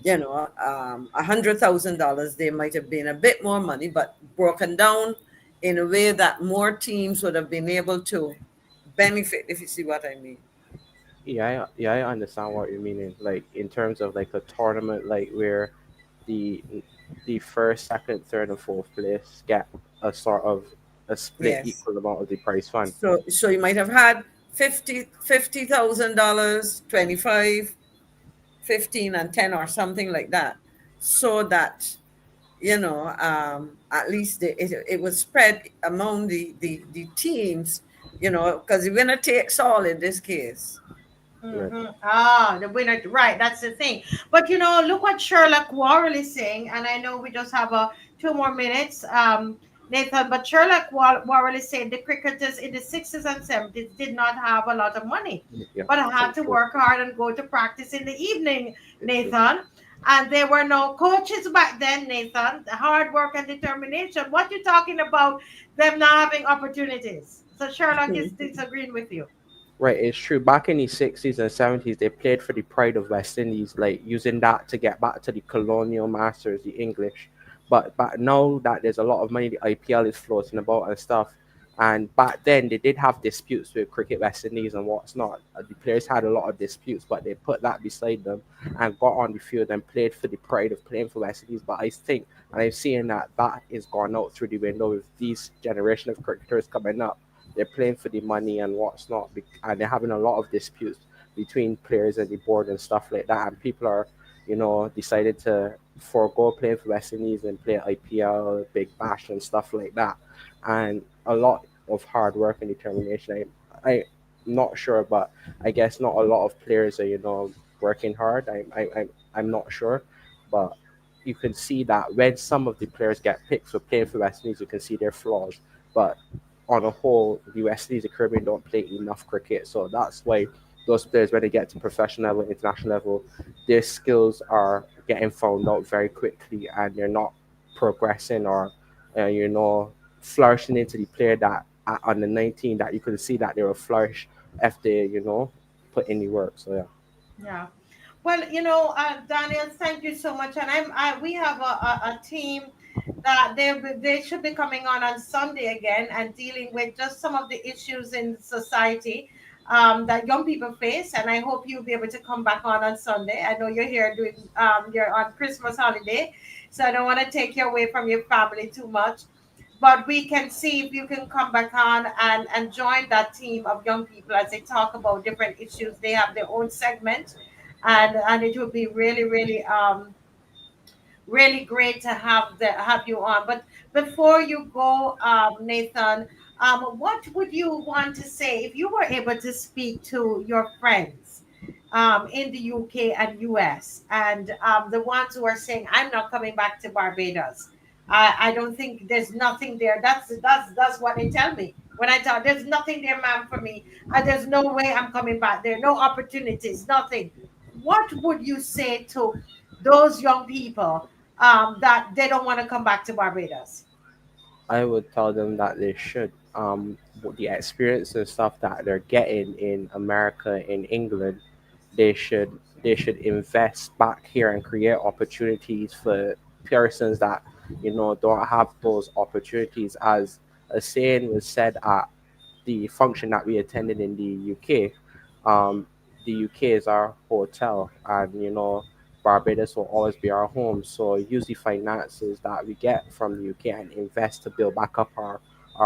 $100,000, there might have been a bit more money, but broken down in a way that more teams would have been able to benefit, if you see what I mean. Yeah, I understand what you're meaning. Like in terms of like a tournament, like where the the first, second, third, and fourth place get a sort of a split Yes. equal amount of the prize fund. So you might have had $50,000, 25, 15, and 10 or something like that. So that, at least it was spread among the teams, because the winner takes all in this case. Right. Ah, the winner, right? That's the thing. But look what Sherlock Worrell is saying, and I know we just have 2 more minutes, Nathan. But Sherlock Worrell is saying the cricketers in the sixties and seventies did not have a lot of money, Yeah, but had it's to true. work hard and go to practice in the evening, It's true. Nathan. And there were no coaches back then, Nathan. The hard work and determination. What you talking about? Them not having opportunities. So Sherlock is disagreeing with you. Right, it's true. Back in the 60s and 70s, they played for the pride of West Indies, like using that to get back to the colonial masters, the English. But now that there's a lot of money, the IPL is floating about and stuff. And back then, they did have disputes with Cricket West Indies and what's not. The players had a lot of disputes, but they put that beside them and got on the field and played for the pride of playing for West Indies. But I think, and I'm seeing that that is gone out through the window with these generation of cricketers coming up. They're playing for the money and what's not, and they're having a lot of disputes between players and the board and stuff like that. And people are, decided to forego playing for West Indies and play IPL, Big Bash, and stuff like that. And a lot of hard work and determination. I'm not sure, but I guess not a lot of players are, working hard. I'm not sure, but you can see that when some of the players get picked for playing for West Indies, you can see their flaws. But on a whole, the West Indies, the Caribbean don't play enough cricket. So that's why those players, when they get to professional level, international level, their skills are getting found out very quickly and they're not progressing or, flourishing into the player that at under 19 that you could see that they will flourish if they, put in the work. So, yeah. Yeah. Well, Daniel, thank you so much. And we have a team that they should be coming on Sunday again and dealing with just some of the issues in society that young people face. And I hope you'll be able to come back on Sunday. I know you're here doing you're on Christmas holiday, so I don't want to take you away from your family too much. But we can see if you can come back on and join that team of young people as they talk about different issues. They have their own segment, and it would be really, really great to have you on. But before you go, Nathan, what would you want to say if you were able to speak to your friends in the UK and US, and the ones who are saying, "I'm not coming back to Barbados. I don't think there's nothing there." That's what they tell me when I tell there's nothing there, ma'am, for me. There's no way I'm coming back there. No opportunities, nothing. What would you say to those young people that they don't want to come back to Barbados? I would tell them that they should. The experience and stuff that they're getting in America, in England, they should invest back here and create opportunities for persons that don't have those opportunities. As a saying was said at the function that we attended in the UK, the UK is our hotel, and Barbados will always be our home. So use the finances that we get from the UK and invest to build back up our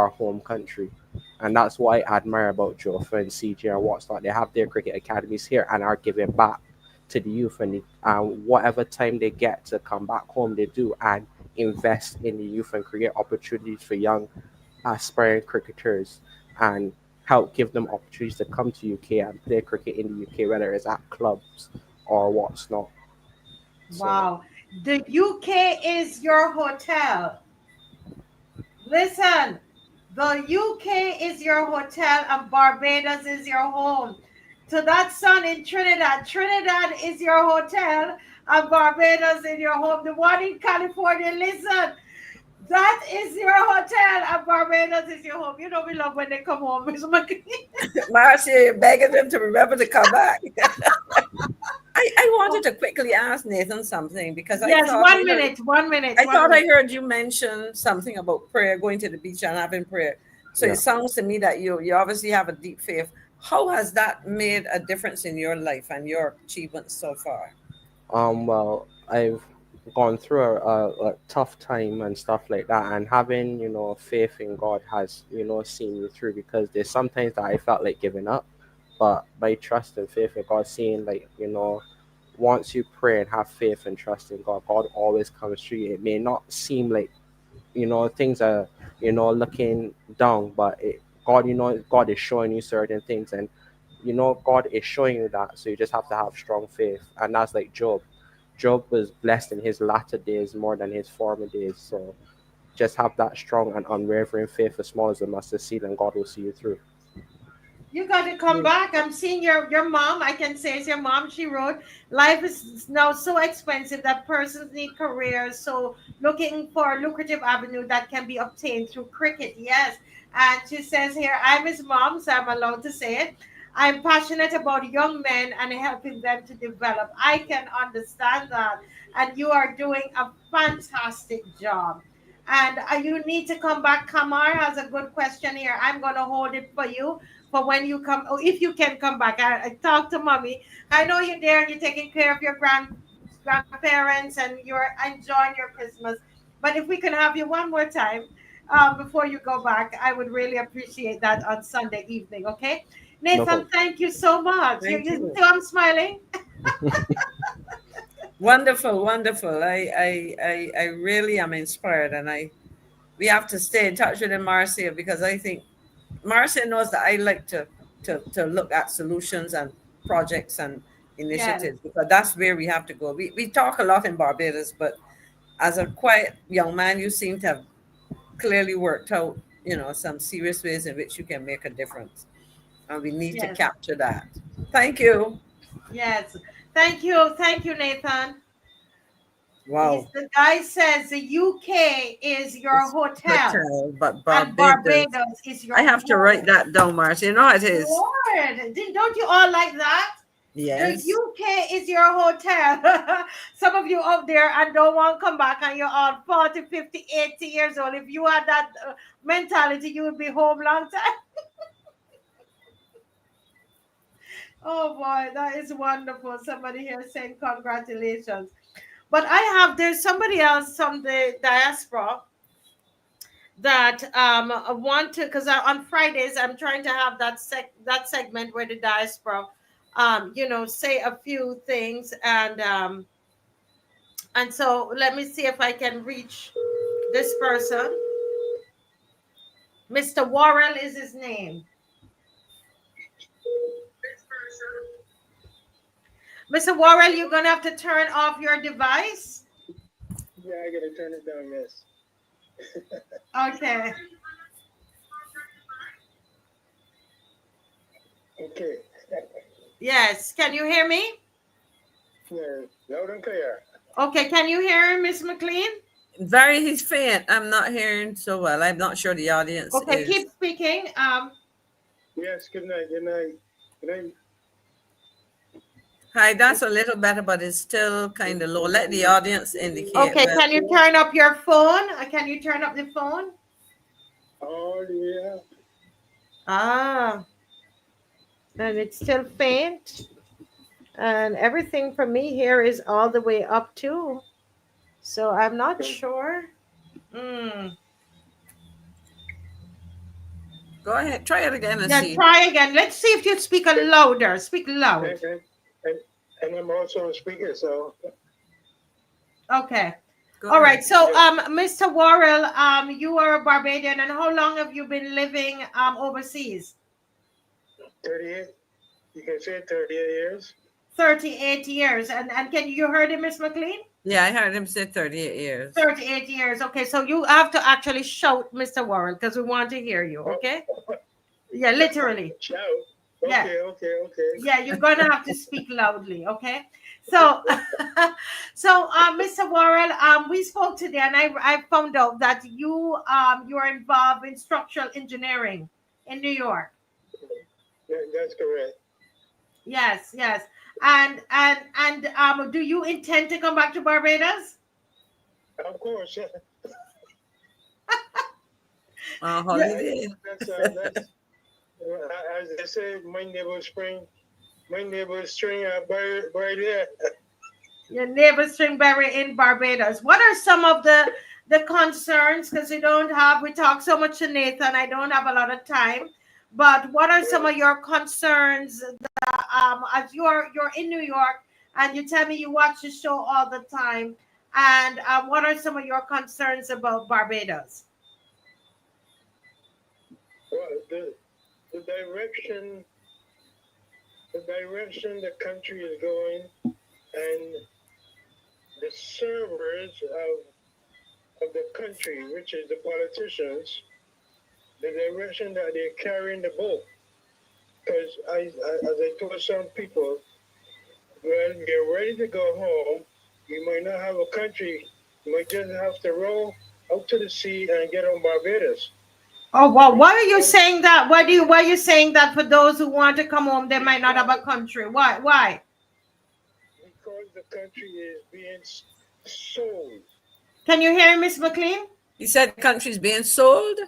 home country. And that's why I admire about Jofa and CJ and what's not. They have their cricket academies here and are giving back to the youth, and whatever time they get to come back home, they do and invest in the youth and create opportunities for young aspiring cricketers and help give them opportunities to come to UK and play cricket in the UK, whether it's at clubs or what's not. So Wow. The UK is your hotel. Listen, the UK is your hotel and Barbados is your home. To that son in Trinidad, Trinidad is your hotel and Barbados is your home. The one in California, listen, that is your hotel and Barbados is your home. You know we love when they come home. Miss McKee. Marcia begging them to remember to come back. I wanted to quickly ask Nathan something because I Yes, thought one minute, 1 minute. I thought I 1 minute. heard you mention something about prayer, going to the beach and having prayer. So yeah. it sounds to me that you obviously have a deep faith. How has that made a difference in your life and your achievements so far? Well, I've gone through a tough time and stuff like that, and having, faith in God has, seen me through, because there's sometimes that I felt like giving up, but by trust and faith in God, seeing, like, once you pray and have faith and trust in God, God always comes through. It may not seem like, things are, looking down, but God is showing you certain things, and God is showing you that. So you just have to have strong faith, and that's like Job. Job was blessed in his latter days more than his former days. So just have that strong and unwavering faith, as small as a mustard seed, and God will see you through. You got to come back. I'm seeing your mom. I can say it's your mom. She wrote, "Life is now so expensive that persons need careers. So looking for a lucrative avenue that can be obtained through cricket." Yes, and she says here, "I'm his mom, so I'm allowed to say it. I'm passionate about young men and helping them to develop. I can understand that, and you are doing a fantastic job." And you need to come back. Kamar has a good question here. I'm going to hold it for you for when you come, or if you can come back. I talk to mommy. I know you're there and you're taking care of your grandparents and you're enjoying your Christmas. But if we can have you one more time before you go back, I would really appreciate that on Sunday evening. Okay, No Nathan, problem. thank you so much. You, Thank you you. see I'm smiling. Wonderful, wonderful. I really am inspired, and we have to stay in touch with Marcia, because I think Marcia knows that I like to look at solutions and projects and Yes, initiatives, because that's where we have to go. We talk a lot in Barbados, but as a quiet young man, you seem to have clearly worked out, some serious ways in which you can make a difference. And we need to yes, capture that. Thank you. yes. Thank you, Nathan. Wow. The guy says the UK is your It's hotel hotel, but and Barbados. Barbados is I your have to write home. that down, Marcia. You know how it is. Lord, don't you all like that? The Yes. UK is your hotel. Some of you out there and don't want to come back and you're all 40, 50, 80 years old. If you had that mentality, you would be home long time. Oh boy, that is wonderful. Somebody here saying congratulations. But there's somebody else from the diaspora that want to, because on Fridays I'm trying to have that segment where the diaspora say a few things, and so let me see if I can reach this person. Mr. Worrell is his name. Mr. Worrell, you're gonna have to turn off your device. Yeah, I gotta turn it down, yes. Okay. Okay. Yes, can you hear me? Yeah, loud and clear. Okay, can you hear him, Miss McLean? He's faint. I'm not hearing so well. I'm not sure the audience Okay, is. keep speaking. Yes, good night, good night. Good night. Hi, that's a little better, but it's still kind of low. Let the audience indicate. Okay, Well, can you turn up your phone? Can you turn up the phone? Oh, yeah. Ah, and it's still faint. And everything for me here is all the way up too. So I'm not sure. Mm. go ahead. Try it again and Yeah, see. try again. Let's see if you speak a louder. Speak loud. And, and I'm also a speaker, so Okay. Go All right. ahead. So, Mr. Worrell, you are a Barbadian, and how long have you been living overseas? 38, you can say 38 years. 38 years. And can you heard him, Miss McLean? Yeah, I heard him say 38 years. 38 years. Okay, so you have to actually shout, Mr. Worrell, because we want to hear you. Okay. Yeah, literally. Shout. Yeah. Okay. Yeah, you're gonna have to speak loudly, okay? So, Mr. Worrell, we spoke today, and I found out that you are involved in structural engineering in New York. That's correct. Yes, yes. And do you intend to come back to Barbados? Of course, yeah. Yeah. Holiday. That's as they say, my neighbor string buried there. Your neighbor Stringberry in Barbados. What are some of the concerns? Because we talk so much to Nathan, I don't have a lot of time. But what are some of your concerns that, as you're in New York and you tell me you watch the show all the time, and what are some of your concerns about Barbados? Well, the direction the country is going, and the servers of the country, which is the politicians, the direction that they're carrying the boat. Because as I told some people, when you're ready to go home, you might not have a country. You might just have to row out to the sea and get on Barbados. Oh well, why are you saying that? Why are you saying that for those who want to come home, they might not have a country? Why? Why? Because the country is being sold. Can you hear Miss McLean? He said the country's being sold.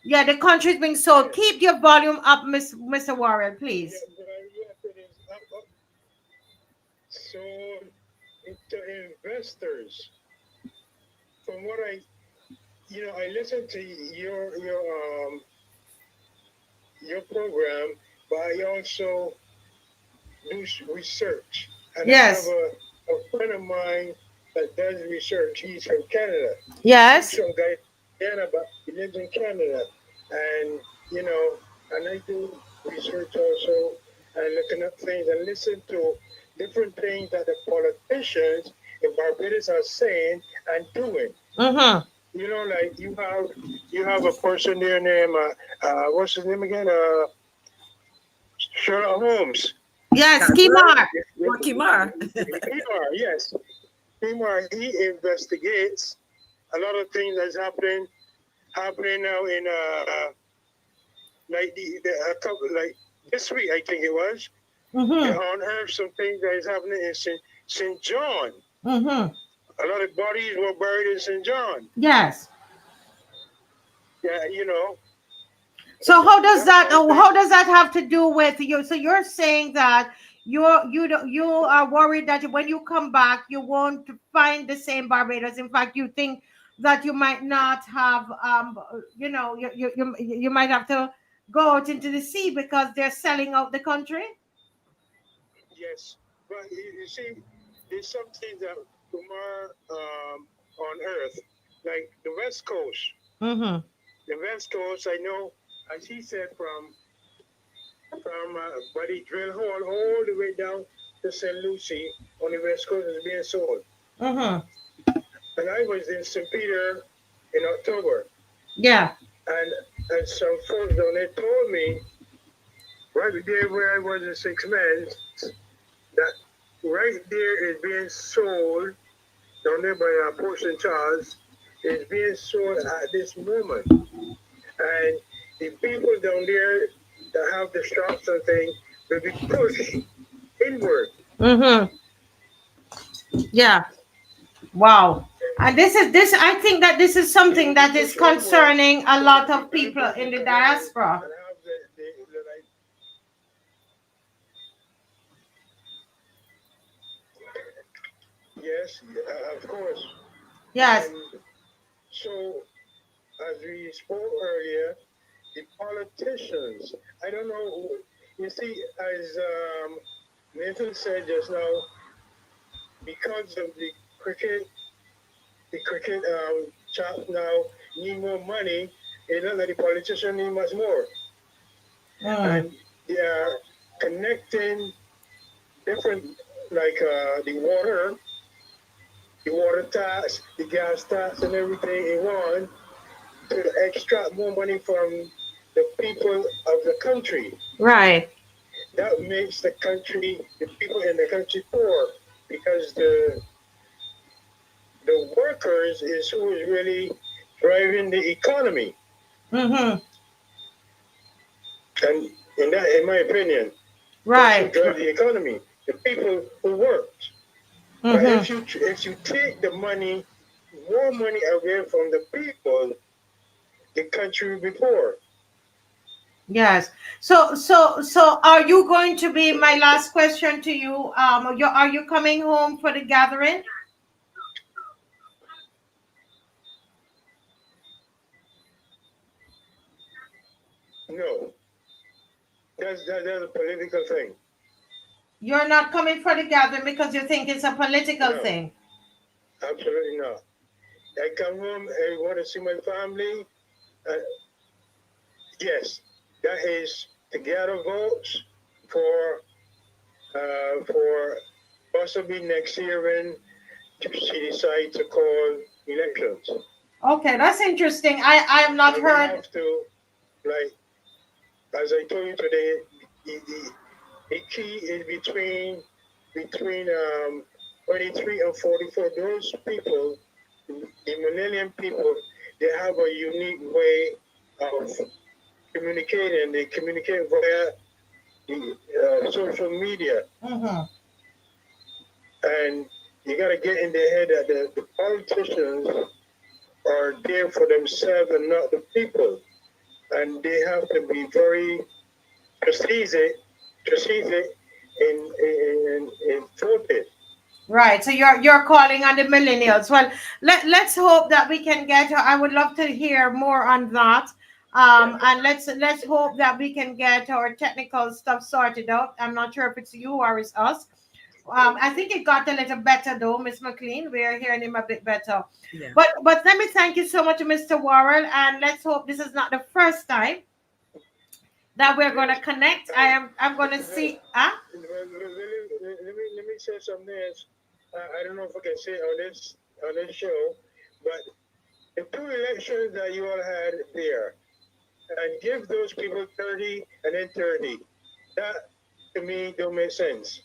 Yeah, the country's being sold. Keep your volume up, Mr. Warren, please. Yeah, it is up. Sold to investors. From what I listened to your program, but I also do research. And Yes. I have a friend of mine that does research. He's from Canada. Yes. He's from Guyana, but he lives in Canada. And, and I do research also and looking up things and listen to different things that the politicians in Barbados are saying and doing. Mm-hmm. Like you have a person there named what's his name again? Sherlock Holmes. Yes, Kimar. Kimar. Kimar, yes. Kimar, he investigates a lot of things that's happening now in like like this week, I think it was. Mm-hmm. They unearthed some things that is happening in St. John. Mm-hmm. A lot of bodies were buried in St. John. Yes. Yeah, So how does that have to do with you? So you're saying that you are worried that when you come back you won't find the same Barbados. In fact, you think that you might not have you might have to go out into the sea because they're selling out the country. Yes, but you see, there's some things that are on Earth, like the West Coast. Mm-hmm. The West Coast, I know, as he said, from Buddy Drill Hall all the way down to St. Lucie on the West Coast is being sold. Mm-hmm. And I was in St. Peter in October. Yeah. And some folks down there told me, right there where I was in 6 months, that right there is being sold down there by Port St. Charles. Is being sold at this moment. And the people down there that have the shops and things will be pushed inward. Mm-hmm. Yeah. Wow. And this I think that this is something that is concerning a lot of people in the diaspora. Yes, of course. Yes. So, as we spoke earlier, the politicians, I don't know, you see, as Nathan said just now, because of the cricket chap now need more money, they don't let the politicians need much more. And they are connecting different, like the water tax, the gas tax, and everything in one to extract more money from the people of the country. Right. That makes the people in the country poor because the workers is who is really driving the economy. Mm-hmm. And in my opinion, right, drive the economy, the people who worked. But if you take the money, more money away from the people, the country will be poor. Yes. So are you going to be, my last question to you, are you coming home for the gathering? No, that's a political thing. You're not coming for the gathering because you think it's a political No, thing. absolutely not. I come home and want to see my family. Uh, yes, that is to gather votes for possibly next year when she decides to call elections. Okay, that's interesting. I have not And we heard. have to, like, as I told you today, the key is between 23 and 44. Those people, the millennium people, they have a unique way of communicating. They communicate via the social media, Mhm. and you got to get in their head that the politicians are there for themselves and not the people, and they have to be very strategic in voting. Right. So you're calling on the millennials. Well, let's hope that we can get. I would love to hear more on that. And let's hope that we can get our technical stuff sorted out. I'm not sure if it's you or it's us. I think it got a little better though, Miss McLean. We are hearing him a bit better. Yeah. But let me thank you so much, Mr. Warren, and let's hope this is not the first time that we're gonna connect. I'm gonna see. Huh? Let me say something else. I don't know if I can say it on this show, but the two elections that you all had there, and give those people 30 and then 30. That to me don't make sense.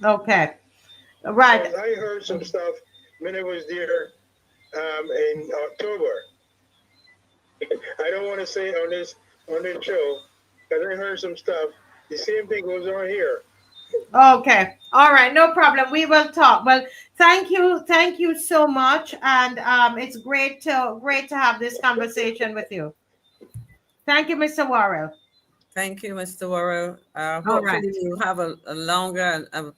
Okay. Right. I heard some stuff when I was there in October. I don't want to say it on this show because I heard some stuff. The same thing goes on here. Okay. All right. No problem. We will talk. Well, thank you. Thank you so much. And it's great to have this conversation with you. Thank you, Mr. Warrell. Thank you, Mr. Worrell. All right. Hopefully you have a longer and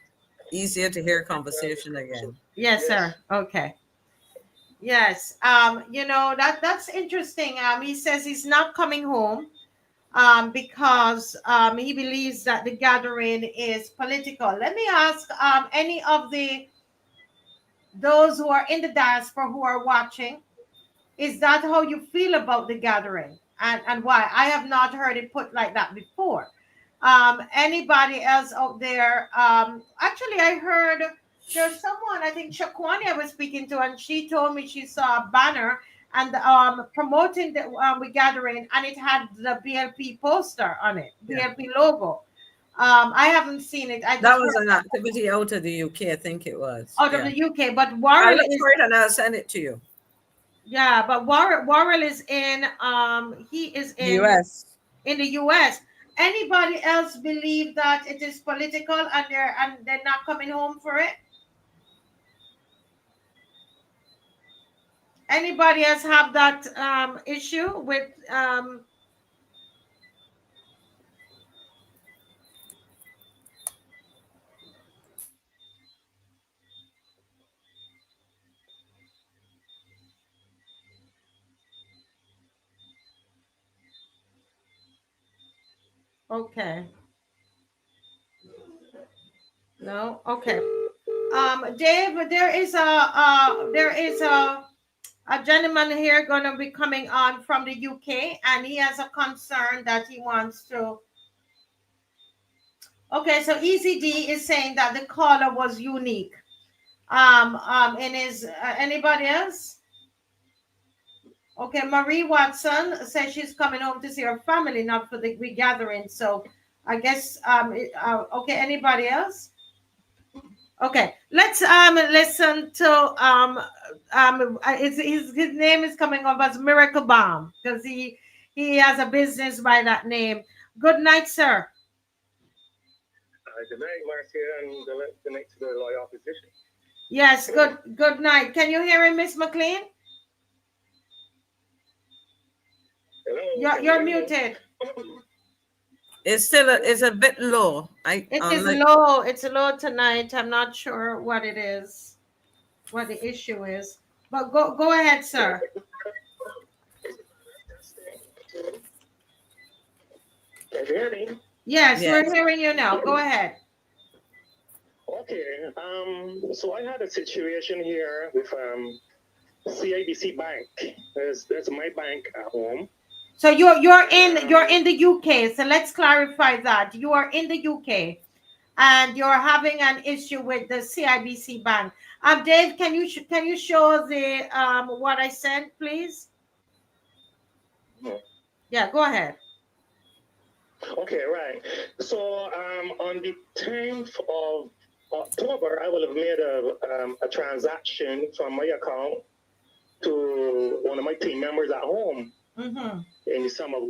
easier to hear conversation again. Yes, sir. Okay. Yes. That's interesting. He says he's not coming home because he believes that the gathering is political. Let me ask any of those who are in the diaspora who are watching, is that how you feel about the gathering, and why? I have not heard it put like that before. Anybody else out there? Actually, I heard there's someone, I think Shakwani I was speaking to, and she told me she saw a banner and promoting the We Gathering, and it had the BLP poster on it, BLP logo. I haven't seen it. I just That was heard an activity out of the UK, I think it was. out of Yeah. the UK, but I'll Warren look is, for it and I'll send it to you. yeah, but Warren is in he is The US. in the US. Anybody else believe that it is political and they're not coming home for it? Anybody else have that issue with okay. No? Okay. Dave, there is a gentleman here gonna be coming on from the UK, and he has a concern that he wants to. Okay, so Easy D is saying that the caller was unique. And is anybody else? Okay, Marie Watson says she's coming home to see her family, not for the regathering. So I guess okay, anybody else? Okay, let's listen to his name is coming up as Miracle Bomb because he has a business by that name. Good night, sir. Good night, Marcia, and the next to the lawyer opposition. Yes, good night. Can you hear him, Miss McLean? You're muted. It's still it's a bit low. It is low. It's low tonight. I'm not sure what it is, what the issue is. But go ahead, sir. Can you hear me? Yes, Yes. we're hearing you now. Go ahead. Okay. So I had a situation here with CIBC Bank. That's my bank at home. So you're in the UK. So let's clarify that you are in the UK, and you're having an issue with the CIBC Bank. Dave, can you show the what I sent, please? Yeah, go ahead. Okay, right. So on the 10th of October, I will have made a transaction from my account to one of my team members at home in the sum of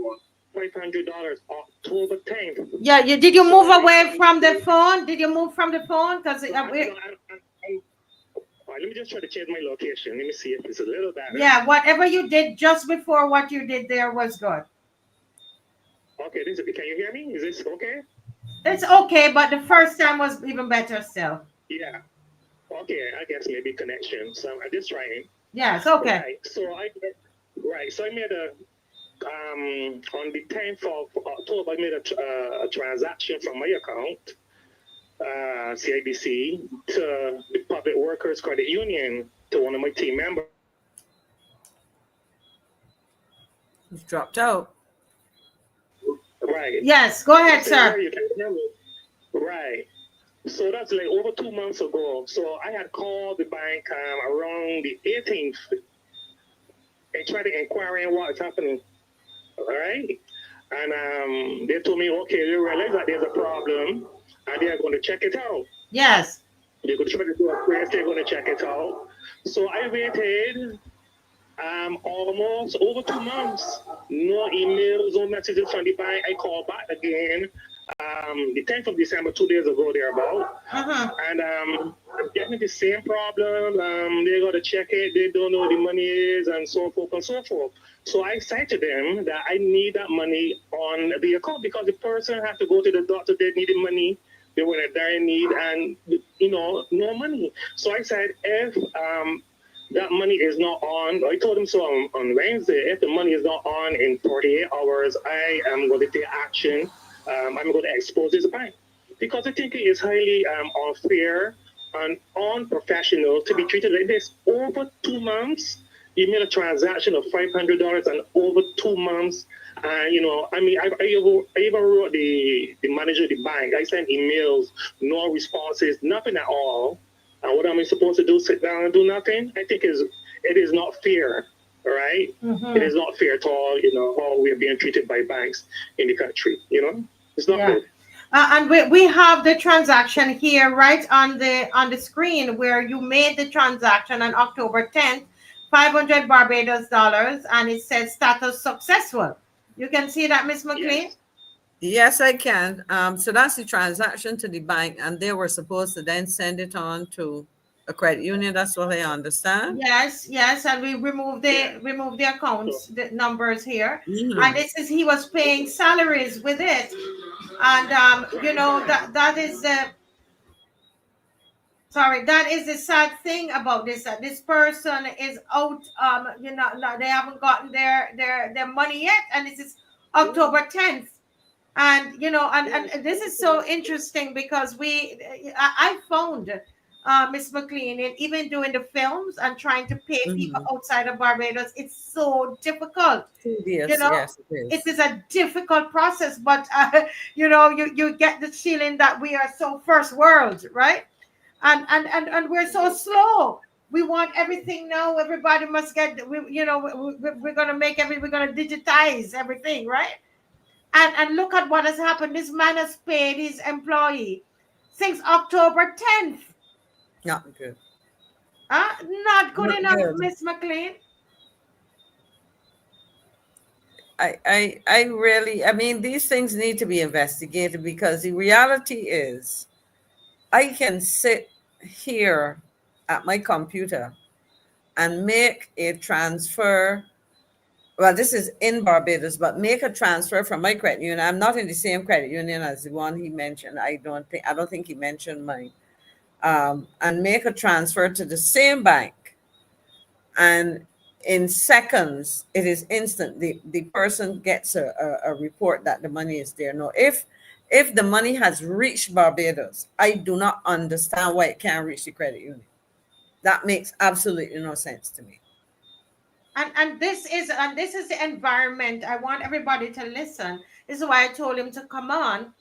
$500. October 10th. Yeah, did you move away from the phone? Did you move from the phone? Because let me just try to change my location. Let me see if it's a little better. Yeah, whatever you did just before what you did there was good. Okay, can you hear me? Is this okay? It's okay, but the first time was even better still. Yeah. Okay, I guess maybe connection. So I'm just trying. Yeah, it's okay. Right. So I made on the 10th of October, I made a transaction from my account, CIBC, to the Public Workers Credit Union, to one of my team members. He's dropped out. Right. Yes, go ahead, sir. You can hear me. Right. So that's like over 2 months ago. So I had called the bank around the 18th and tried to inquire in what is happening. All right. And they told me, okay, they realize that there's a problem and they are going to check it out. Yes. They're going to try to do a quest, they're going to check it out. So I waited almost over 2 months. No emails, no messages from the bank. I called back again. The 10th of December, 2 days ago, thereabout. And I'm getting the same problem. They got to check it. They don't know where the money is, and so forth and so forth. So I said to them that I need that money on the account because the person had to go to the doctor. They needed money. They were in a dire need, and no money. So I said, if that money is not on, I told them so on Wednesday. If the money is not on in 48 hours, I am going to take action. I'm going to expose this bank because I think it is highly unfair and unprofessional to be treated like this. Over 2 months, you made a transaction of $500, and over 2 months, I even wrote the manager of the bank. I sent emails, no responses, nothing at all. And what am I supposed to do? Sit down and do nothing? I think it is not fair. All right? It is not fair at all, how we are being treated by banks in the country, It's not good. And we have the transaction here right on the screen where you made the transaction on October 10th, 500 Barbados dollars, and it says status successful. You can see that, Miss McLean? Yes, I can. So that's the transaction to the bank, and they were supposed to then send it on to a credit union. That's what I understand. Yes, and we remove the accounts, the numbers here, and this is he was paying salaries with it, and that is the that is the sad thing about this. This person is out. They haven't gotten their money yet, and this is October 10th. And and this is so interesting because I found Miss McLean, and even doing the films and trying to pay people outside of Barbados, it's so difficult. Yes, it is a difficult process, but you get the feeling that we are so first world, right? And we're so slow. We want everything now. Everybody must get. We're gonna we're gonna digitize everything, right? And look at what has happened. This man has paid his employee since October 10th. Not good. Not good enough, Miss McLean. I really, these things need to be investigated because the reality is I can sit here at my computer and make a transfer well, this is in Barbados, but make a transfer from my credit union. I'm not in the same credit union as the one he mentioned. I don't think he mentioned mine. And make a transfer to the same bank, and in seconds it is instant. The person gets a report that the money is there. No, if the money has reached Barbados, I do not understand why it can't reach the credit union. That makes absolutely no sense to me. And this is the environment. I want everybody to listen. This is why I told him to come on.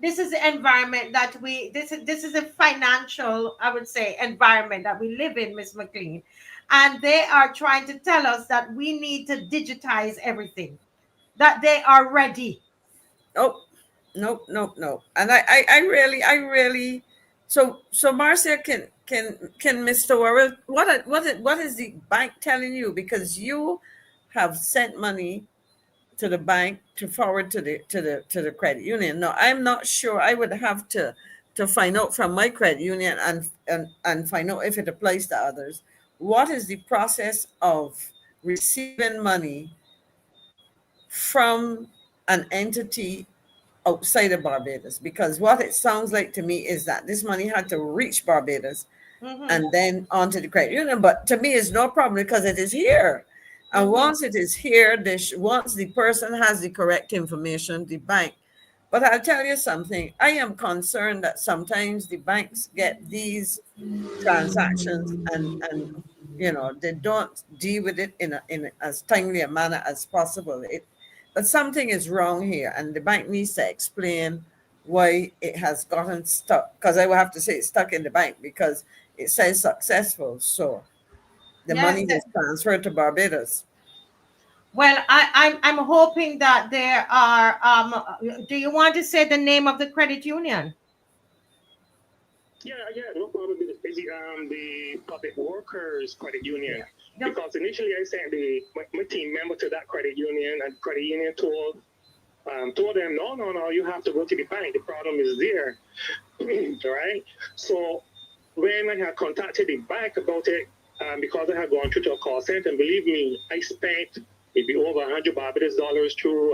This is the environment that this is a financial, I would say, environment that we live in, Miss McLean. And they are trying to tell us that we need to digitize everything, that they are ready. Oh, nope, nope, nope. And I really. So Marcia, can Mr. Worrell, what is the bank telling you? Because you have sent money to the bank to forward to the credit union. No, I'm not sure. I would have to find out from my credit union, and find out if it applies to others. What is the process of receiving money from an entity outside of Barbados? Because what it sounds like to me is that this money had to reach Barbados Mm-hmm. and then onto the credit union. But to me, it's no problem because it is here. And Mm-hmm. once it is here, once the person has the correct information, the bank. But I'll tell you something. I am concerned that sometimes the banks get these transactions, and they don't deal with it in as timely a manner as possible. But something is wrong here, and the bank needs to explain why it has gotten stuck. Because I will have to say it's stuck in the bank because it says successful. So the Yes. money is transferred to Barbados. Well, I'm hoping that there are. Do you want to say the name of the credit union? Yeah, no problem. The Public Workers Credit Union. The- Because initially I sent my team member to that credit union, and credit union told them, no, you have to go to the bank. The problem is there. Right? So when I had contacted the bank about it, because I had gone through to a call center, and believe me, I spent maybe over $100 Barbados through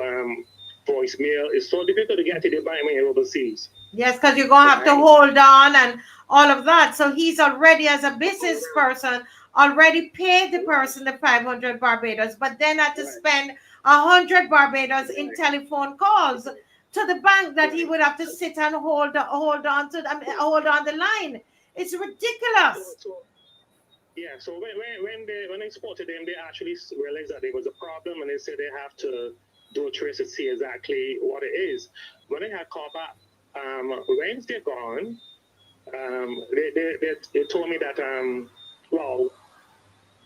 voicemail. It's so difficult to get to the bank when you're overseas. Yes, because you're gonna have to hold on and all of that. So he's already, as a business person, already paid the person the 500 Barbados, but then had to spend 100 Barbados in telephone calls to the bank that he would have to sit and hold on the line. It's ridiculous. Yeah, so when I spoke to them, they actually realized that there was a problem, and they said they have to do a trace to see exactly what it is. When I had called back Wednesday gone, they told me that well,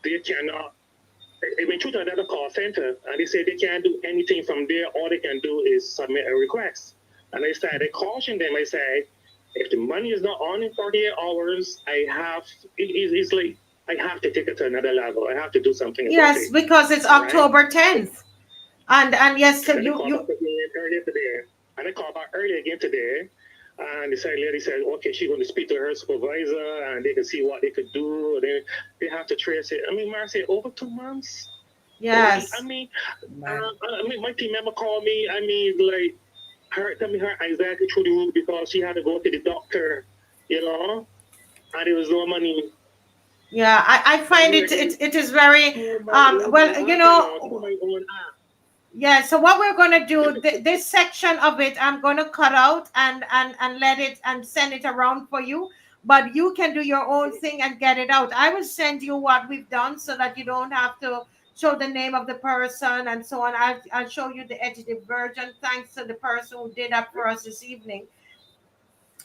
they cannot. They went to another call center, and they said they can't do anything from there. All they can do is submit a request. And I started cautioning them. I said, if the money is not on in 48 hours, it's like I have to take it to another level. I have to do something about Yes, it. because it's October 10th. And yes, so And you earlier today, and I called back earlier again today, and the lady said, okay, she's going to speak to her supervisor, and they can see what they could do. They have to trace it. I mean, Marcy, over 2 months. yes. I mean, my team member called me. I mean, like, tell me her anxiety through the roof because she had to go to the doctor, and there was no money. Yeah, I find it is very well. Yeah, so what we're going to do, this section of it, I'm going to cut out and let it and send it around for you. But you can do your own thing and get it out. I will send you what we've done so that you don't have to show the name of the person and so on. I'll show you the edited version. Thanks to the person who did that for us this evening.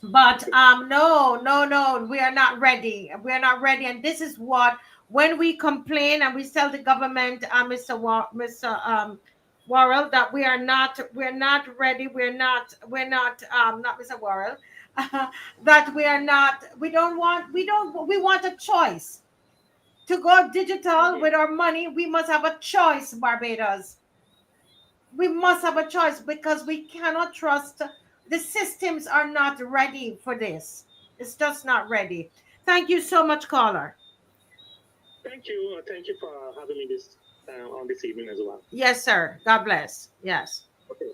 But no, we are not ready. We are not ready. And this is what, when we complain and we tell the government, Mr. Worrell, that we're not ready. Not Mr. Worrell, that we want a choice to go digital with our money. We must have a choice, Barbados. We must have a choice because we cannot trust. The systems are not ready for this. It's just not ready. Thank you so much, caller. Thank you for having me this. on this evening as well. Yes, sir. God bless. Yes. Okay.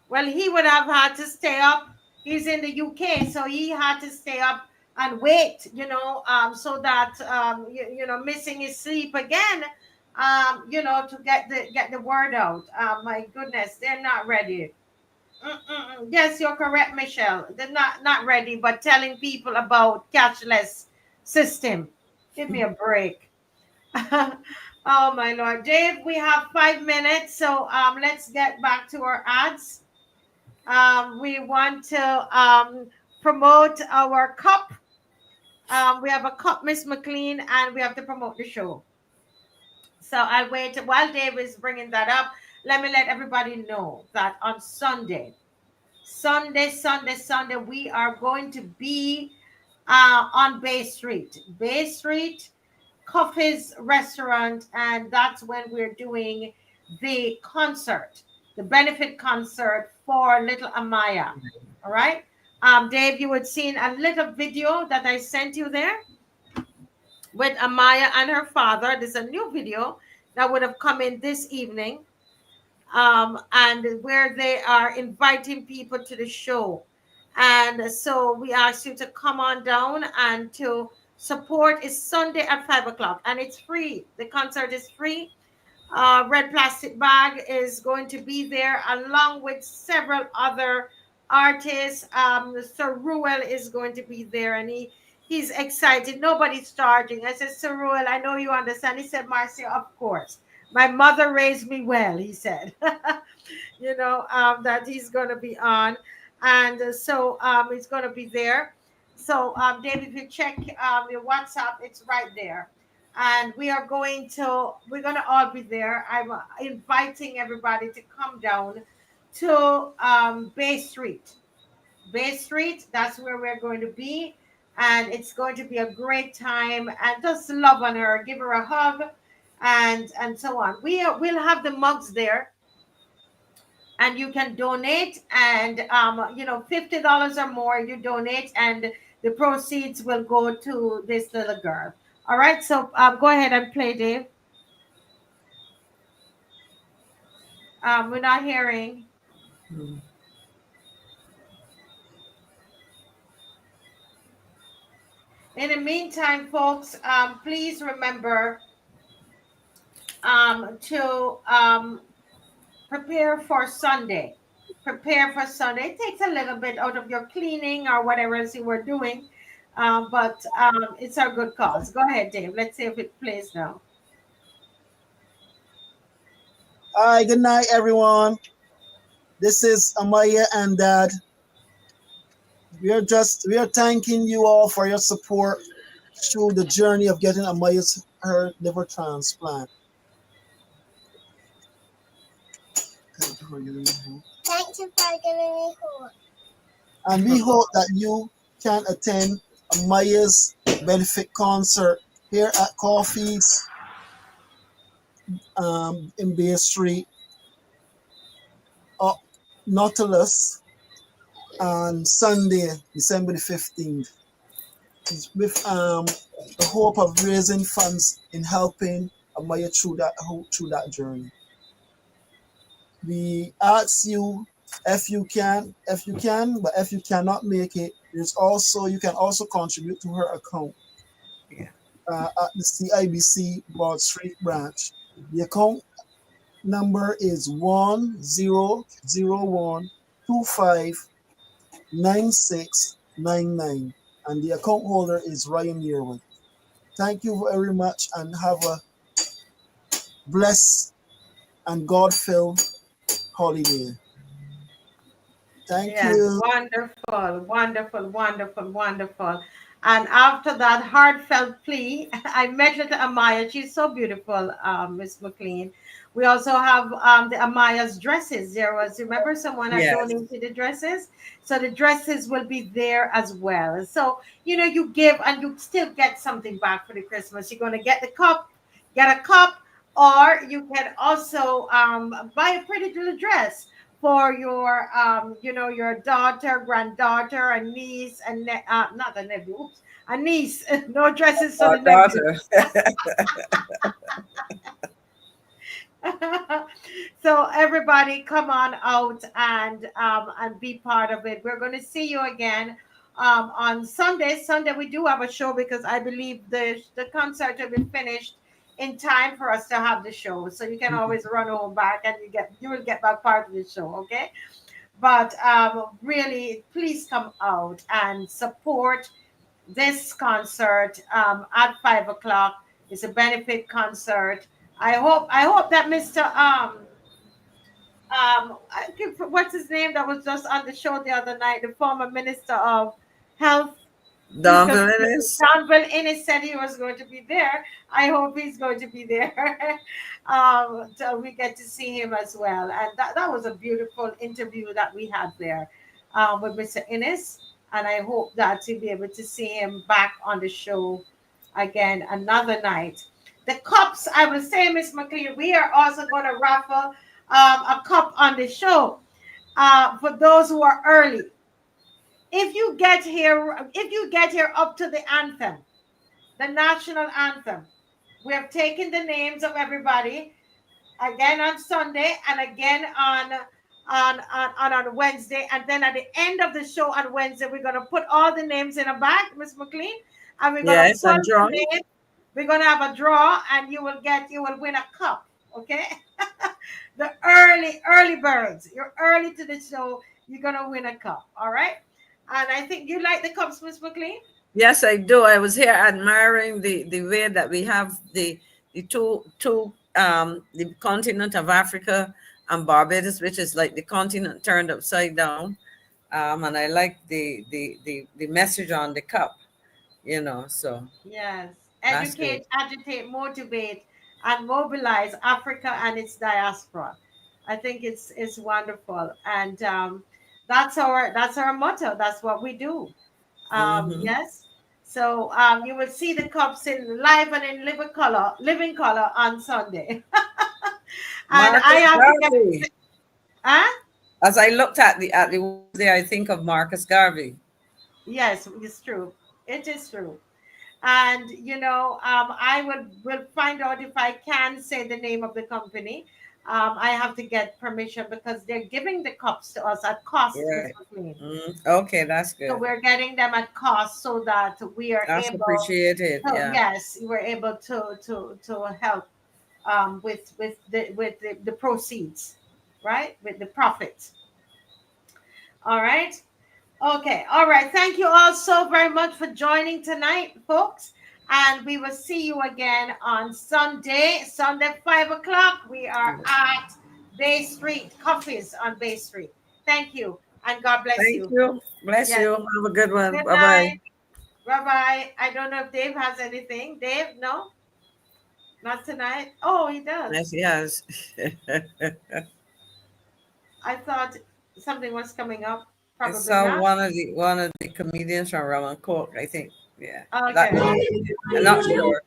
Well, he would have had to stay up. He's in the UK, so he had to stay up and wait, so that missing his sleep again, to get the word out. My goodness, they're not ready. Yes, you're correct, Michelle. They're not ready, but telling people about cashless system. Give me a break. Oh my Lord, Dave. We have 5 minutes, so let's get back to our ads. We want to promote our cup. We have a cup, Miss McLean, and we have to promote the show. So I'll wait while Dave is bringing that up. Let me let everybody know that on Sunday, we are going to be on Bay Street. Bay Street Coffee's restaurant, and that's when we're doing the concert, the benefit concert for little Amaya. All right. Dave, you had seen a little video that I sent you there with Amaya and her father. There's a new video that would have come in this evening, and where they are inviting people to the show. And so we ask you to come on down and to support. Is Sunday at 5 o'clock, and it's free. The concert is free. Red Plastic Bag is going to be there along with several other artists. Sir Ruel is going to be there, and he's excited. Nobody's charging. I said, Sir Ruel, I know you understand. He said, Marcia, of course. My mother raised me well, he said. That he's going to be on. And so he's going to be there. So, David, if you check your WhatsApp, it's right there. And we're going to all be there. I'm inviting everybody to come down to Bay Street. Bay Street, that's where we're going to be. And it's going to be a great time. And just love on her, give her a hug, and so on. We'll have the mugs there, and you can donate, and $50 or more you donate, and the proceeds will go to this little girl. All right, so go ahead and play, Dave. We're not hearing. In the meantime, folks, please remember to prepare for Sunday. Prepare for Sunday. It takes a little bit out of your cleaning or whatever else you were doing, but it's a good cause. Go ahead, Dave. Let's see if it plays now. Hi, good night, everyone. This is Amaya and Dad. We are thanking you all for your support through the journey of getting her liver transplant. Thank you for giving me hope. And we hope that you can attend Amaya's benefit concert here at Coffee's in Bay Street, Nautilus, on Sunday, December the 15th, with the hope of raising funds in helping Amaya through that journey. We ask you if you can, but if you cannot make it, you can also contribute to her account at the CIBC Broad Street branch. The account number is 1001259699, and the account holder is Ryan Yearwood. Thank you very much, and have a blessed and God-filled holiday. Thank you. Wonderful. And after that heartfelt plea, I mentioned Amaya. She's so beautiful, Miss McLean. We also have the Amaya's dresses. Remember someone had donated the dresses? So the dresses will be there as well. So, you give and you still get something back for the Christmas. You're going to get a cup, or you can also buy a pretty little dress for your your daughter, granddaughter, a niece, and not a nephew. Oops, a niece. No dresses for the nephew. So everybody, come on out and be part of it. We're going to see you again on Sunday. Sunday we do have a show because I believe the concert will be finished in time for us to have the show. So you can always run home back and you will get back part of the show. Okay. But really, please come out and support this concert at 5 o'clock. It's a benefit concert. I hope that Mr. What's his name that was just on the show the other night, the former Minister of Health. Dampen is. Danville Innes said he was going to be there. I hope he's going to be there. So we get to see him as well. And that was a beautiful interview that we had there with Mr. Innes. And I hope that to be able to see him back on the show again another night. The cups, I will say, Miss McLean, we are also going to raffle a cup on the show for those who are early. If you get here up to the anthem, the national anthem, we have taken the names of everybody again on Sunday and again on Wednesday, and then at the end of the show on Wednesday, we're gonna put all the names in a bag, Miss McLean, and we're gonna Yes, and draw. We're gonna have a draw, and you will win a cup. Okay, the early birds, you're early to the show, you're gonna win a cup. All right. And I think you like the cups, Miss McLean? Yes, I do. I was here admiring the way that we have the two the continent of Africa and Barbados, which is like the continent turned upside down. And I like the message on the cup, so. Yes. Educate, agitate, motivate, and mobilize Africa and its diaspora. I think it's wonderful. And that's our motto. That's what we do. Yes. So you will see the cups in live and in living color on Sunday. And Marcus I have Garvey. to get, As I looked at the there, I think of Marcus Garvey. yes, it's true. It is true. And I will find out if I can say the name of the company. I have to get permission because they're giving the cups to us at cost. Right. Ms. McLean. Okay, that's good. So we're getting them at cost so that we are That's able. appreciated. Yeah. Yes, we're able to help with the proceeds, right? With the profits. All right. Okay. All right. Thank you all so very much for joining tonight, folks. And we will see you again on Sunday, 5 o'clock. We are at Bay Street, Coffees on Bay Street. Thank you. And God bless you. Thank you. Bless Yes. you. Have a good one. Good Bye-bye. night. Bye-bye. I don't know if Dave has anything. Dave, no? Not tonight? Oh, he does. Yes, I thought something was coming up. I Probably saw not. one of the comedians from Roman Court, I think. Yeah. Okay. I'm not sure.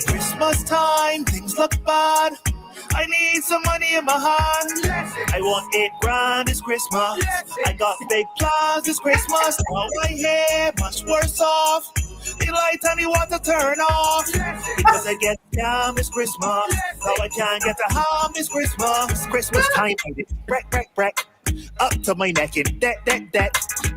Christmas time, things look bad. I need some money in my hand. I want 8 grand this Christmas. I got big plans this Christmas. Now my hair much worse off. The light and the water turn off. Because I get down this Christmas. Now I can't get a ham this Christmas. Christmas time, I did break. Up to my neck in debt.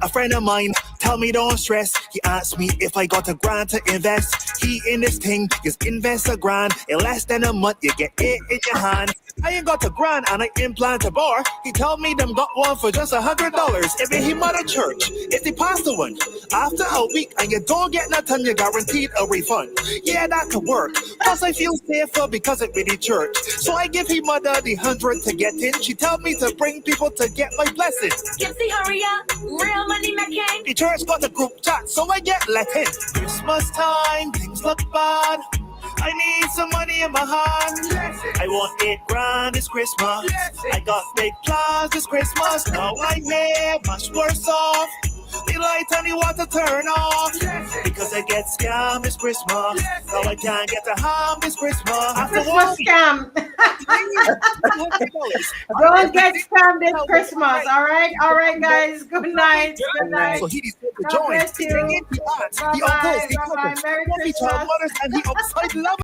A friend of mine tell me don't stress. He asked me if I got a grand to invest. He in this thing is invest a grand. In less than a month you get it in your hand. I ain't got a grand and I implant a bar. He told me them got one for just $100. If he him at a church, if the pastor one. After a week and you don't get nothing, you guaranteed a refund. Yeah, that could work. Plus I feel safer because it really church. So I give him mother the 100 to get in. She tell me to bring people to get my blessing. Gypsy, hurry up, real money making. The church got a group chat, so I get let in. Christmas time, things look bad. I need some money in my hand. I want 8 grand this Christmas. I got big plans this Christmas. Now I'm here, much worse off. The light and the water turn off. Because I get scammed this Christmas. Now I can't get a ham this Christmas. Christmas scam. Don't get scammed this Christmas. All right, guys. Good night. Good night. So he deserves to God join. bless you. The uncles, the Bye-bye. cousins, Merry the Christmas. mothers, and the outside lovers.